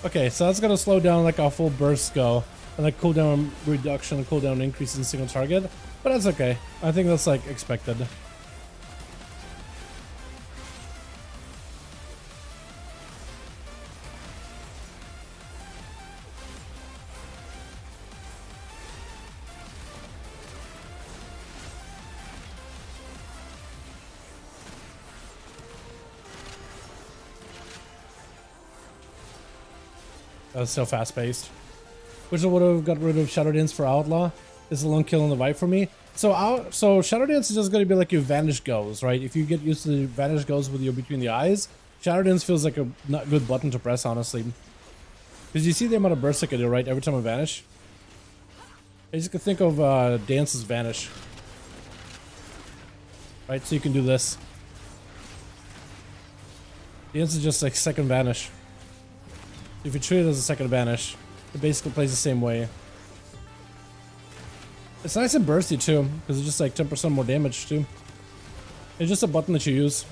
Okay, so that's gonna slow down like our full burst go. And like cooldown reduction and cooldown increase in single target. But that's okay. I think that's like expected. That was so fast paced. Which would have got rid of Shadow Dance for Outlaw. This is a long kill on the right for me. So Shadow Dance is just going to be like your Vanish Goes, right? If you get used to the Vanish Goes with your Between the Eyes, Shadow Dance feels like a not good button to press, honestly. Because you see the amount of burst I can do, right? Every time I vanish. I just can think of Dance's Vanish. Right? So you can do this. Dance is just like second Vanish. If you treat it as a second Vanish, it basically plays the same way. It's nice and bursty too, because it's just like 10% more damage too. It's just a button that you use.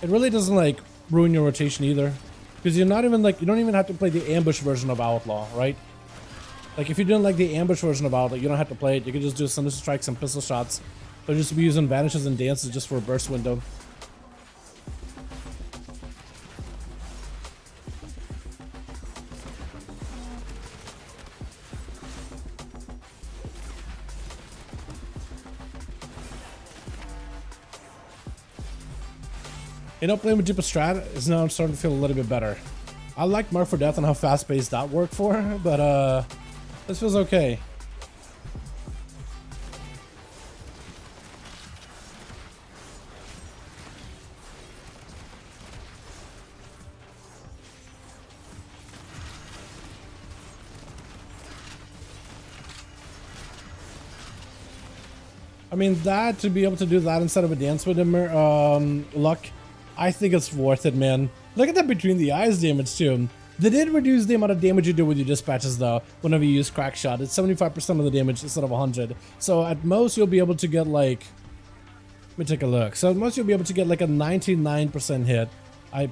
It really doesn't like ruin your rotation either, because you're not even like, you don't even have to play the ambush version of Outlaw, right? Like if you're doing like the ambush version of Warlock, you don't have to play it. You can just do sinister strikes and pistol shots. But just be using vanishes and dances just for a burst window. You know, playing with Deeper Strat is now starting to feel a little bit better. I like Mark for Death and how fast-paced that worked for, but this feels okay. I mean, that to be able to do that instead of a dance with him, luck, I think it's worth it, man. Look at that between the eyes damage too. They did reduce the amount of damage you do with your dispatches though, whenever you use crack shot. It's 75% of the damage instead of 100. So at most you'll be able to get like, let me take a look. So at most you'll be able to get like a 99% hit.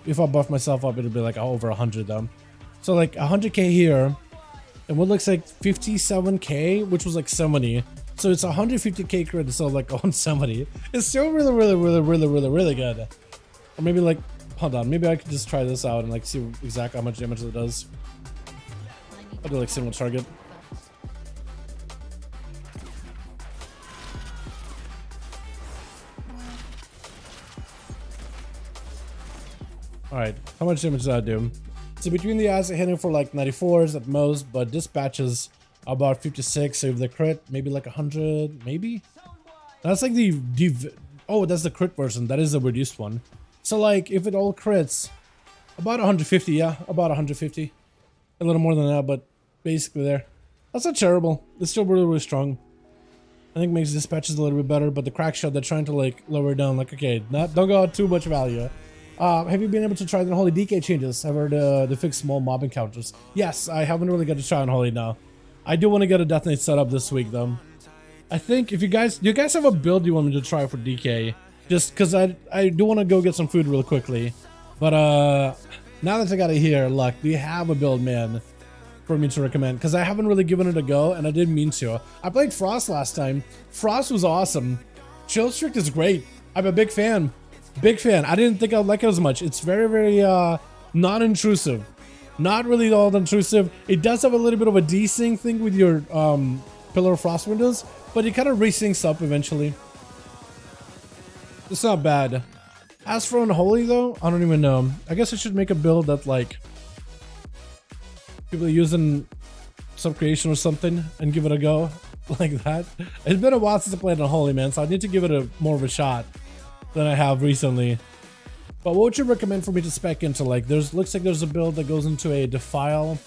If I buff myself up, it'll be like over 100 though. So like 100k here, and what looks like 57k, which was like 70. So it's 150k crit instead of like 170. It's still really good. Or maybe like, hold on, maybe I could just try this out and like see exactly how much damage it does. I'll do like single target. Alright, how much damage does that do? So between the eyes, hitting for like 94s at most, but dispatches about 56. So if the crit, maybe like 100, maybe? That's like oh, that's the crit version. That is the reduced one. So like if it all crits, about 150, yeah, about 150. A little more than that, but basically there. That's not terrible. It's still really strong. I think makes dispatches a little bit better, but the crack shot, they're trying to like lower it down. Like, okay, don't go out too much value. Have you been able to try the Holy DK changes? I've heard they fix small mob encounters. Yes, I haven't really got to try on Holy now. I do want to get a Death Knight set up this week though. I think if do you guys have a build you want me to try for DK? Just because I do want to go get some food real quickly. But now that I got it here, Luck, do you have a build, man, for me to recommend? Because I haven't really given it a go, and I didn't mean to. I played Frost last time. Frost was awesome. Chill Strict is great. I'm a big fan. Big fan. I didn't think I'd like it as much. It's very non-intrusive. Not really all that intrusive. It does have a little bit of a desync thing with your Pillar of Frost windows, but it kind of resyncs up eventually. It's not bad. As for Unholy though, I don't even know. I guess I should make a build that like people are using sub-creation or something and give it a go like that. It's been a while since I played Unholy, man, so I need to give it more of a shot than I have recently. But what would you recommend for me to spec into? Like, looks like there's a build that goes into a Defile,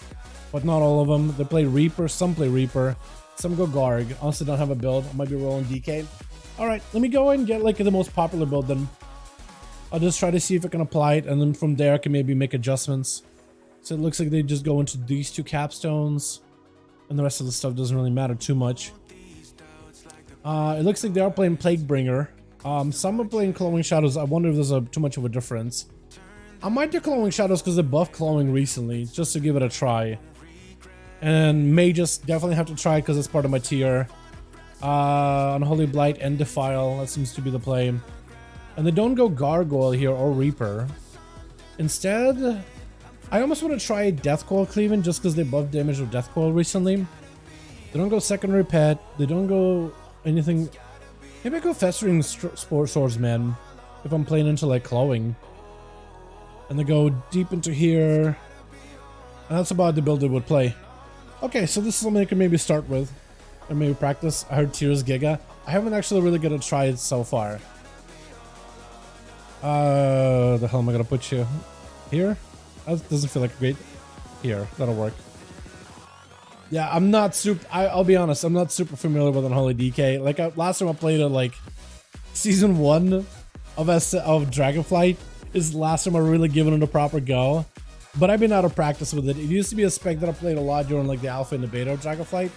but not all of them. They play Reaper, some play Reaper, some go Garg. Honestly, don't have a build. I might be rolling DK. All right, let me go and get like the most popular build then. I'll just try to see if I can apply it, and then from there I can maybe make adjustments. So it looks like they just go into these two capstones, and the rest of the stuff doesn't really matter too much. It looks like they are playing Plaguebringer. Some are playing Clawing Shadows. I wonder if there's too much of a difference. I might do Clawing Shadows because they buffed Clawing recently, just to give it a try. And Mages definitely have to try because it's part of my tier. Unholy Blight and Defile, that seems to be the play. And they don't go Gargoyle here or Reaper. Instead, I almost want to try Deathcoil Cleaving just because they buffed damage with Deathcoil recently. They don't go Secondary Pet, they don't go anything. Maybe I go Festering Swordsman if I'm playing into like Clawing. And they go deep into here. And that's about the build it would play. Okay, so this is something I can maybe start with. And maybe practice. I heard Tears Giga. I haven't actually really got to try it so far. The hell am I gonna put you? Here? That doesn't feel like great. Here, that'll work. Yeah, I'm not super. I'll be honest. I'm not super familiar with Unholy DK. Like last time I played it, like season 1 of Dragonflight is the last time I really given it a proper go. But I've been out of practice with it. It used to be a spec that I played a lot during like the alpha and the beta of Dragonflight,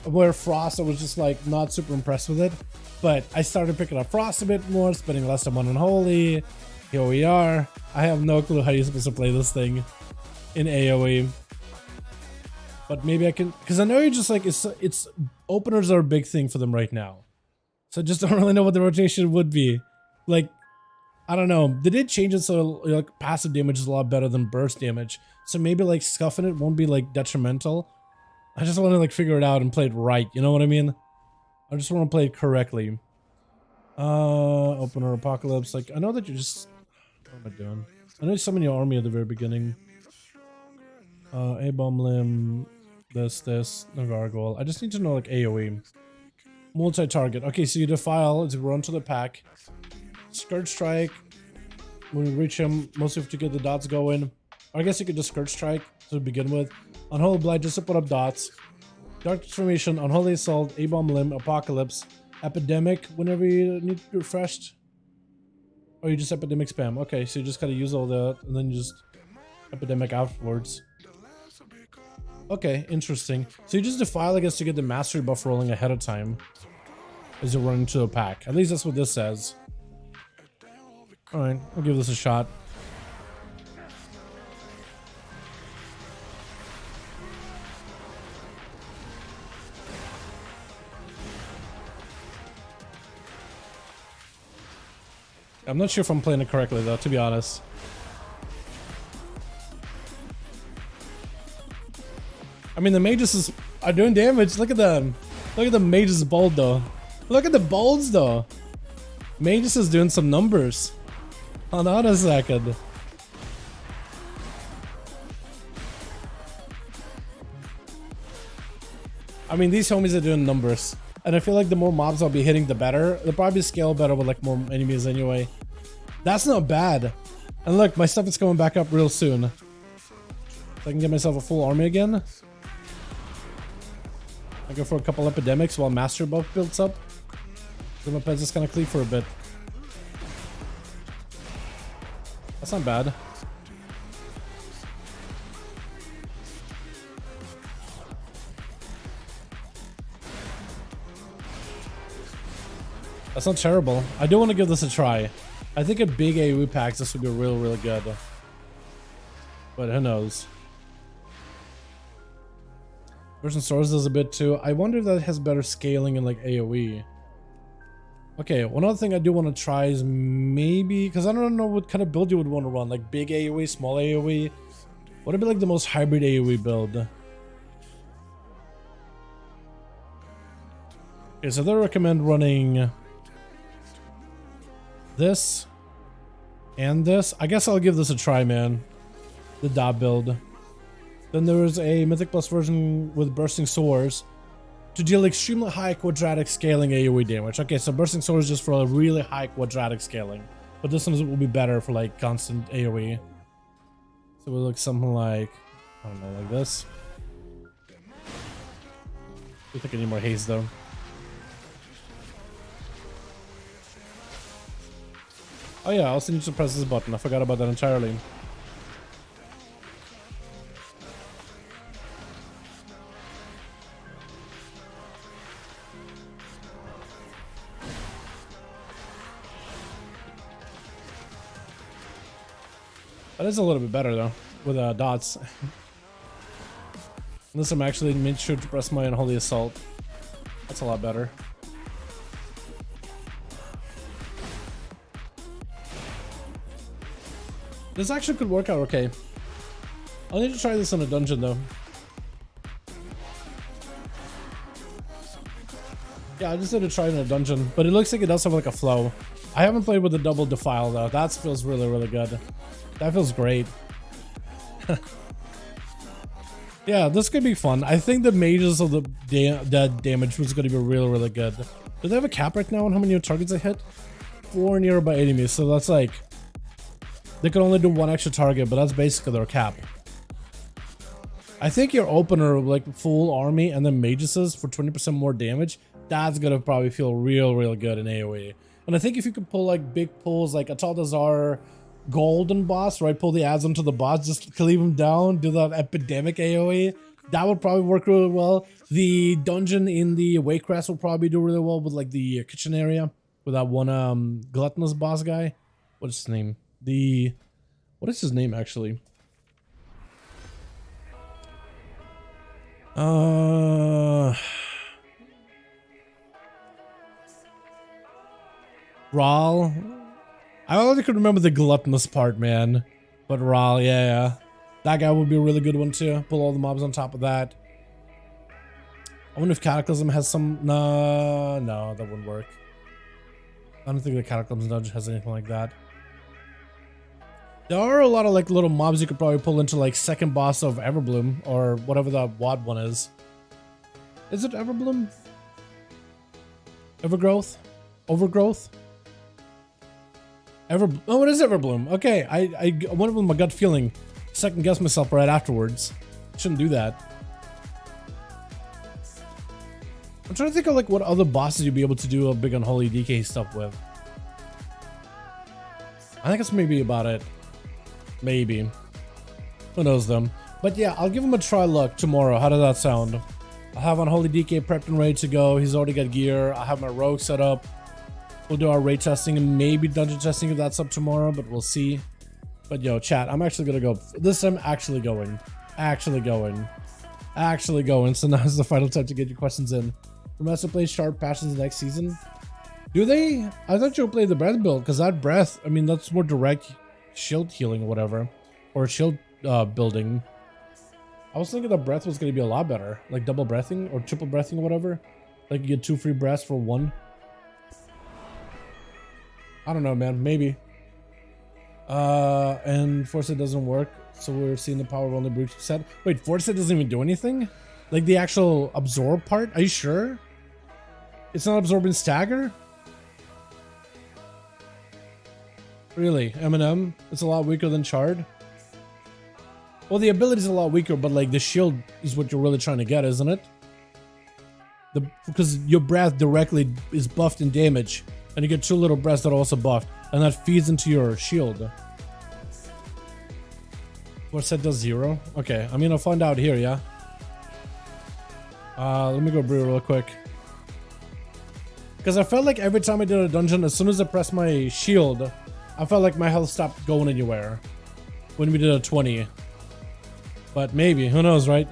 where Frost I was just like not super impressed with it. But I started picking up Frost a bit more, spending less time on Unholy. Here we are. I have no clue how you're supposed to play this thing in AoE. But maybe I can, because I know you're just like, it's openers are a big thing for them right now. So I just don't really know what the rotation would be. Like, I don't know. They did change it so like passive damage is a lot better than burst damage. So maybe like scuffing it won't be like detrimental. I just want to like figure it out and play it right. You know what I mean? I just want to play it correctly. Opener Apocalypse. Like, I know that you just... What am I doing? I know you summon your army at the very beginning. A-bomb limb. This, no gargoyle. I just need to know like AoE. Multi-target. Okay, so you defile, it's run to the pack. Scourge Strike. When you reach him, mostly have to get the dots going. Or I guess you could just Scourge Strike to begin with. Unholy Blight, just to put up dots. Dark Transformation, Unholy Assault, A-bomb limb, Apocalypse. Epidemic, whenever you need to be refreshed. Or you just Epidemic spam. Okay, so you just gotta use all that, and then you just Epidemic afterwards. Okay, interesting. So you just defile, I guess, to get the mastery buff rolling ahead of time as you run into a pack. At least that's what this says. Alright, I'll give this a shot. I'm not sure if I'm playing it correctly though, to be honest. I mean, the mages are doing damage. Look at them. Look at the mages bold though. Look at the bolds though. Mages is doing some numbers. Hold on a second. I mean, these homies are doing numbers. And I feel like the more mobs I'll be hitting, the better. They'll probably scale better with like more enemies anyway. That's not bad. And look, my stuff is coming back up real soon. So I can get myself a full army again. I go for a couple epidemics while master buff builds up. Then my pet's just gonna cleave for a bit. That's not bad. That's not terrible. I do want to give this a try. I think a big AoE pack, this would be really good. But who knows? Version Stores does a bit too. I wonder if that has better scaling in like AoE. Okay, one other thing I do want to try is maybe, because I don't know what kind of build you would want to run. Like big AoE, small AoE. What would be like the most hybrid AoE build? Okay, so they recommend running this and this. I guess I'll give this a try, man. The dot build. Then there is a Mythic Plus version with Bursting Swords to deal extremely high quadratic scaling AoE damage. Okay, so Bursting Swords is just for a really high quadratic scaling, but this one will be better for like constant AoE. So we'll look something like, I don't know, like this. I think I need more haste though. Oh yeah, I also need to press this button. I forgot about that entirely. That is a little bit better though, with dots. Unless I'm actually made sure to press my Unholy Assault. That's a lot better. This actually could work out okay. I'll need to try this in a dungeon though. Yeah, I just need to try it in a dungeon, but it looks like it does have like a flow. I haven't played with the double defile though. That feels really good. That feels great. Yeah, this could be fun. I think the mages of the damage was going to be really good. Do they have a cap right now on how many targets they hit? 4 nearby enemies, so that's like... They can only do 1 extra target, but that's basically their cap. I think your opener, like full army and then mages for 20% more damage, that's gonna probably feel real good in AoE. And I think if you could pull like big pulls like Ataldazar golden boss, right? Pull the ads onto the boss, just cleave him down, do that epidemic AoE. That would probably work really well. The dungeon in the Warcraft will probably do really well with like the kitchen area with that one gluttonous boss guy. What's his name? What is his name actually? Rawl. I only could remember the gluttonous part, man. But Rawl, yeah. That guy would be a really good one too. Pull all the mobs on top of that. I wonder if Cataclysm has some... No, that wouldn't work. I don't think the Cataclysm Dungeon has anything like that. There are a lot of like little mobs you could probably pull into like second boss of Everbloom or whatever the WAD one is. Is it Everbloom? Evergrowth? Overgrowth? Oh, it is Everbloom. Okay, I went with my gut feeling. Second guess myself right afterwards. Shouldn't do that. I'm trying to think of like what other bosses you'd be able to do a big unholy DK stuff with. I think that's maybe about it. Maybe. Who knows them. But yeah, I'll give him a try look tomorrow. How does that sound? I'll have Unholy DK prepped and ready to go. He's already got gear. I'll have my rogue set up. We'll do our raid testing and maybe dungeon testing if that's up tomorrow, but we'll see. But yo, chat, I'm actually gonna go. This time, actually going. So now's the final time to get your questions in. Remember to play sharp passions next season? Do they? I thought you would play the breath build, because that breath, I mean, that's more direct shield healing or whatever. Or shield building. I was thinking the breath was going to be a lot better. Like double breathing or triple breathing or whatever. Like you get 2 free breaths for 1. I don't know, man. Maybe. And Foresight doesn't work. So we're seeing the power of only breach set. Wait, Foresight doesn't even do anything? Like the actual absorb part? Are you sure? It's not absorbing stagger? Really? Eminem? It's a lot weaker than Chard? Well, the ability is a lot weaker, but like the shield is what you're really trying to get, isn't it? Because your breath directly is buffed in damage, and you get 2 little breaths that are also buffed, and that feeds into your shield. What set does 0? Okay, I mean, I'll find out here, yeah? Let me go brew real quick. Because I felt like every time I did a dungeon, as soon as I pressed my shield, I felt like my health stopped going anywhere when we did a 20. But maybe, who knows, right?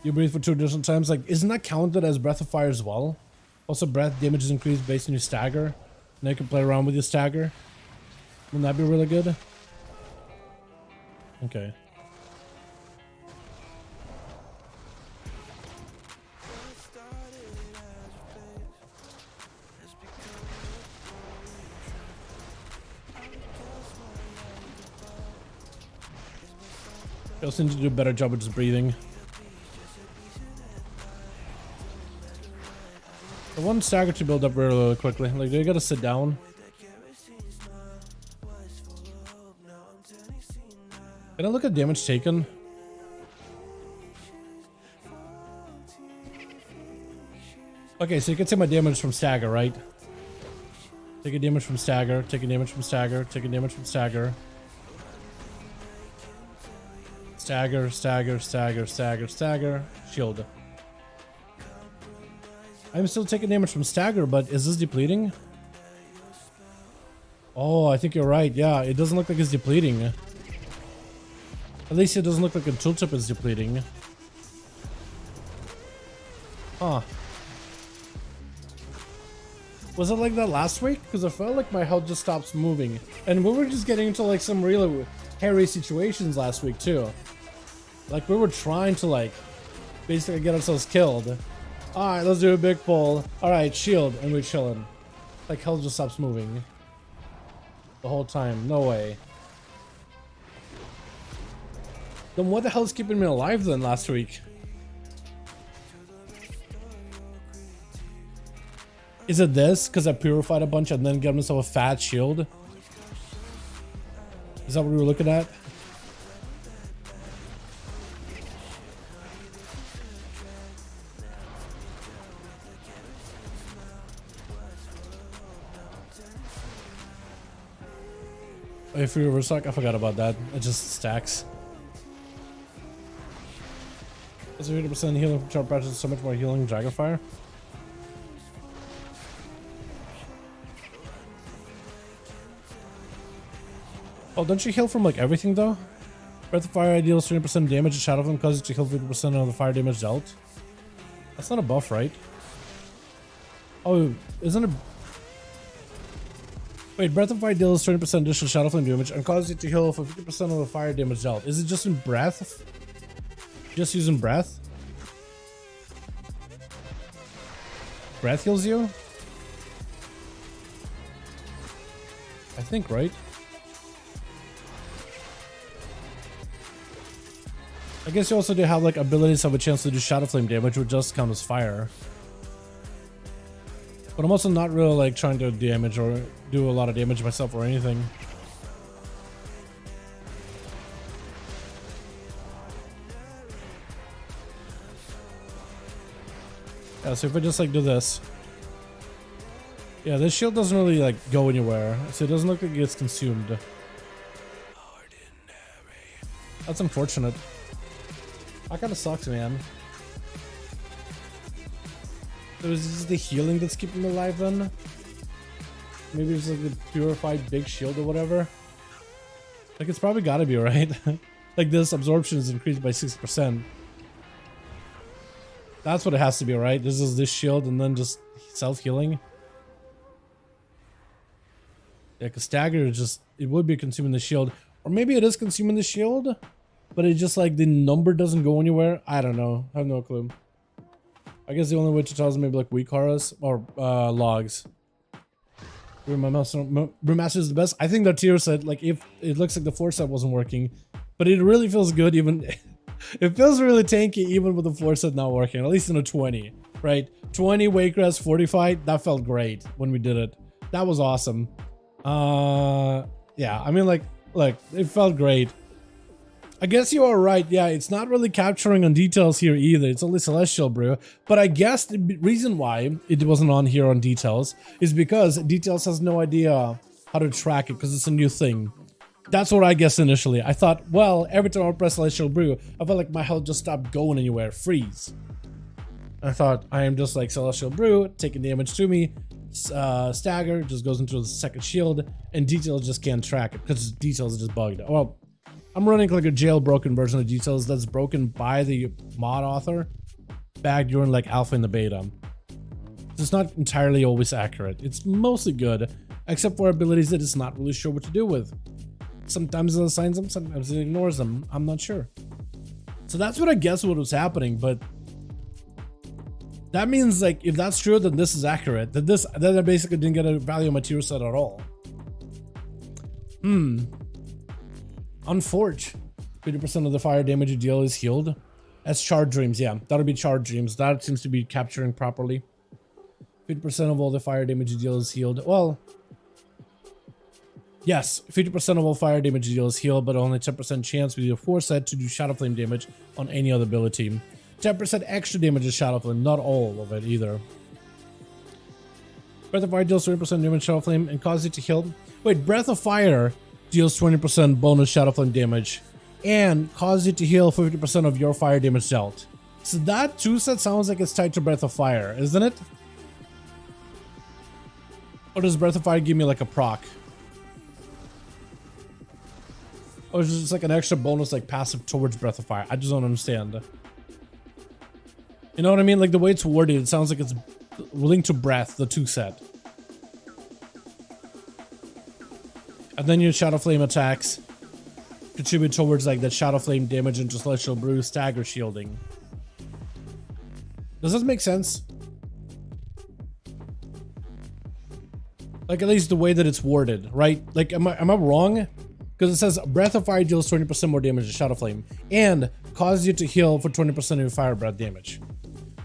You breathe for 2 additional times. Like, isn't that counted as Breath of Fire as well? Also, breath damage is increased based on your stagger. Now you can play around with your stagger. Wouldn't that be really good? Okay. I also need to do a better job of just breathing. I want stagger to build up really quickly. Like, do you gotta sit down? Can I look at damage taken? Okay, so you can see my damage from stagger, right? Take a damage from stagger, take a damage from stagger, take a damage from stagger. Stagger, stagger, stagger, stagger, stagger, shield. I'm still taking damage from stagger, but is this depleting? Oh, I think you're right. Yeah, it doesn't look like it's depleting. At least it doesn't look like a tooltip is depleting. Huh. Was it like that last week? Because I felt like my health just stops moving. And we were just getting into like some really hairy situations last week too. Like we were trying to like basically get ourselves killed. Alright, let's do a big pull. Alright, shield, and we're chilling. Like health just stops moving. The whole time. No way. Then what the hell is keeping me alive then last week? Is it this? Because I purified a bunch and then got myself a fat shield? Is that what we were looking at? If we were stuck, I forgot about that. It just stacks. Is 80% healing from sharp patches so much more healing Dragonfire? Oh, don't you heal from like everything though? Breath of Fire deals 20% damage to Shadow Flame, causes it to heal 50% of the fire damage dealt. That's not a buff, right? Oh, isn't it? Wait, Breath of Fire deals 20% additional Shadow Flame damage and causes it to heal for 50% of the fire damage dealt. Is it just in breath? Just using breath? Breath heals you? I think, right? I guess you also do have like abilities have a chance to do Shadow Flame damage, which just count as fire. But I'm also not really like trying to damage or do a lot of damage myself or anything. Yeah, so if I just like do this. Yeah, this shield doesn't really like go anywhere, so it doesn't look like it gets consumed. That's unfortunate. That kind of sucks, man. So is this the healing that's keeping me alive then? Maybe it's like the purified big shield or whatever. Like it's probably gotta be, right? Like this absorption is increased by 60%. That's what it has to be, right? This is this shield and then just self-healing. Yeah, because stagger is just, it would be consuming the shield. Or maybe it is consuming the shield, but it just like the number doesn't go anywhere. I don't know. I have no clue. I guess the only way to tell is maybe like weak auras or logs. Remaster is the best. I think that tier said like if it looks like the 4-set wasn't working, but it really feels good even. It feels really tanky even with the 4-set not working, at least in a 20, right? 20 Wakecrest 45, that felt great when we did it. That was awesome. Yeah, I mean like it felt great. I guess you are right. Yeah, it's not really capturing on details here either. It's only Celestial Brew. But I guess the reason why it wasn't on here on details is because details has no idea how to track it because it's a new thing. That's what I guess initially. I thought, well, every time I press Celestial Brew, I felt like my health just stopped going anywhere, freeze. I thought I am just like Celestial Brew, taking damage to me. Stagger just goes into the second shield, and details just can't track it because details is just bugged. Well, I'm running like a jailbroken version of details that's broken by the mod author back during like alpha and the beta. It's not entirely always accurate. It's mostly good, except for abilities that it's not really sure what to do with. Sometimes it assigns them, sometimes it ignores them. I'm not sure. So that's what I guess what was happening, but that means like if that's true, then this is accurate. Then I basically didn't get a value on my tier set at all. Unforge. 50% of the fire damage you deal is healed. That's Charred Dreams, yeah. That'll be Charred Dreams. That seems to be capturing properly. 50% of all the fire damage you deal is healed. Well, yes, 50% of all fire damage you deal is healed, but only 10% chance with your 4-set to do Shadow Flame damage on any other ability. 10% extra damage is Shadow Flame, not all of it either. Breath of Fire deals 20% damage Shadow Flame and causes it to heal. Wait, Breath of Fire deals 20% bonus Shadow Flame damage and causes it to heal 50% of your fire damage dealt. So that 2-set sounds like it's tied to Breath of Fire, isn't it? Or does Breath of Fire give me like a proc? Or is it just like an extra bonus like passive towards Breath of Fire? I just don't understand. You know what I mean? Like the way it's worded, it sounds like it's linked to Breath, the 2-set. And then your Shadow Flame attacks contribute towards like that Shadow Flame damage into Celestial Brew stagger shielding. Does this make sense? Like at least the way that it's worded, right? Like am I wrong? Because it says Breath of Fire deals 20% more damage to Shadow Flame and causes you to heal for 20% of your fire breath damage.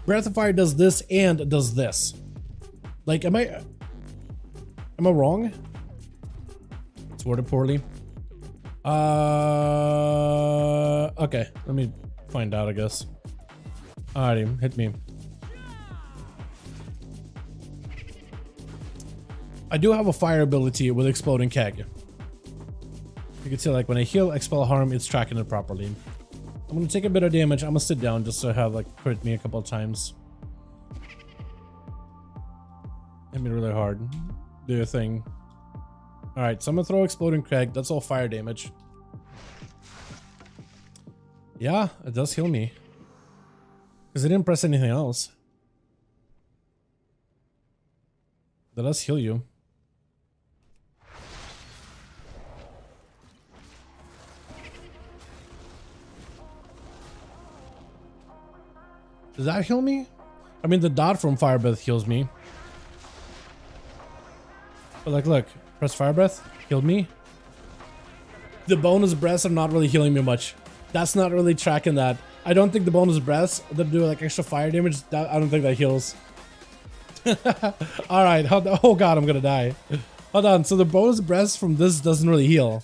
Breath of Fire does this and does this. Like am I wrong? It's worded poorly. Okay, let me find out, I guess. Alrighty, hit me. I do have a fire ability with Exploding Keg. You can see like when I heal Expel Harm, it's tracking it properly. I'm gonna take a bit of damage. I'm gonna sit down just to have like crit me a couple of times. Hit me really hard. Do your thing. Alright, so I'm gonna throw Exploding Keg. That's all fire damage. Yeah, it does heal me. Because I didn't press anything else. That does heal you. Does that heal me? I mean, the dot from Fire Breath heals me. But like, look, press Fire Breath, healed me. The bonus breaths are not really healing me much. That's not really tracking that. I don't think the bonus breaths that do like extra fire damage, I don't think that heals. Alright, oh god, I'm gonna die. Hold on, so the bonus breaths from this doesn't really heal.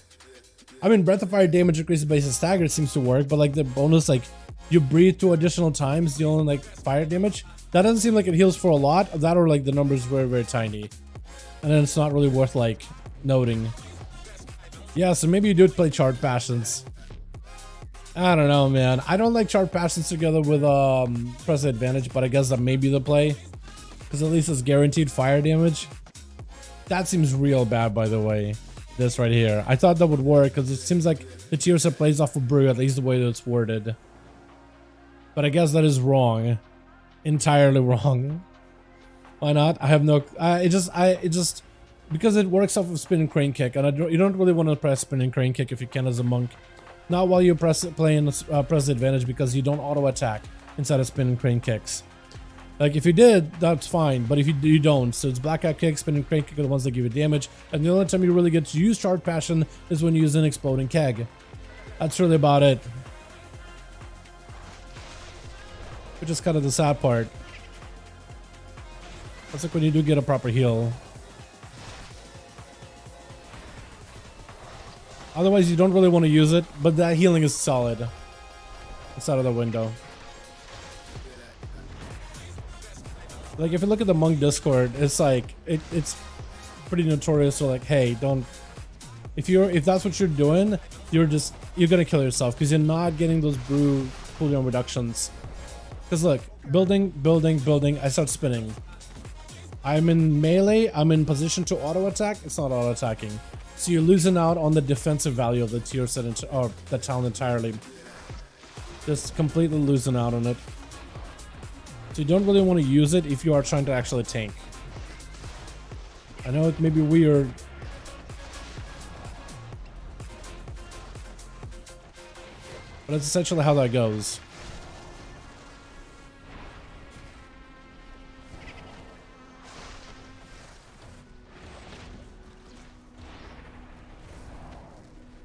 I mean, Breath of Fire damage increases based on stagger seems to work, but like the bonus, like, you breathe 2 additional times, dealing like fire damage, that doesn't seem like it heals for a lot. That or like the numbers very, very tiny. And then it's not really worth like noting. Yeah, so maybe you do play Charred Passions. I don't know, man. I don't like Charred Passions together with Press Advantage, but I guess that may be the play. Because at least it's guaranteed fire damage. That seems real bad, by the way. This right here. I thought that would work because it seems like the tier set plays off of Brew, at least the way that it's worded. But I guess that is wrong. Entirely wrong. Why not? I have no... it just... Because it works off of Spin and Crane Kick, and you don't really want to press Spin and Crane Kick if you can as a monk. Not while you're playing Press Advantage, because you don't auto-attack inside of Spin and Crane Kicks. Like, if you did, that's fine, but if you don't. So it's Blackout Kick, Spin and Crane Kick are the ones that give you damage, and the only time you really get to use Charred Passion is when you use an Exploding Keg. That's really about it. Which is kind of the sad part. That's like when you do get a proper heal. Otherwise, you don't really want to use it, but that healing is solid. It's out of the window. Like, if you look at the monk Discord, it's like it's pretty notorious. So like, hey, don't. If that's what you're doing, you're gonna kill yourself because you're not getting those brew cooldown reductions. Because look, building. I start spinning. I'm in melee. I'm in position to auto attack. It's not auto attacking. So you're losing out on the defensive value of the tier set or the talent entirely. Just completely losing out on it. So you don't really want to use it if you are trying to actually tank. I know it may be weird. But that's essentially how that goes.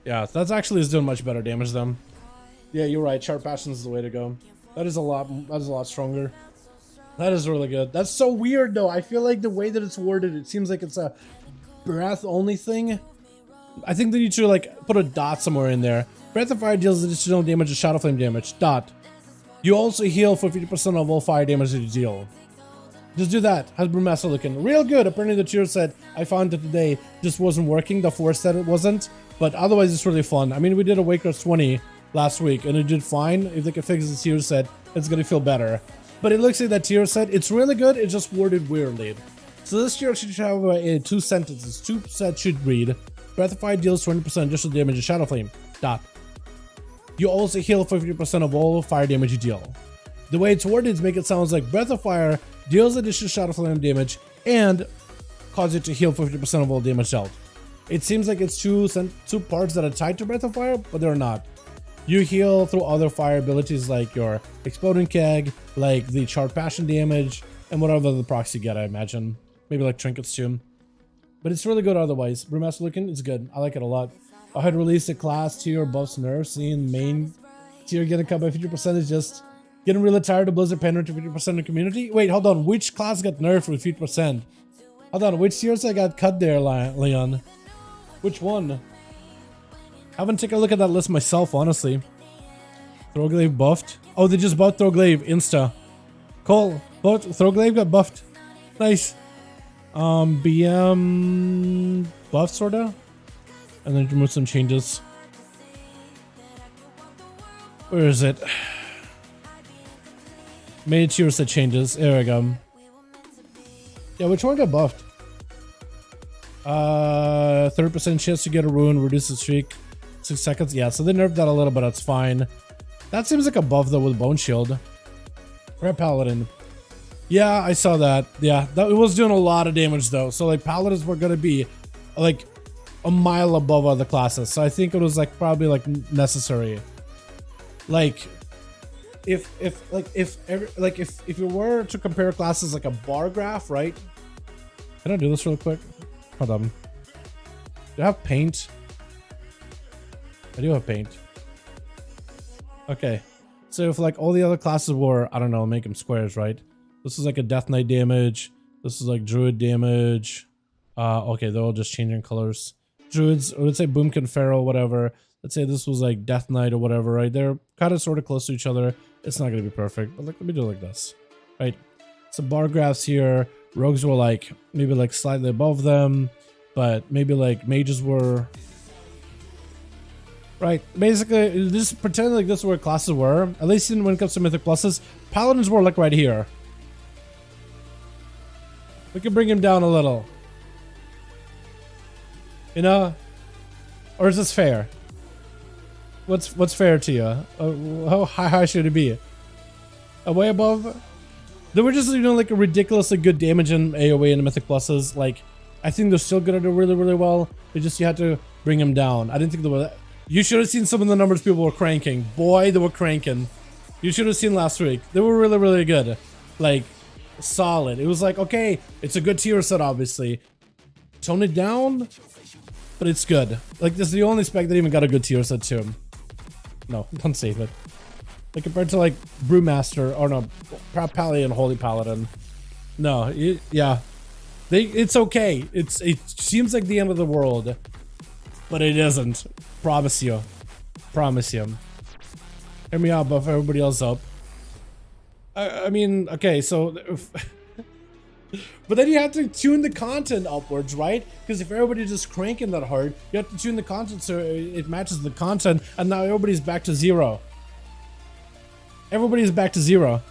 Yeah, that's actually is doing much better damage than. Yeah, you're right. Sharp Passions is the way to go. That is a lot stronger. That is really good. That's so weird though. I feel like the way that it's worded, it seems like it's a breath only thing. I think they need to like put a dot somewhere in there. Breath of Fire deals additional damage to Shadow Flame damage. Dot. You also heal for 50% of all fire damage that you deal. Just do that. How's Brewmaster looking? Real good. Apparently the tier set I found it today just wasn't working. The 4 set it wasn't. But otherwise it's really fun. I mean, we did a Wakers 20 last week and it did fine. If they can fix the tier set, it's gonna feel better. But it looks like that tier set, it's really good. It's just worded weirdly. So this tier should have 2 sentences. 2 sets should read: Breath of Fire deals 20% additional damage to Shadow Flame. Dot. You also heal for 50% of all fire damage you deal. The way it's worded is make it sound like Breath of Fire deals additional Shadow Flame damage and cause it to heal for 50% of all damage dealt. It seems like it's two parts that are tied to Breath of Fire, but they're not. You heal through other fire abilities like your Exploding Keg, like the Charred Passion damage, and whatever the procs you get, I imagine. Maybe like trinkets too. But it's really good otherwise. Brewmaster looking, it's good. I like it a lot. I had released a class tier buffs nerfs. Seeing main tier getting cut by 50% is just getting really tired of Blizzard pandering to 50% of the community. Wait, hold on. Which class got nerfed with 50%? Hold on. Which tiers I got cut there, Leon? Which one? I haven't taken a look at that list myself, honestly. Throwglaive buffed. Oh, they just buffed Throwglaive Insta. Cool. Throwglaive got buffed. Nice. BM buffed, sorta. And then remove some changes. Where is it? Made tier set changes. There we go. Yeah, which one got buffed? 30% chance to get a ruin, reduce the streak 6 seconds. Yeah, so they nerfed that a little, but that's fine. That seems like a buff though with Bone Shield. Red Paladin. Yeah, I saw that. Yeah, that it was doing a lot of damage though. So like Paladins were gonna be like a mile above other classes. So I think it was like probably like necessary. Like if you were to compare classes like a bar graph, right? Can I do this real quick? Hold on. Do I have paint? I do have paint. Okay. So if like all the other classes were, I don't know, make them squares, right? This is like a Death Knight damage. This is like Druid damage. Okay, they're all just changing colors. Druids, or let's say Boomkin Feral, whatever. Let's say this was like Death Knight or whatever, right? They're kind of sort of close to each other. It's not going to be perfect, but like, let me do it like this, right? So bar graphs here. Rogues were like, maybe like slightly above them, but maybe like mages were... Right, basically, just pretend like this is where classes were. At least when it comes to Mythic Pluses, Paladins were like right here. We can bring him down a little. You know? Or is this fair? What's fair to you? How high should it be? Way above? They were just, you know, like a ridiculously good damage in AoE and Mythic Pluses. Like, I think they're still gonna do really, really well. They just, you had to bring them down. I didn't think they were... You should have seen some of the numbers people were cranking. Boy, they were cranking. You should have seen last week. They were really, really good. Like, solid. It was like, okay, it's a good tier set, obviously. Tone it down, but it's good. Like, this is the only spec that even got a good tier set too. No, don't save it. Like, compared to, like, Brewmaster, or no, Paladin and Holy Paladin. No, yeah. It's okay. It seems like the end of the world, but it isn't. Promise you. Promise you. Hear me out, buff everybody else up. I mean, okay, so... but then you have to tune the content upwards, right? Because if everybody's just cranking that hard, you have to tune the content so it matches the content, and now everybody's back to zero. Everybody's back to zero.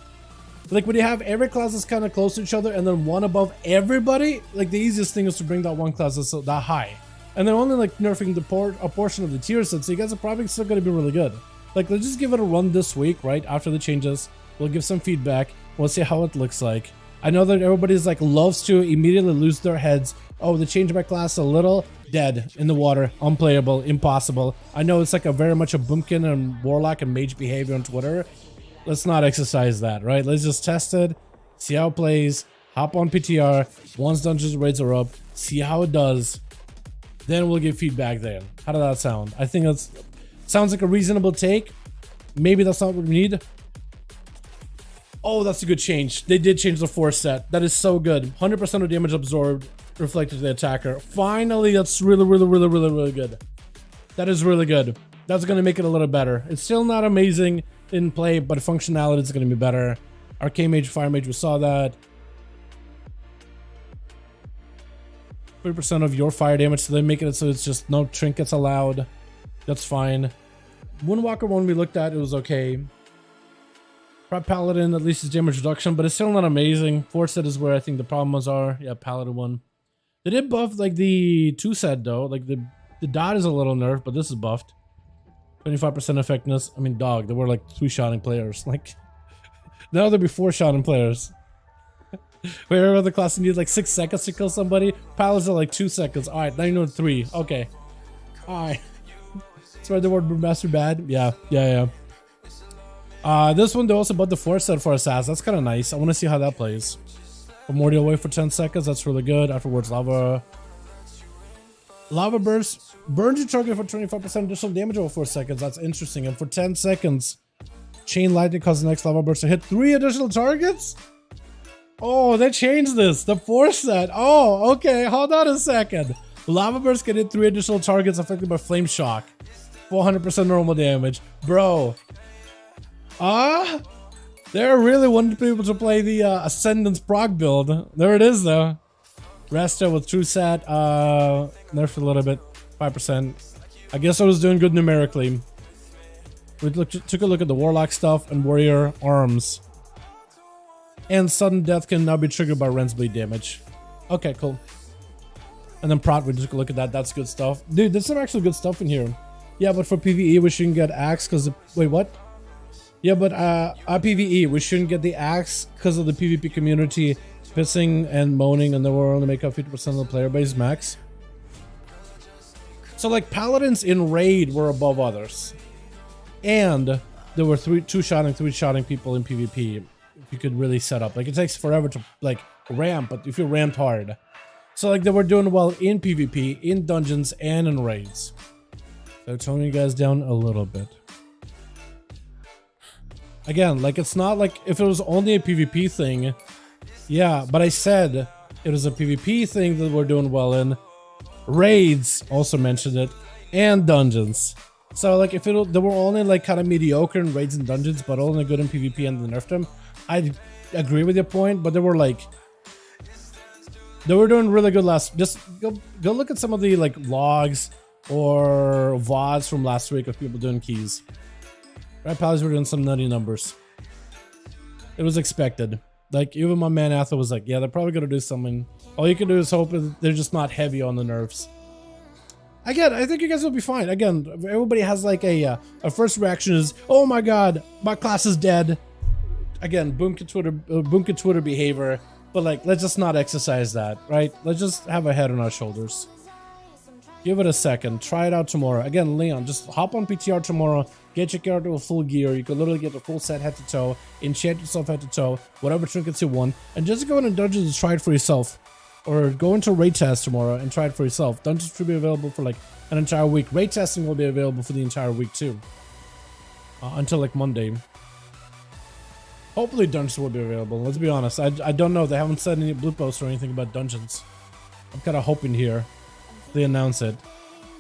Like, when you have every class that's kind of close to each other, and then one above everybody, like, the easiest thing is to bring that one class that's that high. And they're only like nerfing a portion of the tier set, so you guys are probably still going to be really good. Like, let's just give it a run this week, right? After the changes, we'll give some feedback. We'll see how it looks like. I know that everybody's like loves to immediately lose their heads. Oh, they changed my class a little. Dead in the water, unplayable, impossible. I know it's like a very much a Boomkin and Warlock and Mage behavior on Twitter. Let's not exercise that, right? Let's just test it, see how it plays, hop on PTR. Once dungeons raids are up, see how it does. Then we'll give feedback there. How does that sound? I think that sounds like a reasonable take. Maybe that's not what we need. Oh, that's a good change. They did change the force set. That is so good. 100% of damage absorbed reflected to the attacker. Finally, that's really, really, really, really, really good. That is really good. That's going to make it a little better. It's still not amazing in play, but functionality is going to be better. Arcane Mage, Fire Mage, we saw that. 30% of your fire damage, so they make it so it's just no trinkets allowed. That's fine. Moonwalker one we looked at, it was okay. Prep Paladin, at least is damage reduction, but it's still not amazing. 4 set is where I think the problems are. Yeah, Paladin one. They did buff like the 2 set though. Like the dot is a little nerfed, but this is buffed. 25% effectiveness. I mean, dog, there were like 3-shotting players. Like, now there'll be 4-shotting players. Where other classes need like 6 seconds to kill somebody. Paladins are like 2 seconds. Alright, now you know 3. Okay. Alright. That's why the word Brewmaster bad. Yeah. This one, they also bought the 4 set for Assassin. That's kind of nice. I want to see how that plays. Primordial Wave for 10 seconds. That's really good. Afterwards, Lava Burst. Burns your target for 25% additional damage over 4 seconds. That's interesting. And for 10 seconds, Chain Lightning causes the next Lava Burst to hit 3 additional targets? Oh, they changed this. The 4 set. Oh, okay. Hold on a second. Lava Burst can hit 3 additional targets affected by Flame Shock. 400% normal damage. Bro. They're really wanting people to play the Ascendance proc build. There it is, though. Resta with True Set. Nerfed a little bit. 5%. I guess I was doing good numerically. We took a look at the Warlock stuff and Warrior Arms. And sudden death can now be triggered by Ren's Bleed damage. Okay, cool. And then Prot, we took a look at that. That's good stuff. Dude, there's some actually good stuff in here. Yeah, but for PvE, we shouldn't get Axe because... Wait, what? Yeah, but PvE, we shouldn't get the axe because of the PvP community pissing and moaning, and then we're only make up 50% of the player base max. So like paladins in raid were above others, and there were 2-shotting, 3-shotting people in PvP. You could really set up, like it takes forever to like ramp, but if you ramped hard, so like they were doing well in PvP, in dungeons, and in raids. They're toning you guys down a little bit. Again, like it's not like if it was only a PvP thing, yeah, but I said it was a PvP thing that we're doing well in. Raids also mentioned it, and dungeons. So like if they were only like kind of mediocre in raids and dungeons, but only good in PvP and they nerfed them, I agree with your point, but they were doing really good last. Just go look at some of the like logs or VODs from last week of people doing keys. Right, pals were doing some nutty numbers. It was expected. Like even my man Atha was like, yeah, they're probably gonna do something. All you can do is hope they're just not heavy on the nerfs. Again, I think you guys will be fine. Again, everybody has like a first reaction is, oh my god, my class is dead. Again, boomkin Twitter behavior. But like, let's just not exercise that, right? Let's just have a head on our shoulders. Give it a second. Try it out tomorrow. Again, Leon, just hop on PTR tomorrow. Get your character with full gear. You can literally get the full set head to toe. Enchant yourself head to toe. Whatever trinkets you want. And just go into dungeons and try it for yourself. Or go into raid test tomorrow and try it for yourself. Dungeons will be available for like an entire week. Raid testing will be available for the entire week too. Until like Monday. Hopefully dungeons will be available. Let's be honest. I don't know. They haven't said any blue posts or anything about dungeons. I'm kind of hoping here they announce it.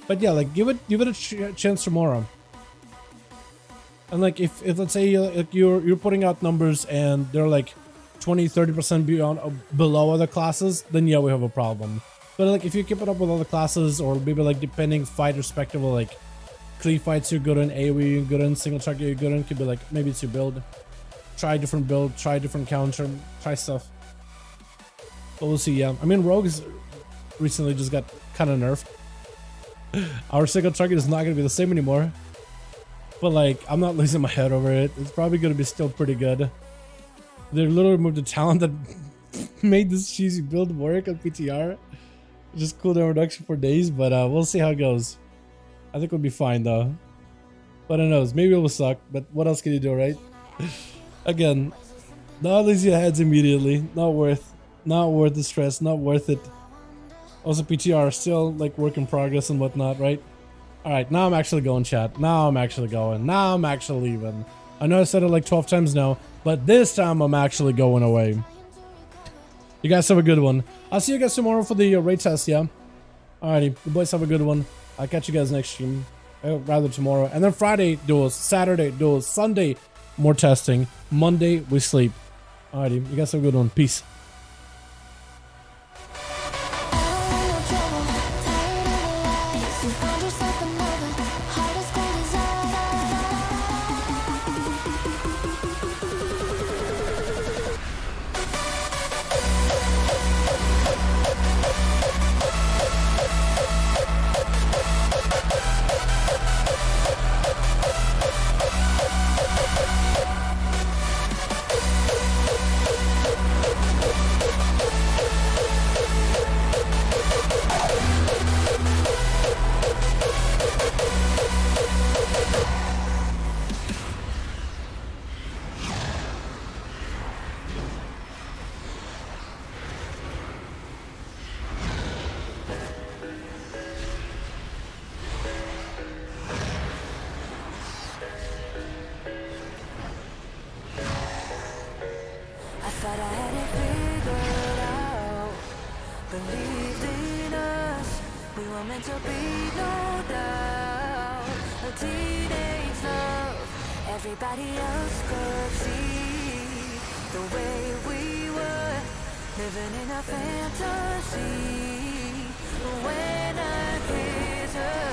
But yeah, like give it a chance tomorrow. And like if let's say you're putting out numbers and they're like 20-30% below other classes, then yeah, we have a problem. But like if you keep it up with other classes, or maybe like depending fight respective, like clean fights you're good in, AoE you're good in, single target you're good in, could be like maybe it's your build. Try a different build, try a different counter, try stuff. But we'll see. Yeah, I mean rogues recently just got kind of nerfed. Our single target is not going to be the same anymore. But like, I'm not losing my head over it. It's probably going to be still pretty good. They literally removed the talent that made this cheesy build work on PTR. Just cooldown reduction for days, but we'll see how it goes. I think we'll be fine though. But who knows? Maybe it will suck, but what else can you do, right? Again, not losing your heads immediately. Not worth the stress. Not worth it. Also, PTR still like work in progress and whatnot, right? All right, now I'm actually going, chat. Now I'm actually going. Now I'm actually leaving. I know I said it like 12 times now, but this time I'm actually going away. You guys have a good one. I'll see you guys tomorrow for the raid test, yeah? Alrighty, you boys have a good one. I'll catch you guys next stream. Rather tomorrow. And then Friday, duels. Saturday, duels. Sunday, more testing. Monday, we sleep. Alrighty, you guys have a good one. Peace. Thought I had it figured out. Believed in us. We were meant to be, no doubt. A teenage love. Everybody else could see the way we were living in a fantasy. When I kiss her.